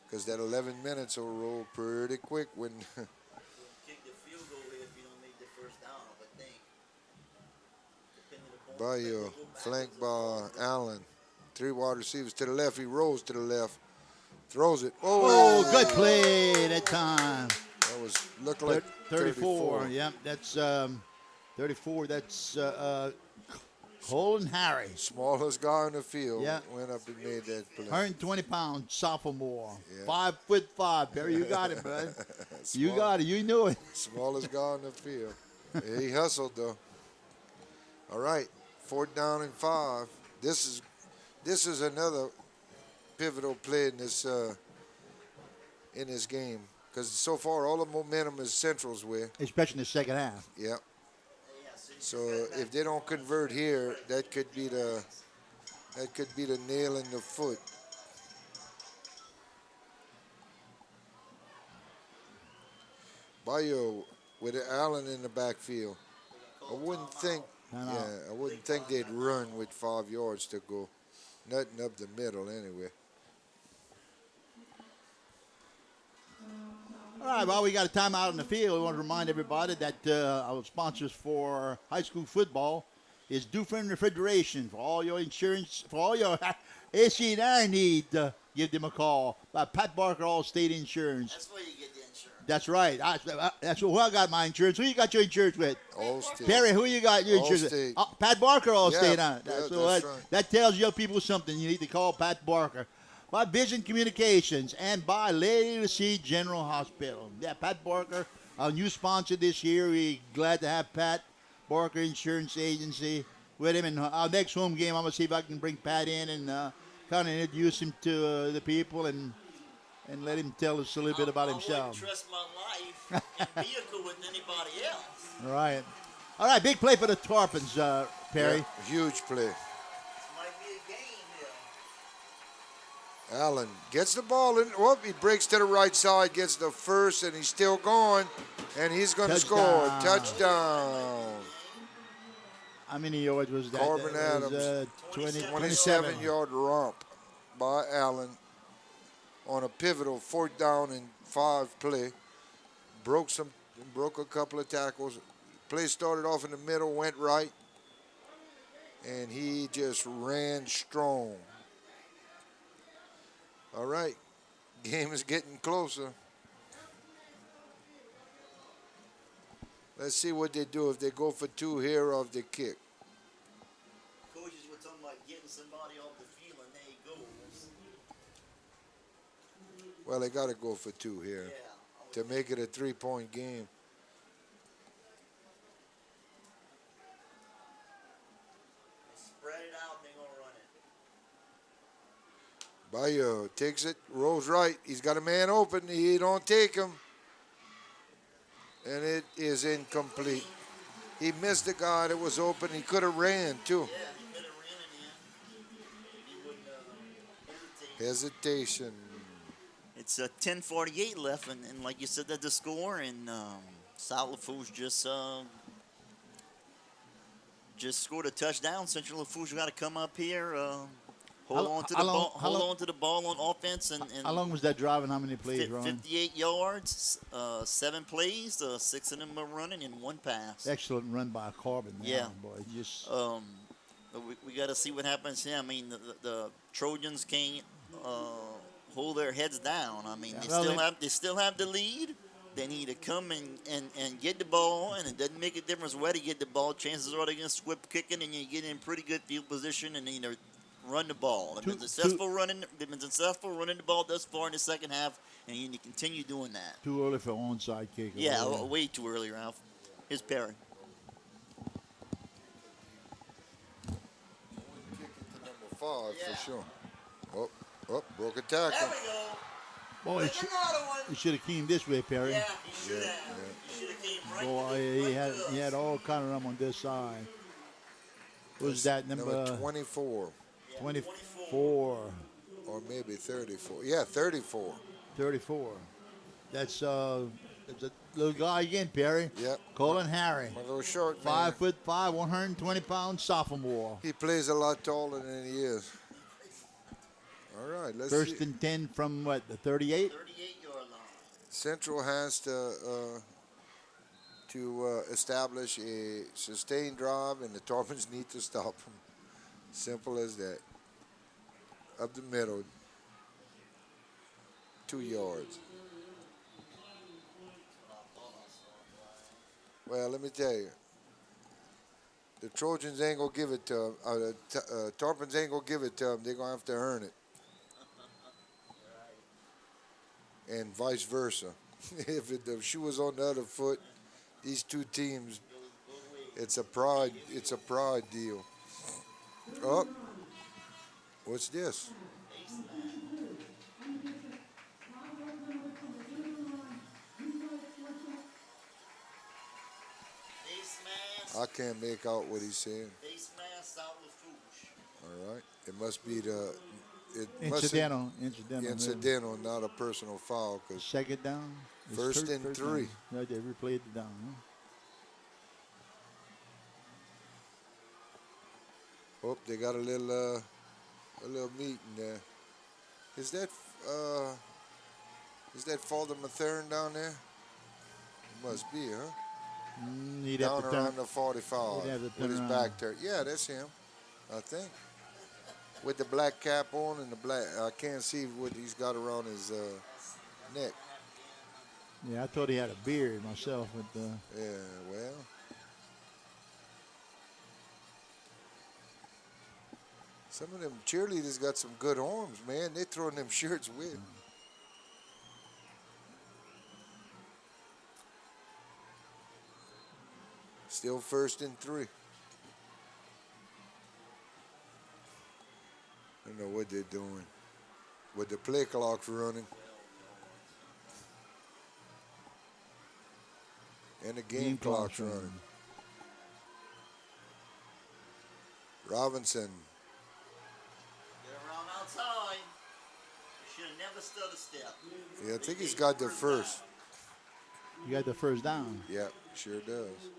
Because that 11 minutes will roll pretty quick when Kick the field goal here if you don't make the first down, I would think. Depending upon Bayou, flanked by Allen. 3 wide receivers to the left. He rolls to the left. Throws it. oh, good play that time. That was looked like 34. Yep, that's 34. That's Colin Harry, Smallest guy on the field. Yeah. Went up and made that play. 120 pounds, sophomore, Yeah. 5'5". Barry, you got it, bud. You Small- got it. You knew it. Smallest guy on the field. Yeah, he hustled though. All right, 4th down and 5. This is another pivotal play in this game because so far all the momentum is Central's way. especially in the second half. Yeah. So if they don't convert here, that could be the nail in the foot. Bayo with Allen in the backfield. I wouldn't think. No, no. Yeah, I wouldn't think they'd run with 5 yards to go. Nothing up the middle anyway. All right, well, we got a timeout on the field. We want to remind everybody that our sponsors for high school football is Dufresne Refrigeration. For all your insurance, for all your AC&I need, give them a call. By Pat Barker, All-State Insurance. That's where you get the insurance. That's right. That's who I got my insurance. Who you got your insurance with? All-State. Perry, who you got your insurance Allstate. with? Pat Barker, All-State. Yeah, That's yeah, what- that's right. That tells your people something. You need to call Pat Barker. By Vision Communications and by Lady C General Hospital. Yeah, Pat Barker, our new sponsor this year. We're glad to have Pat Barker Insurance Agency with him. And our next home game, I'm going to see if I can bring Pat in and kind of introduce him to the people and let him tell us a little bit about I himself. wouldn't trust my life in vehicle with anybody else. All right. All right, big play for the Tarpons, Perry. Yeah, huge play. This might be a game here. Allen gets the ball in. Whoop, he breaks to the right side, gets the first, and he's still going. And he's going to score. Touchdown. How many yards was that? Corbin That was, Adams. 27. 27-yard romp by Allen on a pivotal 4th down and 5 play. Broke a couple of tackles. Play started off in the middle, went right, and he just ran strong. All right, game is getting closer. Let's see what they do if they go for 2 here off the kick. Coaches were talking about getting somebody off the field, and there he goes. Well, they got to go for 2 here Yeah. to make it a 3-point game. Spread it out, and they're going to run it. Bayo takes it, rolls right. He's got a man open. He don't take him. And it is incomplete. He missed the guy that was open. He could have ran, too. Yeah, he could have ran it in. He wouldn't hesitate. Hesitation. It's 10:48 left, and like you said, that the score, and South Lafourche just scored a touchdown. Central Lafourche got to come up here, hold on to the ball on offense, and How long was that drive and how many plays, Ron? 58 yards, 7 plays, 6 of them were running and 1 pass. Excellent run by Corbin. Yeah. Boy. Just But we got to see what happens here. I mean, the Trojans can't hold their heads down. I mean, they still have the lead. They need to come and get the ball, and it doesn't make a difference where they get the ball. Chances are they're going to swip kicking, and you get in pretty good field position, and either run the ball. They've been successful running the ball thus far in the second half, and you need to continue doing that. too early for onside kick. Yeah, way too early, Ralph. Here's Perry. Kick it to number 5 Yeah. for sure. Oh, broke a tackle. There we go. Boy, There's another one. he should have came this way, Perry. Yeah, he should have. He should have came right. Boy, right he had all kind of them on this side. Was that number 24 24? or maybe 34. Yeah, 34. 34. That's a little guy again, Perry. Yep. Colin Harry. A little short man. 5'5", 120-pound sophomore. He plays a lot taller than he is. All right, let's First see. and 10 from what, the 38? 38-yard line. Central has to establish a sustained drive, and the Tarpons need to stop them. Simple as that. Up the middle, 2 yards. Well, let me tell you, the Trojans ain't gonna give it to them. Tarpons ain't gonna give it to them. They're gonna have to earn it, and vice versa. If the shoe was on the other foot, these two teams, it's a pride deal. Oh, what's this? I can't make out what he's saying. Base mass, South Lafourche. All right. It must be the. It Incidental. Incidental, not a personal foul. Cause Second down. It's first and down. 3. Right, they replayed it down. Huh? Oh, they got a little meeting there. Is that Father Mathern down there? It must be, huh? He'd Down have to around turn. the 45 He'd have to with turn his around. back turned. Yeah, that's him, I think. With the black cap on and the black, I can't see what he's got around his neck. Yeah, I thought he had a beard myself. But, Yeah, well. Some of them cheerleaders got some good arms, man. They throwing them shirts with. Still first and 3. I don't know what they're doing. With the play clock's running. And the game clock's running. Robinson. Get around outside. Should have never stood a step. Yeah, I think he's got the first. You got the first down. Yeah, sure does.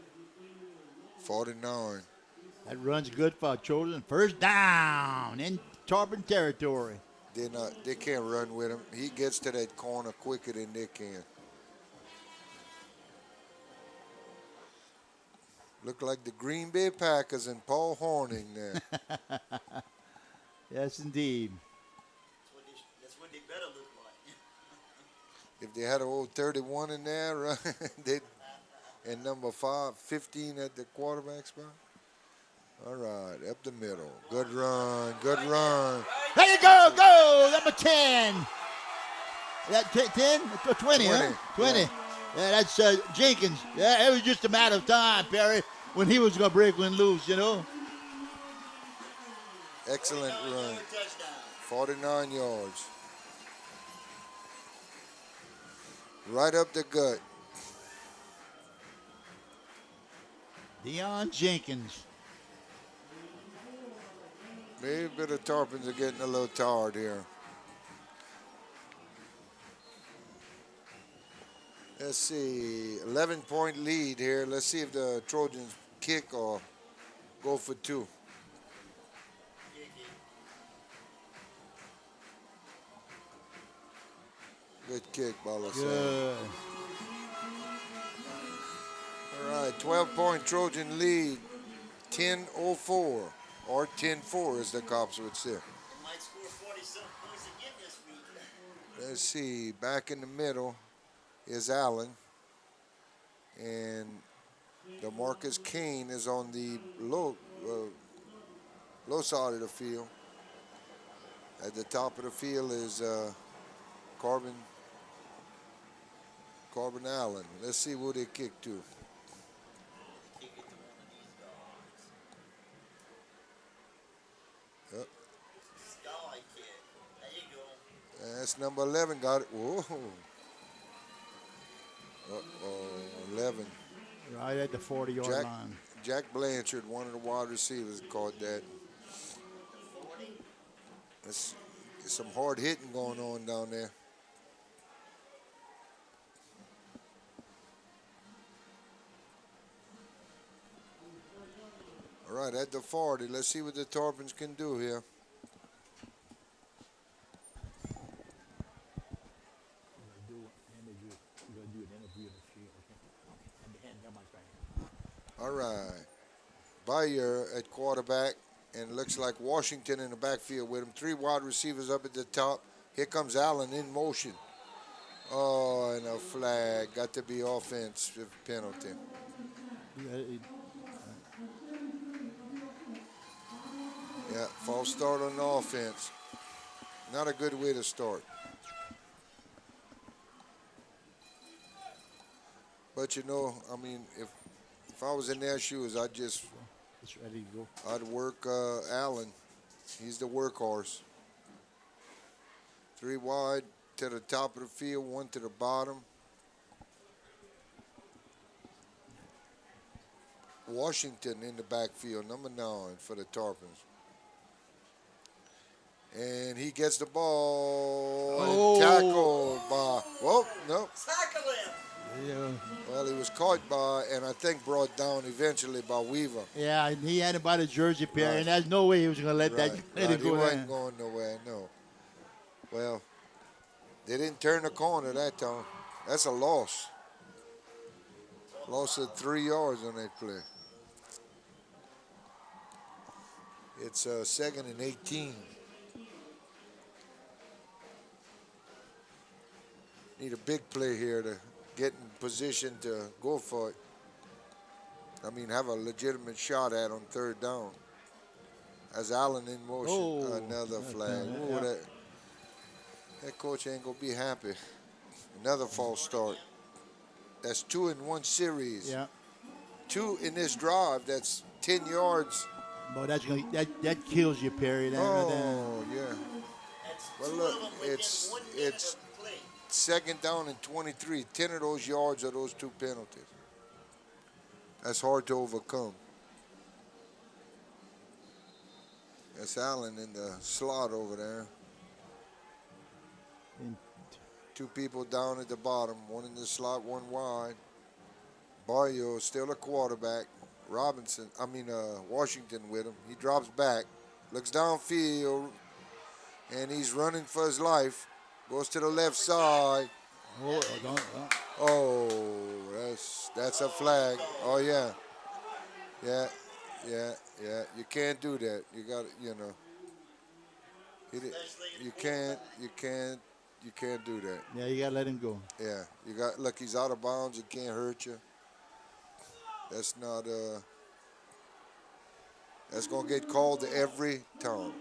49. That run's good for Trojan. First down in Tarpon territory. They can't run with him. He gets to that corner quicker than they can. Look like the Green Bay Packers and Paul Horning there. Yes, indeed. That's what they better look like. If they had an old 31 in there, right, and number 15 at the quarterback spot. All right, up the middle. Good run, good run. There you go, number 10. That 10? 20, huh? 20. Yeah. Yeah, that's Jenkins. Yeah, it was just a matter of time, Perry, when he was going to break one loose, you know. Excellent run. Touchdown. 49 yards. Right up the gut. Deion Jenkins. Maybe a bit of Tarpons are getting a little tired here. Let's see, 11-point lead here. Let's see if the Trojans kick or go for 2. Good kick, Balasag. Good. All right, 12-point Trojan lead, 10-04, or 10-4 as the cops would say. They might score 40-something points again this week. Let's see, back in the middle is Allen, and DeMarcus Kane is on the low side of the field. At the top of the field is Corbin Allen. Let's see who they kick to. Kick it to one of these dogs. Yep. Sky kick. There you go. That's number 11. Got it. Whoa. Uh-oh, 11. Right at the 40-yard line. Jack Blanchard, one of the wide receivers, caught that. There's some hard hitting going on down there. All right, at the 40, let's see what the Tarpons can do here. All right. Bayer at quarterback, and it looks like Washington in the backfield with him. 3 wide receivers up at the top. Here comes Allen in motion. Oh, and a flag. Got to be offensive penalty. Yeah, false start on the offense. Not a good way to start. But you know, I mean, if I was in their shoes, It's ready to go. I'd work Allen. He's the workhorse. 3 wide to the top of the field, 1 to the bottom. Washington in the backfield, number 9 for the Tarpons. And he gets the ball and tackled by, well, no. Tackle him. Yeah. Well, he was caught by, and I think brought down eventually by Weaver. Yeah, and he had him by the jersey pair, Right. and there's no way he was going to let Right, let it he go wasn't down. going nowhere, no. Well, they didn't turn the corner that time. That's a loss. Loss of 3 yards on that play. It's 2nd and 18. Need a big play here to get in position to go for it. I mean, have a legitimate shot at on 3rd down. As Allen in motion, Oh, another that's flag. bad, Ooh, yeah. that coach ain't gonna be happy. Another false start. That's 2 in one series. Yeah. 2 in this drive. That's 10 yards. But that kills you, Perry. That right there. Oh yeah. That's Well, 2 look, of them within it's- 1 minute it's- of play. 2nd down and 23. 10 of those yards are those 2 penalties. That's hard to overcome. That's Allen in the slot over there. And 2 people down at the bottom. 1 in the slot, 1 wide. Barrio still a quarterback. Washington with him. He drops back, looks downfield, and he's running for his life. Goes to the left side. Oh, that's a flag. Oh yeah. Yeah. You can't do that. You got you can't do that. yeah, you got to let him go. Yeah. Look, he's out of bounds, it can't hurt you. That's not that's gonna get called every time.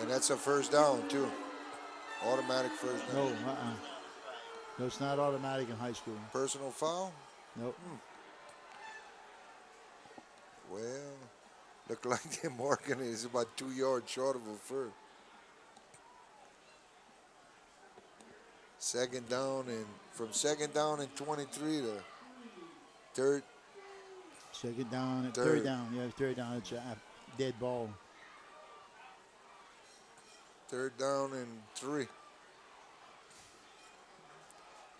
And that's a 1st down too. Automatic 1st down. No, No, it's not automatic in high school. Personal foul? Nope. Well, look like they're marking it. It's about 2 yards short of a first. 2nd down, and from 2nd down and 23 to 3rd. 2nd down, and Third. 3rd down. Yeah, 3rd down. It's a dead ball. 3rd down and 3.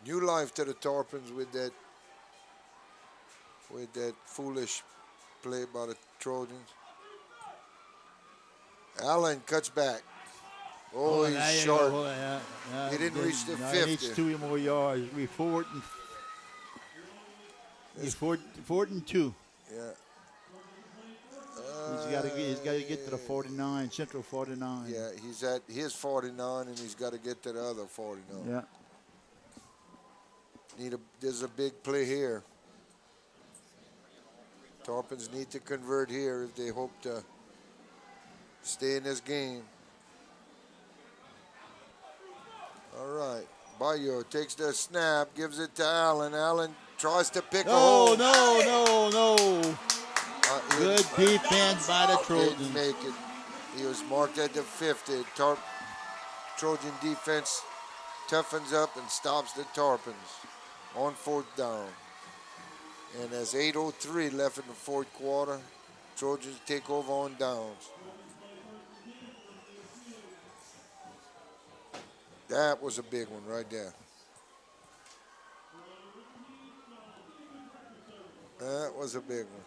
New life to the Tarpons with that foolish play by the Trojans. Allen cuts back. Oh, there he's you short. go. Yeah, He didn't reach the no, 50. He needs 2 more yards. Be 4th and 2. Yeah. He's got to get to the 49, Central 49. Yeah, he's at his 49, and he's got to get to the other 49. Yeah. There's a big play here. Tarpons need to convert here if they hope to stay in this game. All right. Bayo takes the snap, gives it to Allen. Allen tries to pick a hole. No. Good defense by the Didn't Trojans. make it. He was marked at the 50. Trojan defense toughens up and stops the Tarpons on 4th down. And there's 8:03 left in the 4th quarter. Trojans take over on downs. That was a big one right there. That was a big one.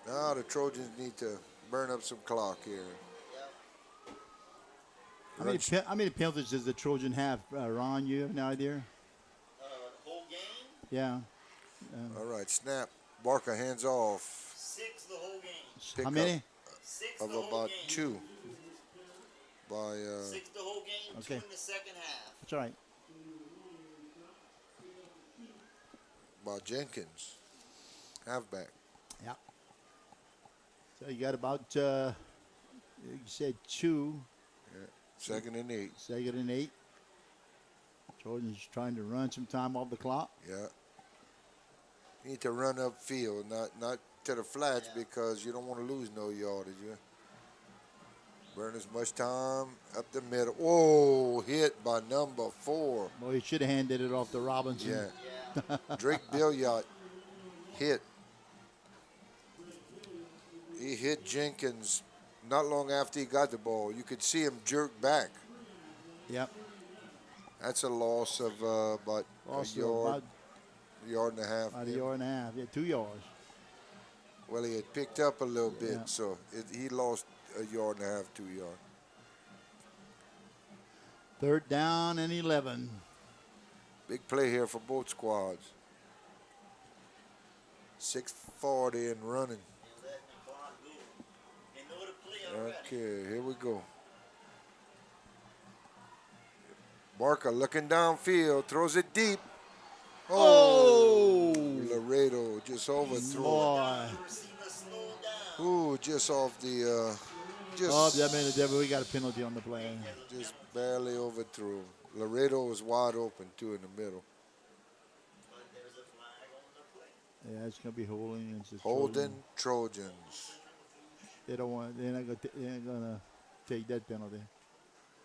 Now the Trojans need to burn up some clock here. How many penalties does the Trojan have, Ron? You have an idea? Whole game, Yeah. All right, snap. Barker hands off 6 the whole game. Pick How up. many? 6 of the whole about game. 2 by 6 the whole game, Okay. 2 in the second half. That's all right. Jenkins, halfback. Yeah. So you got about, you said 2, 2nd and 8. 2nd and 8. Trojans trying to run some time off the clock. Yeah. Need to run upfield, not to the flats because you don't want to lose no yardage. Yeah? Burn as much time up the middle. Oh, hit by number 4. Well, he should have handed it off to Robinson. Yeah. Drake Billiot hit. He hit Jenkins not long after he got the ball. You could see him jerk back. Yep. That's a loss of about Also a yard and a half. about a yard and a half. Yeah, 2 yards. Well, he had picked up a little bit, Yeah. so he lost a yard and a half, 2 yards. 3rd down and 11. Big play here for both squads. 6:40 and running. Okay, here we go. Barker looking downfield, throws it deep. Oh! Laredo just overthrew. Boy. Ooh, just off the, We got a penalty on the play. just barely overthrew. Laredo was wide open too in the middle. Yeah, it's gonna be holding. It's just Holding Trojans. They don't want. They're not gonna take that penalty.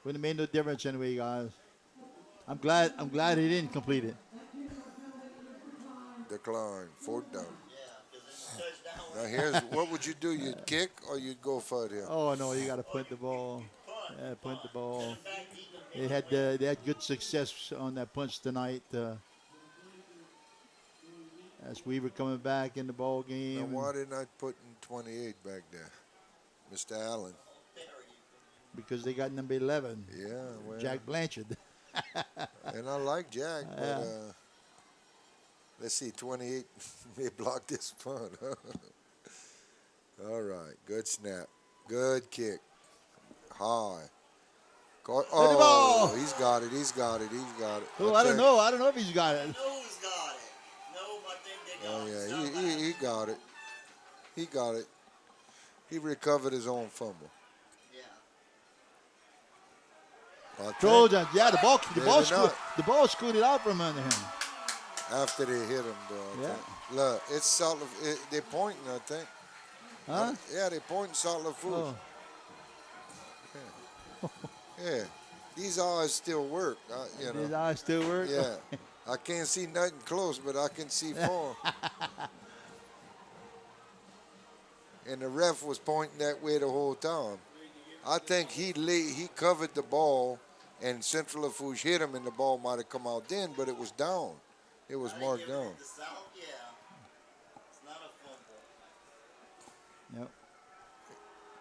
Wouldn't have made no difference anyway, guys. I'm glad he didn't complete it. Decline. 4th down. Now here's what would you do? You'd kick or you'd go for it here? Oh no, you got to punt the ball. Yeah, punt the ball. They had good success on that punch tonight. As we were coming back in the ball Now game. why didn't I put in 28 back there, Mr. Allen? Because they got number 11, Yeah, well, Jack Blanchard. and I like Jack, but let's see, 28 may block this punt. All right, good snap, good kick, high. Caught, the ball. He's got it. Oh, I don't know. I don't know if he's got it. Who's got it? No, I think they got Oh it. yeah, Somebody. he got it. He got it. He recovered his own fumble. Yeah. I think Trojans. Yeah, Maybe the ball scooted out from under him. after they hit him, though. I Yeah. think. Look, it's Salt. They're pointing, I think. Huh? Yeah, they're pointing Salt Lafouche. Oh. Yeah, these eyes still work. His eyes still work? Yeah, I can't see nothing close, but I can see far. And the ref was pointing that way the whole time. I think he covered the ball, and Central Lafourche hit him, and the ball might have come out then, but it was down. It was marked down. The South, yeah. It's not a fumble.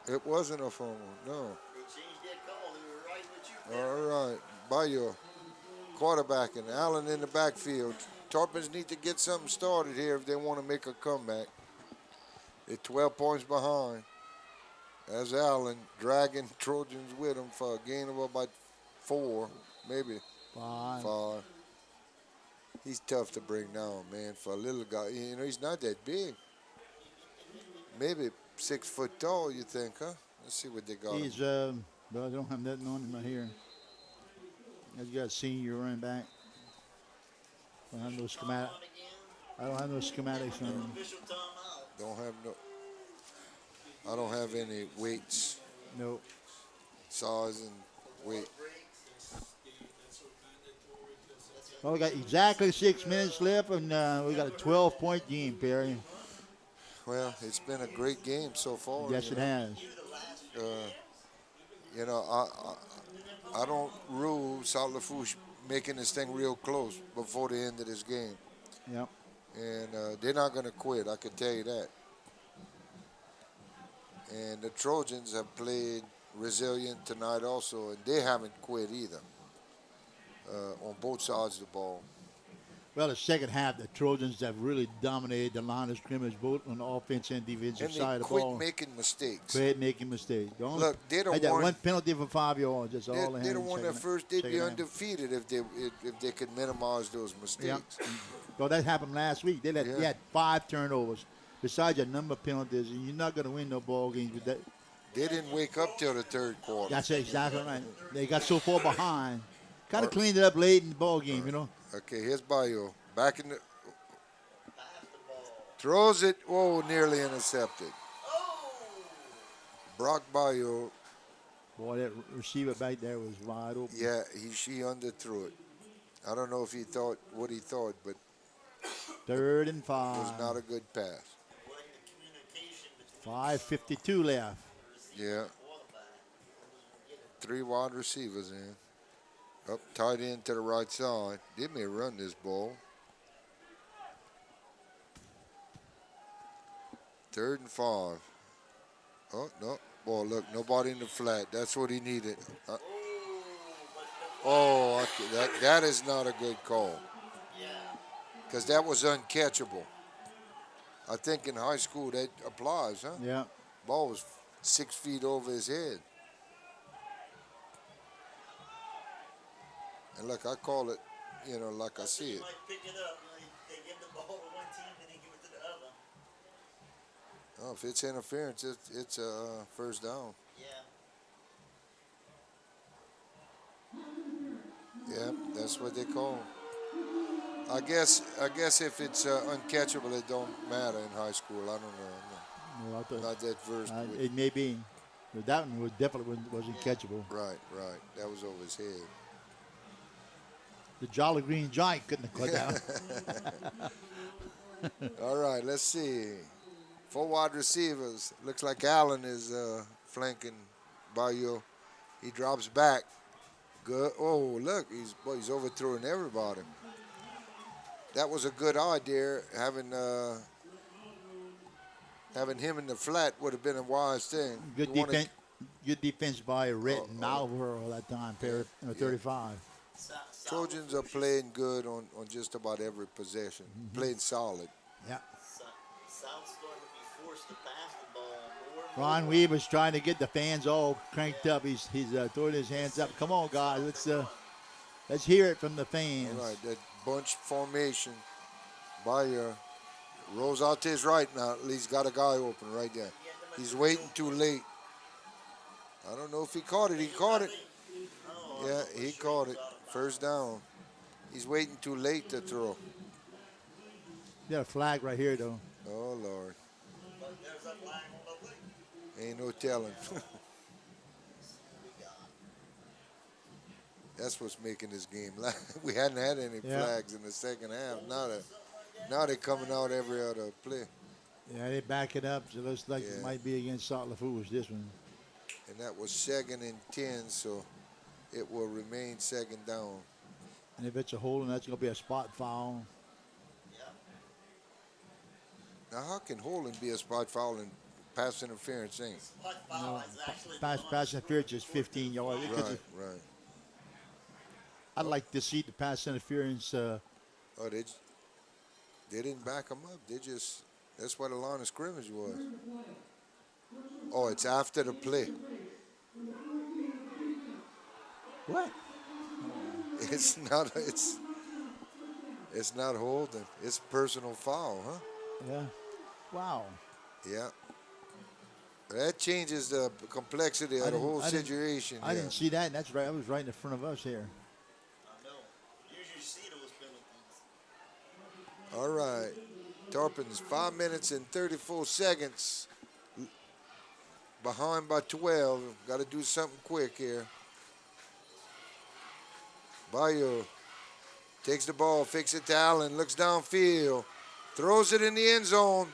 Yep. It wasn't a fumble, no. They changed their call. They were right with you. All right, Bayo, quarterback, and Allen in the backfield. Tarpons need to get something started here if they want to make a comeback. They're 12 points behind. As Allen dragging Trojans with him for a gain of about 4, maybe 5. He's tough to bring down, man, for a little guy. You know, he's not that big. Maybe 6 foot tall, you think, huh? Let's see what they got. He's, well, I don't have nothing on him right here. He's got a senior running back. I don't have no schematic. I don't have no schematics on him. Official timeout. Don't have no. I don't have any weights, Nope. size, and weight. Well, we got exactly 6 minutes left, and we got a 12-point game, Perry. Well, it's been a great game so far. Yes, it has. You know, I don't rule South Lafourche making this thing real close before the end of this game. Yep. And they're not going to quit, I can tell you that. And the Trojans have played resilient tonight also, and they haven't quit either on both sides of the ball. Well, the second half, the Trojans have really dominated the line of scrimmage, both on the offense and defensive And side they of the ball. quit making mistakes. Quit making mistakes. The only- Look, they don't had that want- one penalty for 5 yards. That's all they had. They in don't want second- that first. They'd be second half. undefeated if they could minimize those mistakes. Yeah. Well, that happened last week. They had 5 turnovers. Besides a number of penalties, and you're not going to win no ball games with that. They didn't wake up till the third quarter. That's exactly right. They got so far behind. Kind of cleaned it up late in the ball game, you know. Okay, here's Bayo. Back in the. Throws it. Whoa, nearly intercepted. Brock Bayo Boy, that receiver back there was wide open. Yeah, she underthrew it. I don't know if he thought what he thought, but 3rd and it was 5. not a good pass. 5:52 left. Yeah. 3 wide receivers in. Up tight end to the right side. They may run this ball. 3rd and 5. Oh, no. Boy, look, nobody in the flat. That's what he needed. That is not a good call. Because that was uncatchable. I think in high school that applies, huh? Yeah. Ball was 6 feet over his head. And look, I call it, like I see it. Might pick it up. They give the ball to one team and they give it to the other. Oh, if it's interference, it's a first down. Yeah. Yeah, that's what they call it. I guess if it's uncatchable, it don't matter in high school. I don't know. Well, I thought- Not that versed. with- it may be. But that one was definitely wasn't catchable. Right. That was over his head. The Jolly Green Giant couldn't have caught that. All right, let's see. 4 wide receivers. Looks like Allen is flanking Bayou. He drops back. Good. Oh, look, he's overthrowing everybody. That was a good idea. Having him in the flat would have been a wise thing. Good You wanna- defense. Good defense by Rhett and Malvern that time. 35. Trojans are playing good on just about every possession. Playing solid. Yeah. South's starting to be forced to pass the ball more and Ron more. Weaver's trying to get the fans all cranked up. He's throwing his hands up. Come on, guys. Let's hear it from the fans. All right, that bunch formation. Bayer rolls out to his right now. He's got a guy open right there. He's waiting too late. I don't know if he caught it. He caught it. Yeah, he caught it. First down. He's waiting too late to throw. Got a flag right here, though. Oh, Lord. Ain't no telling. That's what's making this game. We hadn't had any flags in the second half. Now they're coming out every other play. Yeah, they back it up. So it looks like it might be against Salt Lake Fools, this one. And that was 2nd and 10, so it will remain 2nd down. And if it's a holding, that's going to be a spot foul. Now, how can holding be a spot foul and pass interference ain't? Spot foul is actually Pass interference is 15 yards. Right. I'd like to see the pass interference. Oh, they didn't back them up. That's what the line of scrimmage was. Oh, it's after the play. What? It's not holding. It's personal foul, huh? Yeah. Wow. Yeah. That changes the complexity of the whole situation. I didn't see that. That's right. I was right in front of us here. I know. Usually see those penalties. All right. Tarpons, 5 minutes and 34 seconds. Behind by 12. Got to do something quick here. Bayou takes the ball, fakes it to Allen, looks downfield, throws it in the end zone.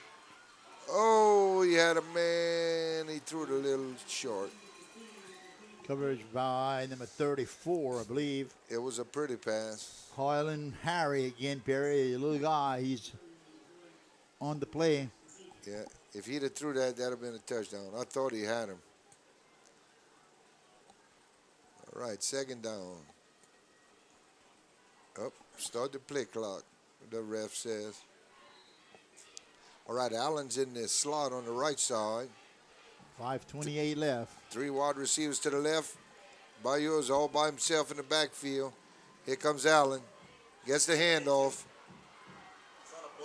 Oh, he had a man. He threw it a little short. Coverage by number 34, I believe. It was a pretty pass. Highland Harry again, Perry, a little guy. He's on the play. Yeah, if he'd have threw that, that'd have been a touchdown. I thought he had him. All right, 2nd down. Up, start the play clock, the ref says. All right, Allen's in the slot on the right side. 5:28 left. 3 wide receivers to the left. Bayou is all by himself in the backfield. Here comes Allen. Gets the handoff.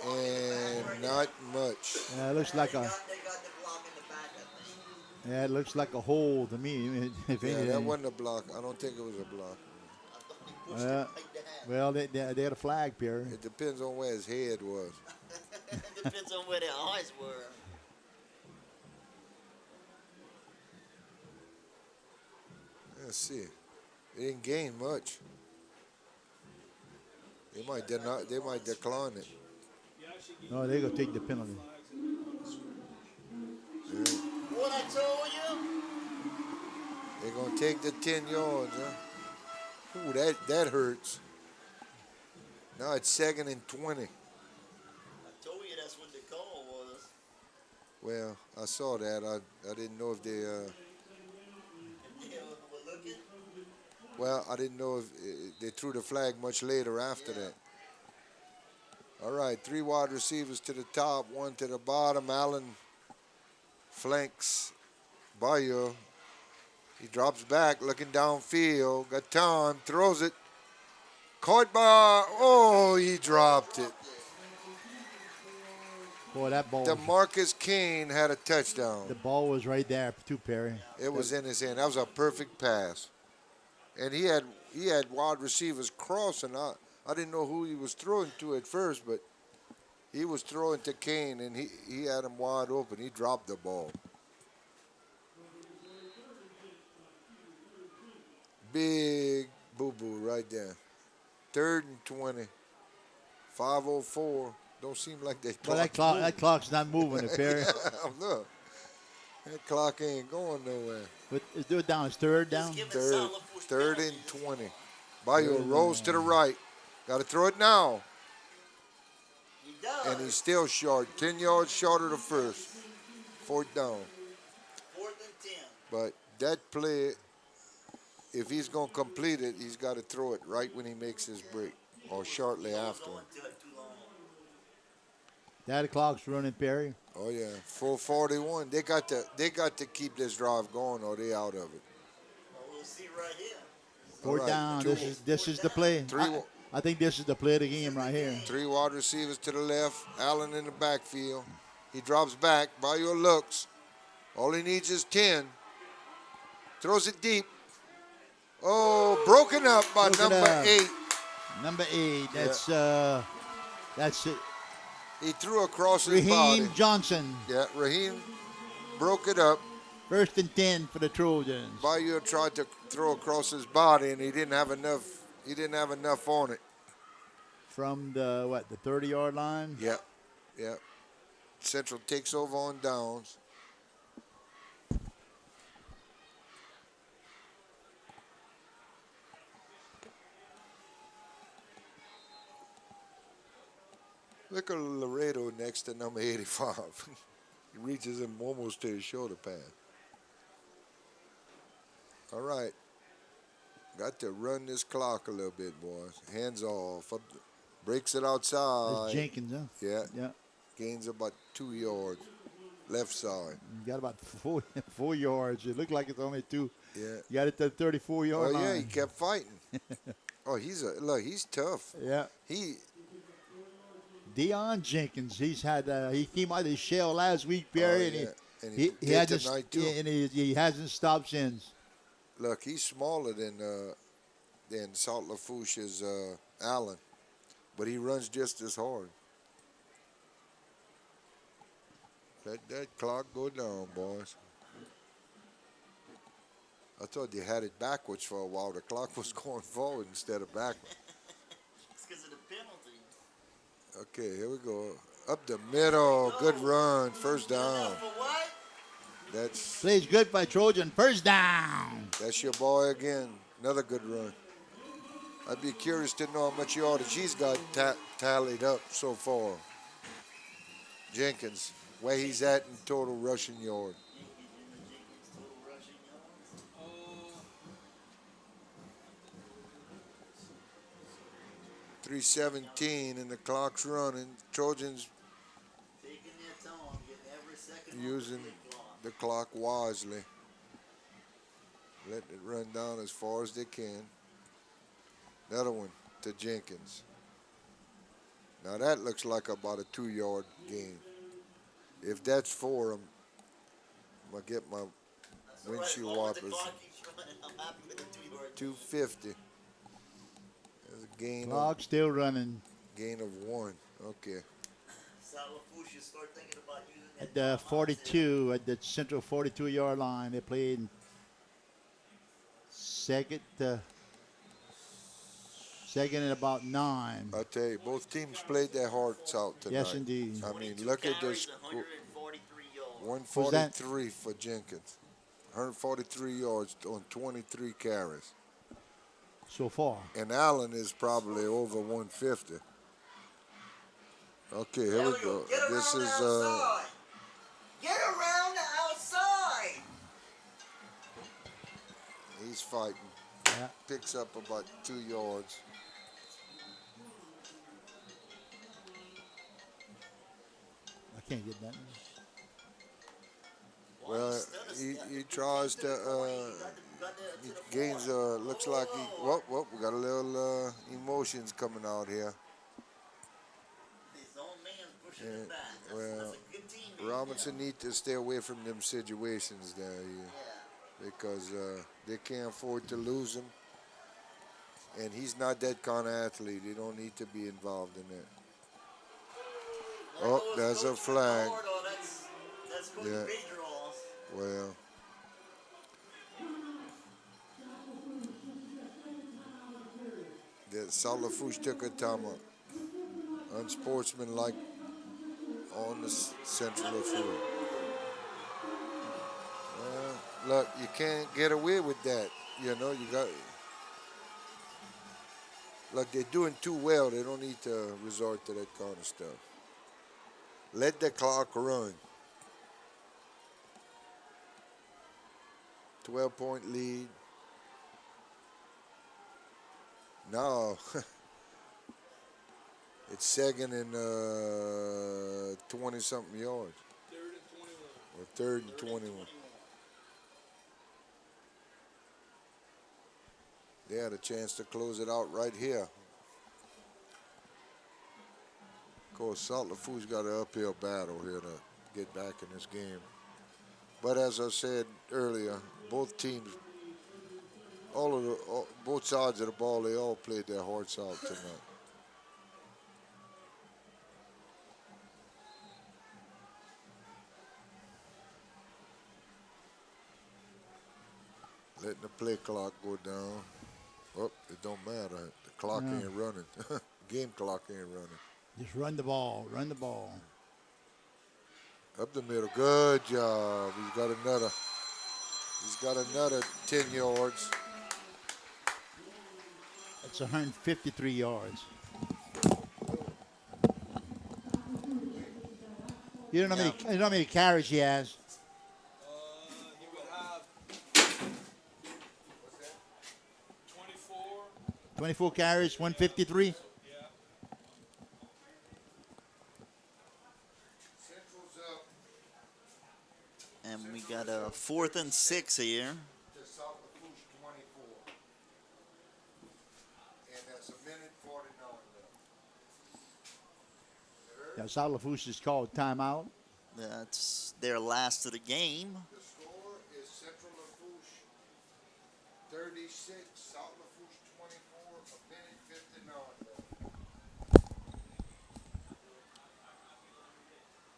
And not much. Yeah, it looks like They got the block in the back, I think. Yeah, it looks like a hole to me. If Yeah, anything. that wasn't a block. I don't think it was a block. I thought he pushed it like that. Well, they had a flag, Perry. It depends on where his head was. Depends on where their eyes were. Let's see. They didn't gain much. They might decline it. No, they're going to take the penalty. What I told you? They're gonna take the 10 yards, huh? Ooh, that hurts. Now it's 2nd and 20. I told you that's what the call was. Well, I saw that. I didn't know if they. They were looking. Well, I didn't know if they threw the flag much later after that. All right, 3 wide receivers to the top, 1 to the bottom. Allen flanks Bayo. He drops back, looking downfield. Got time, throws it. Caught by, oh, he dropped it. Boy, that ball. DeMarcus King had a touchdown. The ball was right there too, Perry. It was in his hand. That was a perfect pass. And he had wide receivers crossing. I didn't know who he was throwing to at first, but he was throwing to Kane, and he had him wide open. He dropped the ball. Big boo-boo right there. 3rd and 20. 5:04. Don't seem like they Well, that clock's not moving, Perry. Look, that clock ain't going nowhere. But is it down? It's 3rd down? Third and 20. Bayo rolls to the right. Got to throw it now. He does. And he's still short. 10 yards short of the first. 4th down. 4th and 10. But that play, if he's going to complete it, he's got to throw it right when he makes his break or shortly after. Going too long. That clock's running, Perry. Oh yeah, 4:41. They got to keep this drive going, or they out of it. Well, we'll see right here. 4th right, down. 2 This is the play. I think this is the play of the game right here. 3 wide receivers to the left. Allen in the backfield. He drops back. Bayo looks. All he needs is 10. Throws it deep. Oh, broken up by number 8. Number 8. That's it. He threw across his body. Raheem Johnson. Yeah, Raheem broke it up. 1st and 10 for the Trojans. Bayo tried to throw across his body, and he didn't have enough. He didn't have enough on it. From the 30-yard line? Yep. Central takes over on downs. Look at Laredo next to number 85. He reaches him almost to his shoulder pad. All right. Got to run this clock a little bit, boys. Hands off. Breaks it outside. That's Jenkins, huh? Yeah. Gains about 2 yards. Left side. You got about 4 yards. It looked like it's only 2. Yeah. You got it to the 34-yard line. Oh, yeah, he kept fighting. Oh, he's tough. Yeah. Deion Jenkins, he came out of his shell last week, Perry, and he did hasn't tonight, too. and he hasn't stopped since. Look, he's smaller than Salt Lafourche's Allen, but he runs just as hard. Let that clock go down, boys. I thought they had it backwards for a while. The clock was going forward instead of backwards. It's because of the penalty. Okay, here we go. Up the middle. Good run. 1st down. For what? That's Plays good by Trojan. 1st down. That's your boy again. Another good run. I'd be curious to know how much yardage he's got tallied up so far. Jenkins, where he's at in total rushing yard. 3:17 and the clock's running. Trojans Taking their time, getting every second using the clock wisely. Letting it run down as far as they can. Another one to Jenkins. Now that looks like about a 2-yard gain. If that's 4, I'm going to get my windshield wipers. 250. There's a gain. Clock still running. Gain of 1. Okay. At the 42, at the central 42-yard line, they played second. Second and about 9. I tell you, both teams played their hearts out tonight. Yes, indeed. I mean, look at this. 143 yards. 143 for Jenkins. 143 yards on 23 carries. So far. And Allen is probably over 150. Okay, here we go. This is Get around the outside. he's fighting. Yeah. Picks up about 2 yards. I can't get that. Well, he tries to. He gains. Looks like he. Whoop, whoop. We got a little emotions coming out here. His own man pushing Yeah, him back. well, That's a good team. Robinson need to stay away from them situations there, because they can't afford to lose him. And he's not that kind of athlete. He don't need to be involved in that. Oh, there's a flag. That's going Yeah. to be draws. Well, the South Lafourche took a timeout. Unsportsmanlike on the Central Lafourche. Well, look, you can't get away with that. You know, you got. Look, they're doing too well. They don't need to resort to that kind of stuff. Let the clock run. 12-point lead. Now, it's second and 20-something yards. Third and 21. They had a chance to close it out right here. Of course, South Lafourche got an uphill battle here to get back in this game. But as I said earlier, both teams, both sides of the ball, they all played their hearts out tonight. Letting the play clock go down. Oh, it don't matter. The clock ain't running. Game clock ain't running. Just run the ball. Run the ball. Up the middle. Good job. He's got another 10 yards. That's 153 yards. You don't know how many carries he has. He would have 24. 24 carries, 153. Yeah. Central's up And we got a 4th and 6 here. to South Lafourche 24. And that's a minute 49 left. Yeah, South Lafourche is called timeout. That's their last of the game. The score is Central Lafourche 36, South Lafourche 24, a minute 59 left.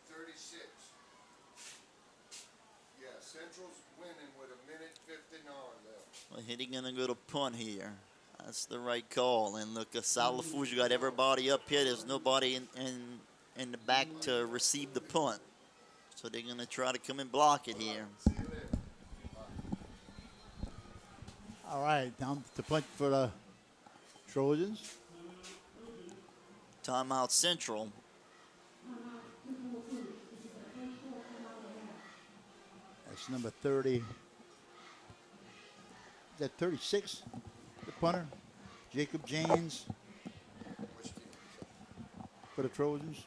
36. Yeah, Central's winning with a minute 59 left. Well, Hitty gonna go to punt here. That's the right call. And look, South Lafourche got everybody up here. There's nobody in the back to receive the punt. So they're gonna try to come and block it here. All right, down to punt for the Trojans. Timeout Central. That's number 30. Is that 36? The punter, Jacob James for the Trojans.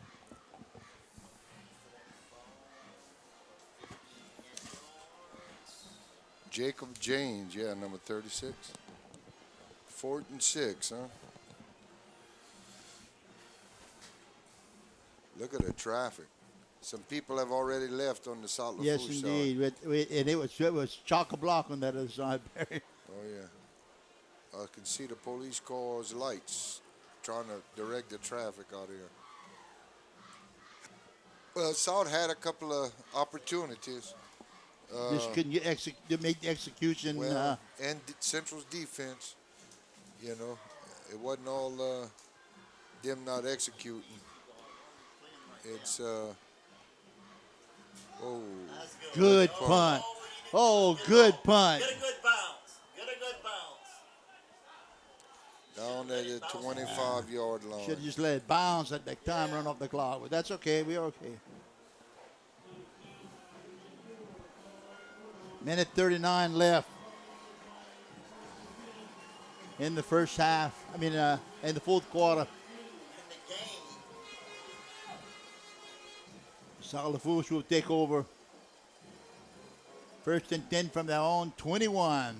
Jacob James, yeah, number 36. 4th and 6, huh? Look at the traffic. Some people have already left on the South Lafourche Yes, side. indeed. And it was chock-a-block on that other side, Barry. Oh, yeah. I can see the police cars' lights trying to direct the traffic out here. Well, South had a couple of opportunities. Just couldn't to make the execution. Well, and Central's defense, you know, it wasn't all them not executing. It's oh, Good punt. Oh, good punt. Get a good bounce. Get a good bounce. down at the 25-yard line. Should have just let it bounce at the time, run off the clock. But that's okay. We're okay. Minute 39 left in the first half. I mean, in the fourth quarter. In the game. Salafouche will take over. First and 10 from their own 21.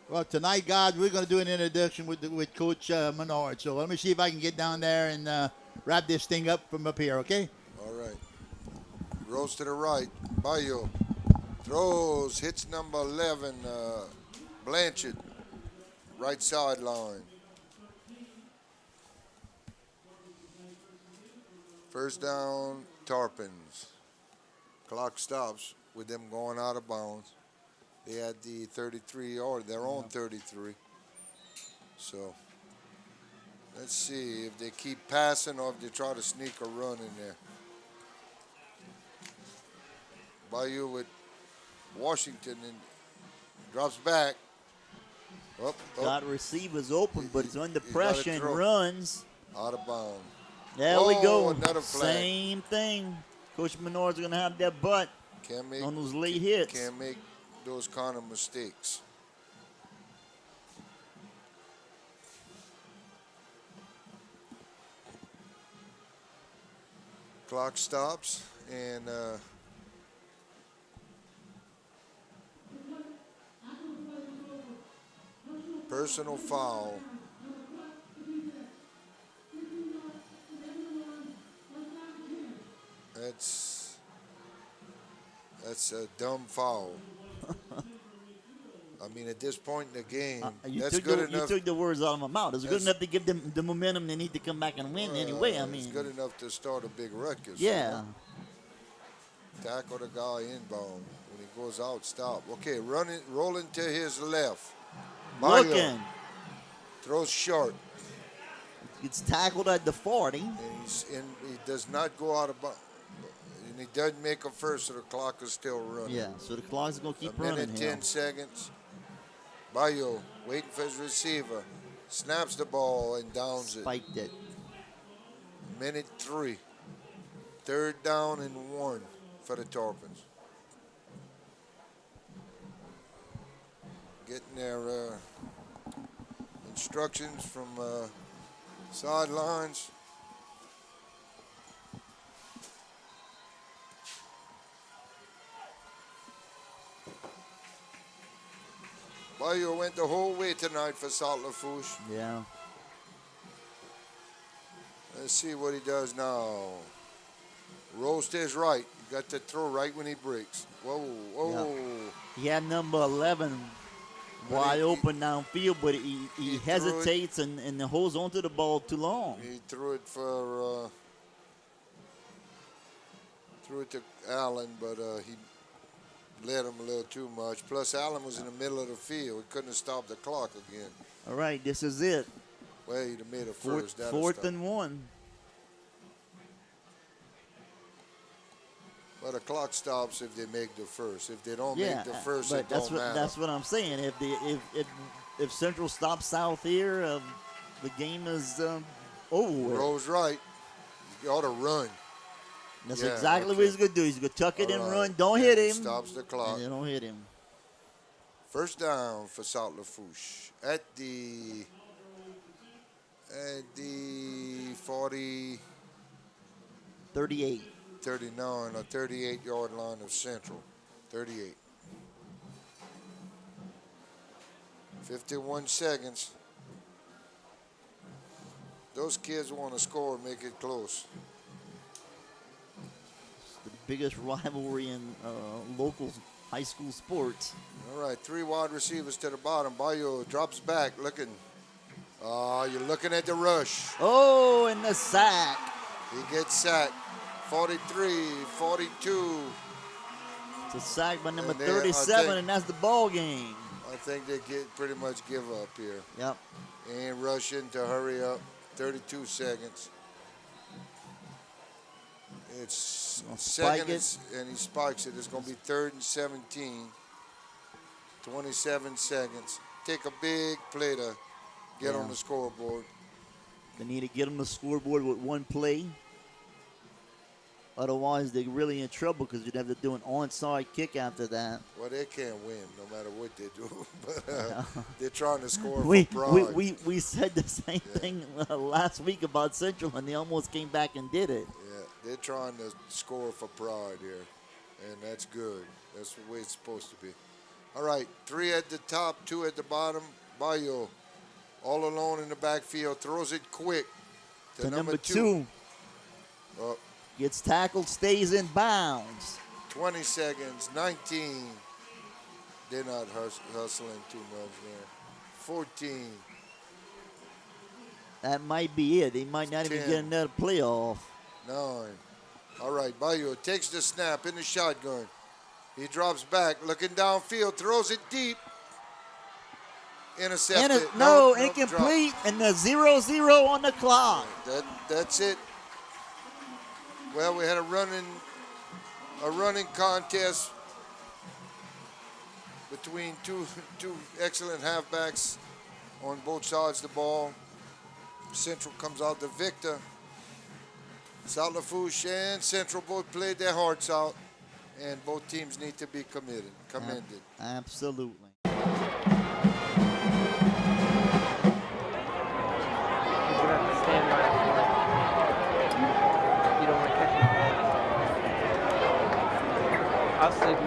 Well, tonight, God, we're going to do an introduction with Coach Menard. So let me see if I can get down there and wrap this thing up from up here, okay? All right. Rolls to the right. Bayo throws, hits number 11, Blanchard, right sideline. First down, Tarpons. Clock stops with them going out of bounds. They had the 33-yard, their own 33. So let's see if they keep passing or if they try to sneak a run in there. Bayou with Washington and drops back. Up. Got receivers open, but it's under He pressure gotta and throw. runs. Out of bounds. There we go. Another flag. Same thing. Coach Menard's going to have that butt Can't make on those late hits. Can't make those kind of mistakes. Clock stops and personal foul. That's a dumb foul. I mean, at this point in the game, that's good enough. You took the words out of my mouth. It's good enough to give them the momentum they need to come back and win anyway. I mean, it's good enough to start a big ruckus. yeah. Tackle the guy inbound. When he goes out, stop. Okay, rolling to his left. Mario Looking. throws short. Gets tackled at the 40. And he does not go out of bounds. And he doesn't make a first, so the clock is still running. Yeah, so the clock's going to keep A running minute, here. 10 seconds. Bayo waiting for his receiver. Snaps the ball and downs it. Spiked it. Minute 3. Third down and 1 for the Tarpons. Getting their instructions from sidelines. Bayo went the whole way tonight for Salafouche. Yeah. Let's see what he does now. Rolls to his right. You got to throw right when he breaks. Whoa. He had number 11 wide open downfield, but he hesitates and holds onto the ball too long. He threw it for to Allen, but he led him a little too much. Plus, Allen was in the middle of the field. He couldn't have stopped the clock again. All right, this is it. Well, he'd have made a first. Fourth and 1. But the clock stops if they make the first. If they don't make the first, but it don't matter. That's what I'm saying. If Central stops south here, the game is over with. Rose right. You ought to run. That's exactly what he's going to do. He's going to tuck it and run. Don't hit him. Stops the clock. And don't hit him. First down for South Lafourche at the 40, 38. 39 or 38-yard line of Central. 38. 51 seconds. Those kids want to score and make it close. The biggest rivalry in local high school sports. All right, 3 wide receivers to the bottom. Bayo drops back, looking. You're looking at the rush. Oh, and the sack. He gets sacked. 43, 42. It's a sack by number And 37, and that's the ball game. I think they pretty much give up here. Yep. And rushing to hurry up. 32 seconds. It's second, and he spikes it. It's going to be 3rd and 17. 27 seconds. Take a big play to get on the scoreboard. They need to get them the scoreboard with one play. Otherwise, they're really in trouble because you'd have to do an onside kick after that. Well, they can't win no matter what they do. But they're trying to score we, for pride. we said the same thing last week about Central, and they almost came back and did it. Yeah, they're trying to score for pride here, and that's good. That's the way it's supposed to be. All right, 3 at the top, 2 at the bottom. Bayo, all alone in the backfield, throws it quick to number 2. Gets tackled, stays in bounds. 20 seconds, 19. They're not hustling too much there. 14. That might be it. They might not 10. even get another playoff. 9. All right, Bayo takes the snap in the shotgun. He drops back, looking downfield, throws it deep. Intercepted. Incomplete, and the 0-0 on the clock. That's it. Well, we had a running contest between two excellent halfbacks on both sides of the ball. Central comes out the victor. South Lafourche and Central both played their hearts out, and both teams need to be commended. Absolutely. I'll signal to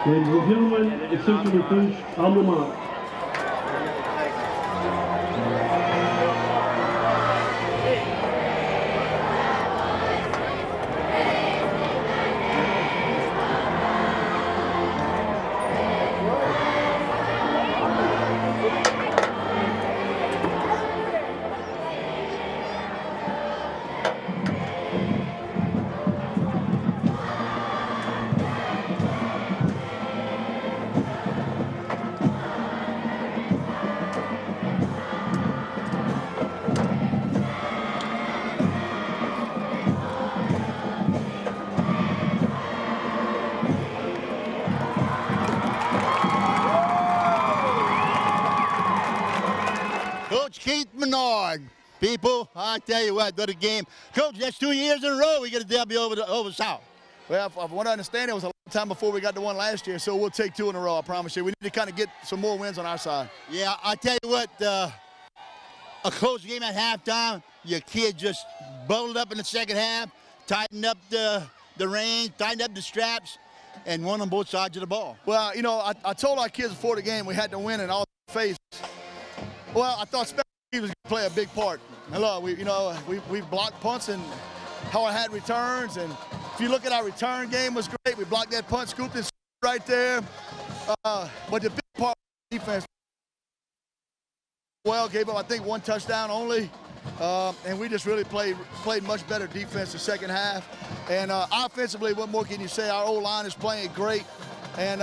you. Ladies and gentlemen, it's Central Lafourche alma mater. Coach Keith Menard. People, I tell you what, what a game. Coach, that's 2 years in a row we get a W over South. Well, from what I understand, it was a long time before we got the one last year, so we'll take 2 in a row, I promise you. We need to kind of get some more wins on our side. Yeah, I tell you what, a close game at halftime, your kid just bubbled up in the second half, tightened up the reins, tightened up the straps, and won on both sides of the ball. Well, you know, I told our kids before the game we had to win in all phases. Well, I thought special teams was going to play a big part. And look, we blocked punts and hard had returns, and if you look at our return game was great. We blocked that punt, scooped it right there. But the big part of defense, well, gave up I think 1 touchdown only, and we just really played much better defense the second half. And offensively, what more can you say? Our O-line is playing great, and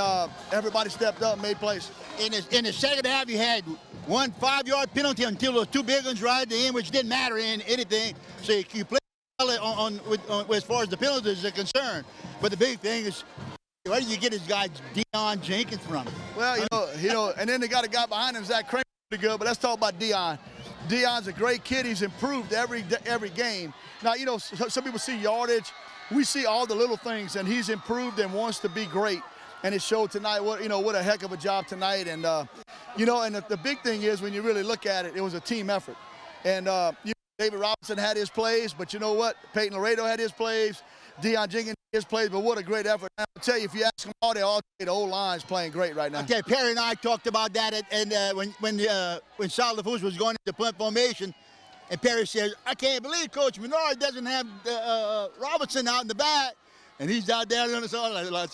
everybody stepped up and made plays. In the second half, you had 1 5-yard penalty until those 2 big ones right at the end, which didn't matter in anything. So you play on as far as the penalties are concerned. But the big thing is, where do you get this guy Deion Jenkins from? Well, you know, and then they got a guy behind him, Zach Kramer, pretty good. But let's talk about Deion. Deion's a great kid. He's improved every game. Now, you know, some people see yardage. We see all the little things, and he's improved and wants to be great. And it showed tonight. What a heck of a job tonight. And and the big thing is when you really look at it, it was a team effort. And David Robinson had his plays, but you know what? Peyton Laredo had his plays. Deion Jenkins had his plays, but what a great effort. I'll tell you, if you ask them all, they all say the whole line's playing great right now. Okay, Perry and I talked about that, when South Lafourche was going into punt formation, and Perry says, "I can't believe Coach Menard doesn't have Robinson out in the back." And he's out there on the side. I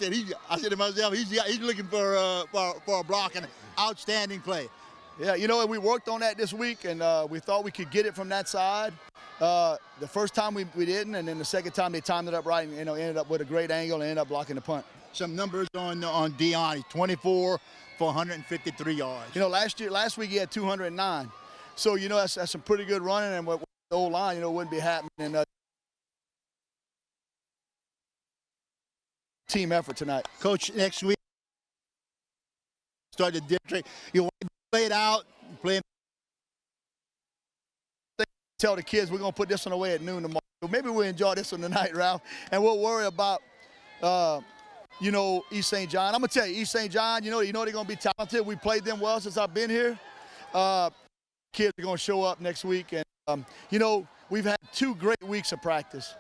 said to myself, he's looking for a block and an outstanding play. Yeah, you know, and we worked on that this week, and we thought we could get it from that side. The first time we didn't, and then the second time they timed it up right and, you know, ended up with a great angle and ended up blocking the punt. Some numbers on Dion. He's 24 for 153 yards. You know, last week he had 209. So, you know, that's some pretty good running, and with the old line, you know, wouldn't be happening. And team effort tonight. Coach, next week, start the district. You want to play it out, play. Tell the kids we're going to put this one away at noon tomorrow. Maybe we'll enjoy this one tonight, Ralph, and we'll worry about, you know, East St. John. I'm going to tell you, East St. John, you know they're going to be talented. We played them well since I've been here. Kids are going to show up next week, and, you know, we've had 2 great weeks of practice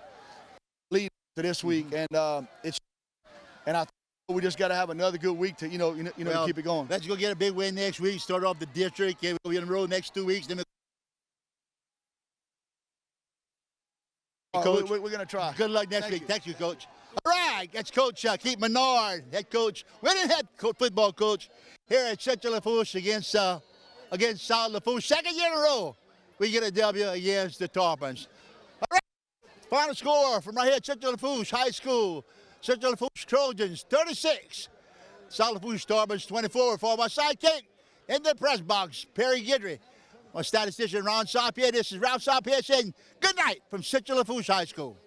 leading to this week, and I think we just got to have another good week to, to keep it going. Let's go get a big win next week. Start off the district. We'll be on the road next 2 weeks. Then Coach, we're going to try. Good luck next week. Thank you, Coach. All right, that's Coach Keith Menard, head coach, winning head football coach here at Central Lafourche against South Lafourche. Second year in a row, we get a W against the Tarpons. All right, final score from right here at Central Lafourche High School. Central Lafourche Trojans 36, South Lafourche Tarpons 24. For my sidekick in the press box, Perry Guidry. My statistician, Ron Sapien. This is Ralph Sapien saying good night from Central Lafourche High School.